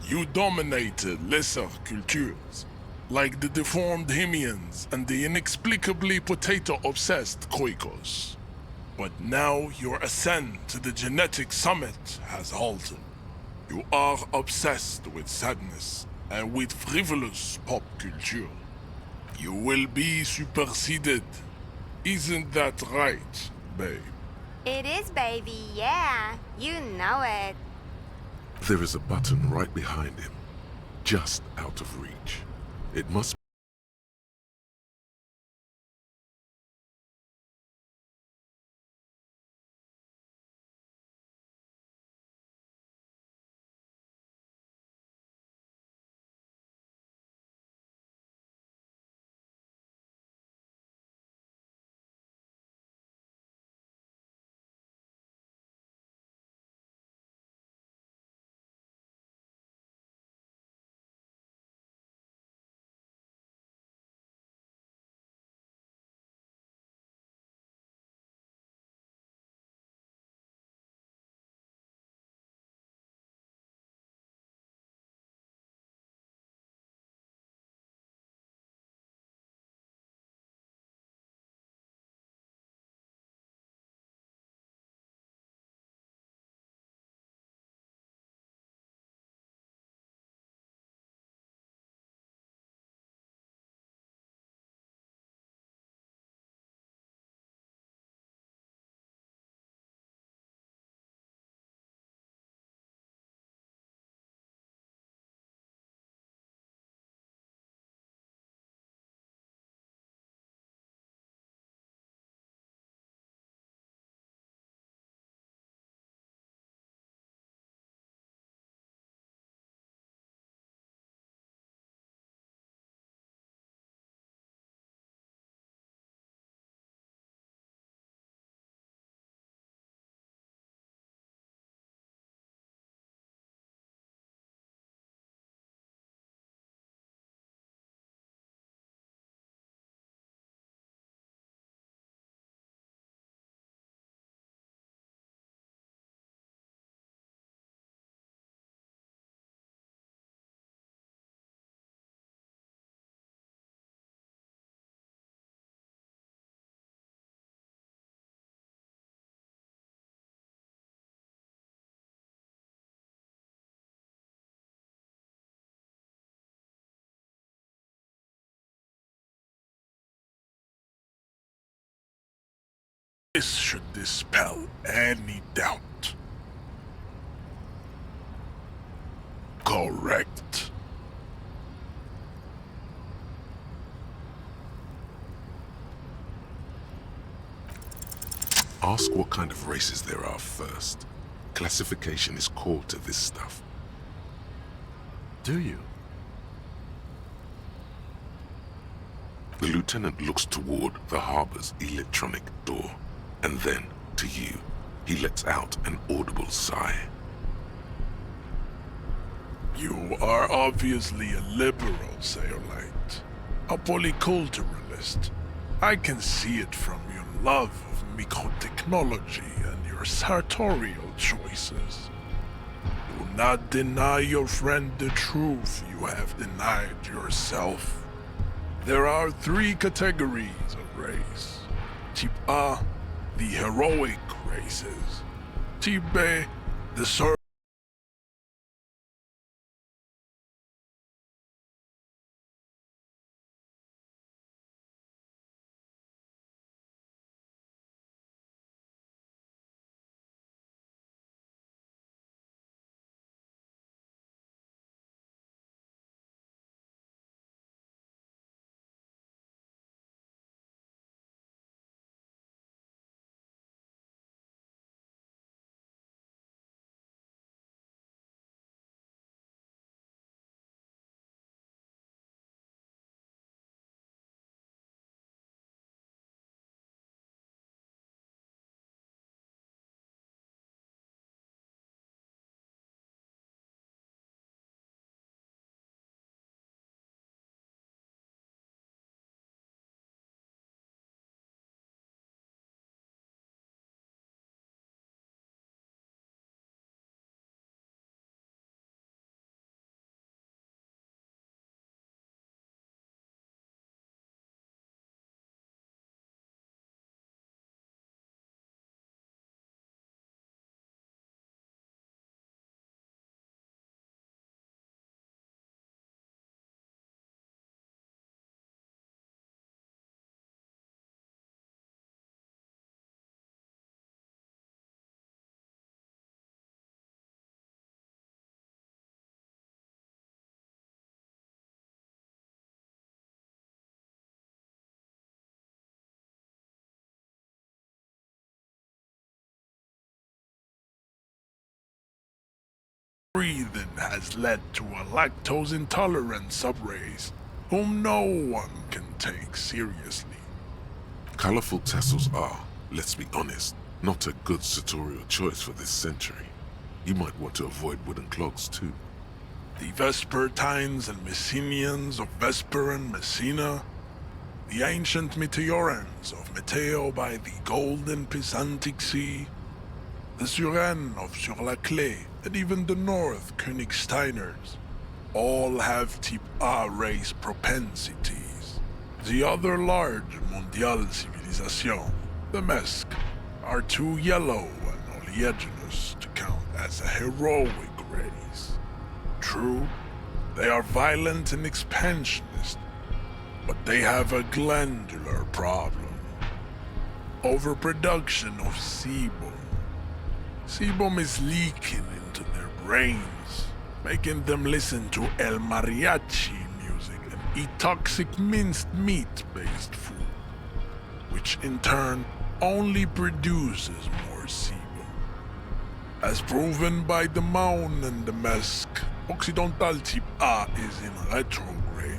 You dominated lesser cultures, like the deformed Hemians and the inexplicably potato-obsessed Khoikos. But now your ascent to the genetic summit has halted. You are obsessed with sadness and with frivolous pop culture. You will be superseded. Isn't that right, babe? It is, baby, yeah. You know it. There is a button right behind him, just out of reach. It must This should dispel any doubt. Correct. Ask what kind of races there are first. Classification is core to this stuff. Do you? The lieutenant looks toward the harbor's electronic door, and then, to you, he lets out an audible sigh. You are obviously a liberal, Sayolite. A polyculturalist. I can see it from your love of microtechnology and your sartorial choices. Do not deny your friend the truth you have denied yourself. There are 3 categories of race. Type A, the heroic races. Type B, the breathing has led to a lactose-intolerant subrace whom no one can take seriously. Colorful tassels are, let's be honest, not a good sartorial choice for this century. You might want to avoid wooden clogs too. The Vespertines and Messenians of Vesper and Messina, the ancient Meteorans of Meteo by the golden Pisantic Sea, the Suren of Sur-la-Clé, and even the North Königsteiners, all have Type A race propensities. The other large Mondial civilization, the Mesk, are too yellow and oleaginous to count as a heroic race. True, they are violent and expansionist, but they have a glandular problem. Overproduction of sebum. Sebum is leaking into their brains, making them listen to El Mariachi music and eat toxic minced meat-based food, which in turn only produces more sebum. As proven by the Maun and the Mesk, Occidental Type A is in retrograde.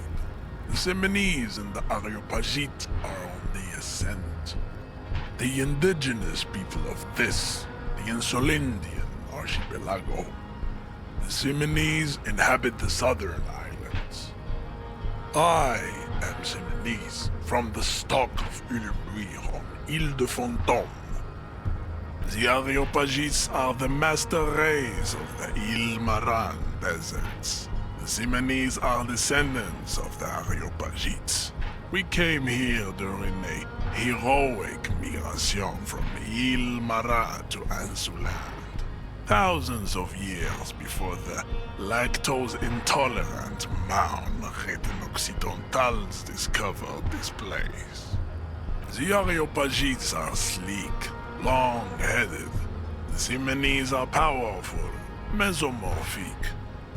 The Seminese and the Areopagites are on the ascent. The indigenous people of this, the Insulindian archipelago. The Seminese inhabit the southern islands. I am Seminese, from the stock of Ulmuir on Ile de Fantôme. The Areopagites are the master race of the Ile Maran deserts. The Seminese are descendants of the Areopagites. We came here during a heroic migration from Ile Marat to Ansuland, thousands of years before the lactose-intolerant Maun Occidentals discovered this place. The Areopagites are sleek, long-headed. The Simonese are powerful, mesomorphic.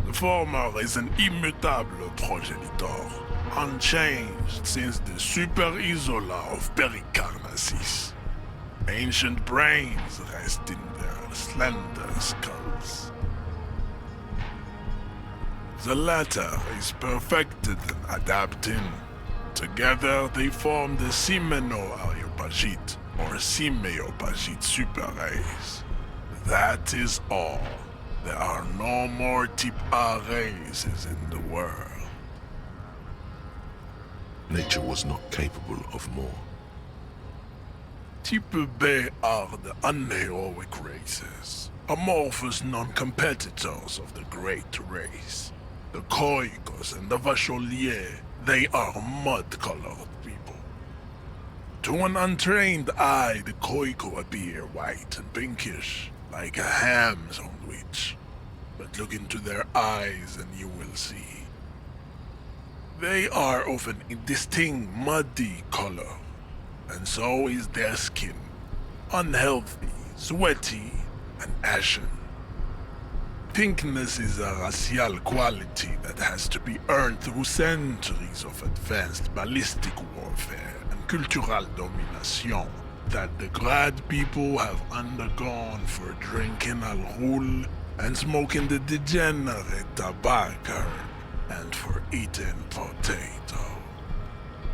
The former is an immutable progenitor, unchanged since the Super Isola of Pericarnassus. Ancient brains rest in their slender skulls. The latter is perfected and adapting. Together they form the Simeno-Areopagite or Simeopagite superrace. That is all. There are no more type A races in the world. Nature was not capable of more. Type B are the unheroic races, amorphous non-competitors of the great race. The Khoikos and the Vacholier, they are mud-colored people. To an untrained eye, the Khoiko appear white and pinkish, like a ham sandwich. But look into their eyes and you will see. They are of an indistinct muddy color, and so is their skin. Unhealthy, sweaty, and ashen. Pinkness is a racial quality that has to be earned through centuries of advanced ballistic warfare and cultural domination that the Grad people have undergone for drinking Al Ghul and smoking the degenerate tobacco and for eating potato.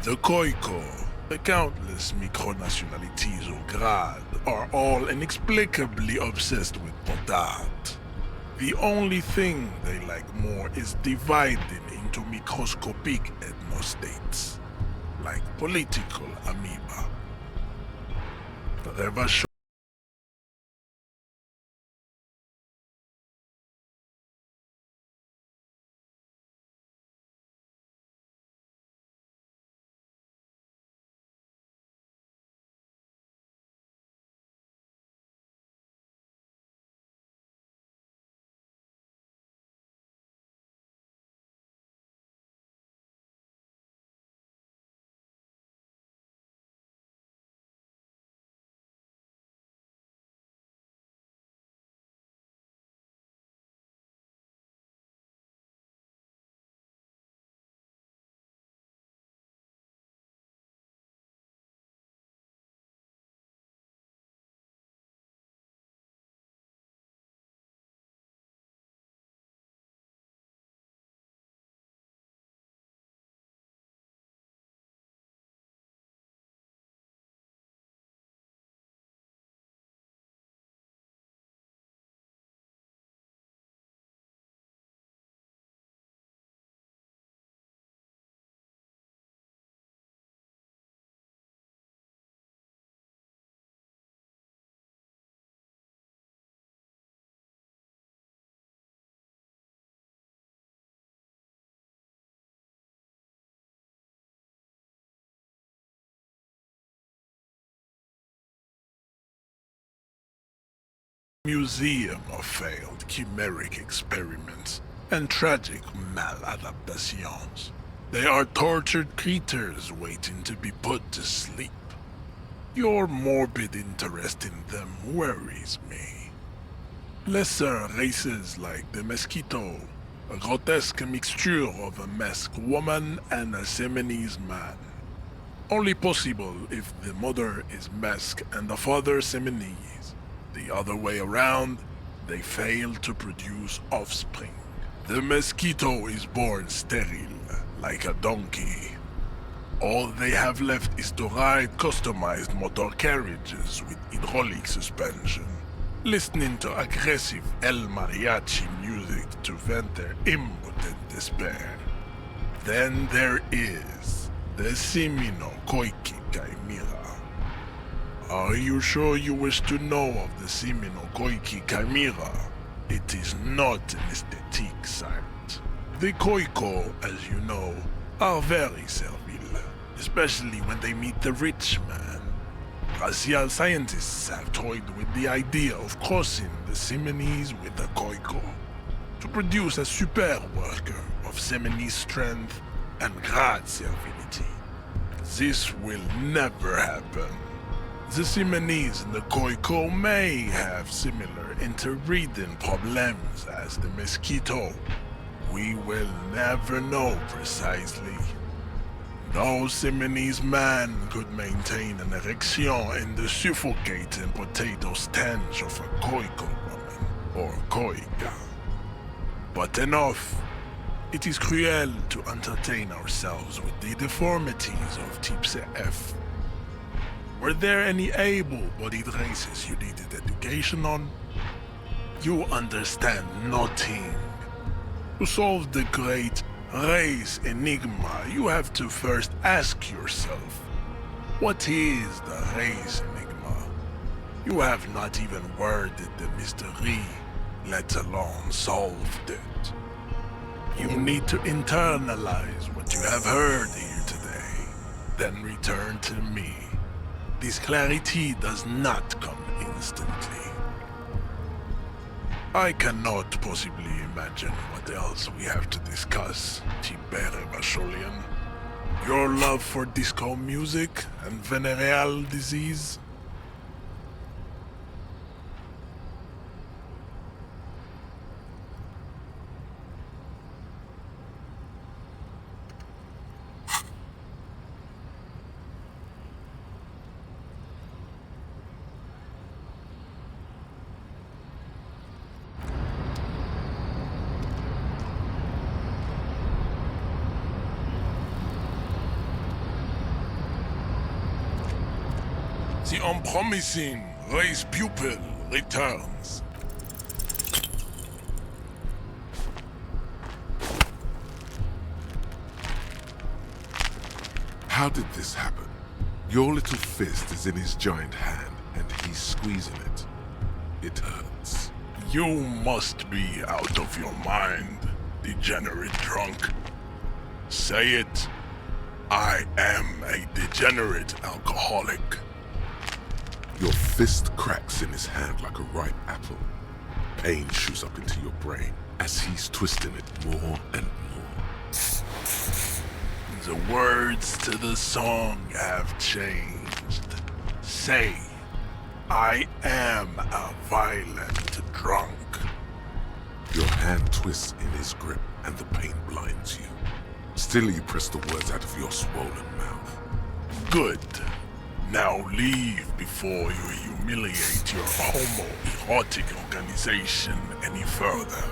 The Khoiko, the countless micronationalities of Grad, are all inexplicably obsessed with potat. The only thing they like more is dividing into microscopic ethnostates, like political amoeba. The museum of failed chimeric experiments and tragic maladaptations. They are tortured creatures waiting to be put to sleep. Your morbid interest in them worries me. Lesser races like the mosquito, a grotesque mixture of a masked woman and a Seminese man. Only possible if the mother is masked and the father Seminese. The other way around, they fail to produce offspring. The mosquito is born sterile, like a donkey. All they have left is to ride customized motor carriages with hydraulic suspension, listening to aggressive El Mariachi music to vent their impotent despair. Then there is the Simino Koiki Chimera. Are you sure you wish to know of the Simino Koiki Chimera? It is not an aesthetic site. The Khoiko, as you know, are very servile, especially when they meet the rich man. Racial scientists have toyed with the idea of crossing the Simonese with the Khoiko to produce a super worker of Simonese strength and Grad servility. This will never happen. The Simonese and the Koiko may have similar interbreeding problems as the mosquito. We will never know precisely. No Simonese man could maintain an erection in the suffocating potato stench of a Koiko woman, or Koika. But enough. It is cruel to entertain ourselves with the deformities of Type F. Were there any able-bodied races you needed education on? You understand nothing. To solve the great race enigma, you have to first ask yourself, what is the race enigma? You have not even worded the mystery, let alone solved it. You need to internalize what you have heard here today, then return to me. This clarity does not come instantly. I cannot possibly imagine what else we have to discuss, Tibere Basholian. Your love for disco music and venereal disease? The unpromising race pupil returns. How did this happen? Your little fist is in his giant hand, and he's squeezing it. It hurts. You must be out of your mind, degenerate drunk. Say it. I am a degenerate alcoholic. Your fist cracks in his hand like a ripe apple. Pain shoots up into your brain as he's twisting it more and more. The words to the song have changed. Say, I am a violent drunk. Your hand twists in his grip and the pain blinds you. Still you press the words out of your swollen mouth. Good. Now leave before you humiliate your homoerotic organization any further.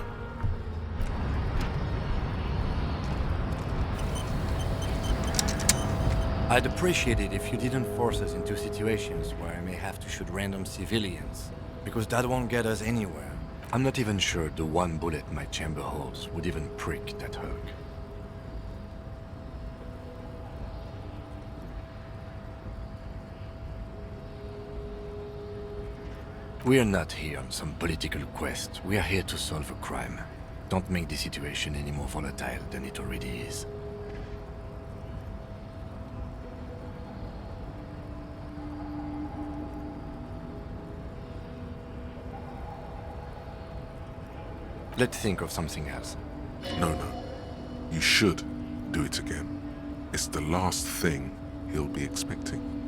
I'd appreciate it if you didn't force us into situations where I may have to shoot random civilians, because that won't get us anywhere. I'm not even sure the one bullet my chamber holds would even prick that hug. We are not here on some political quest. We are here to solve a crime. Don't make the situation any more volatile than it already is. Let's think of something else. No. You should do it again. It's the last thing he'll be expecting.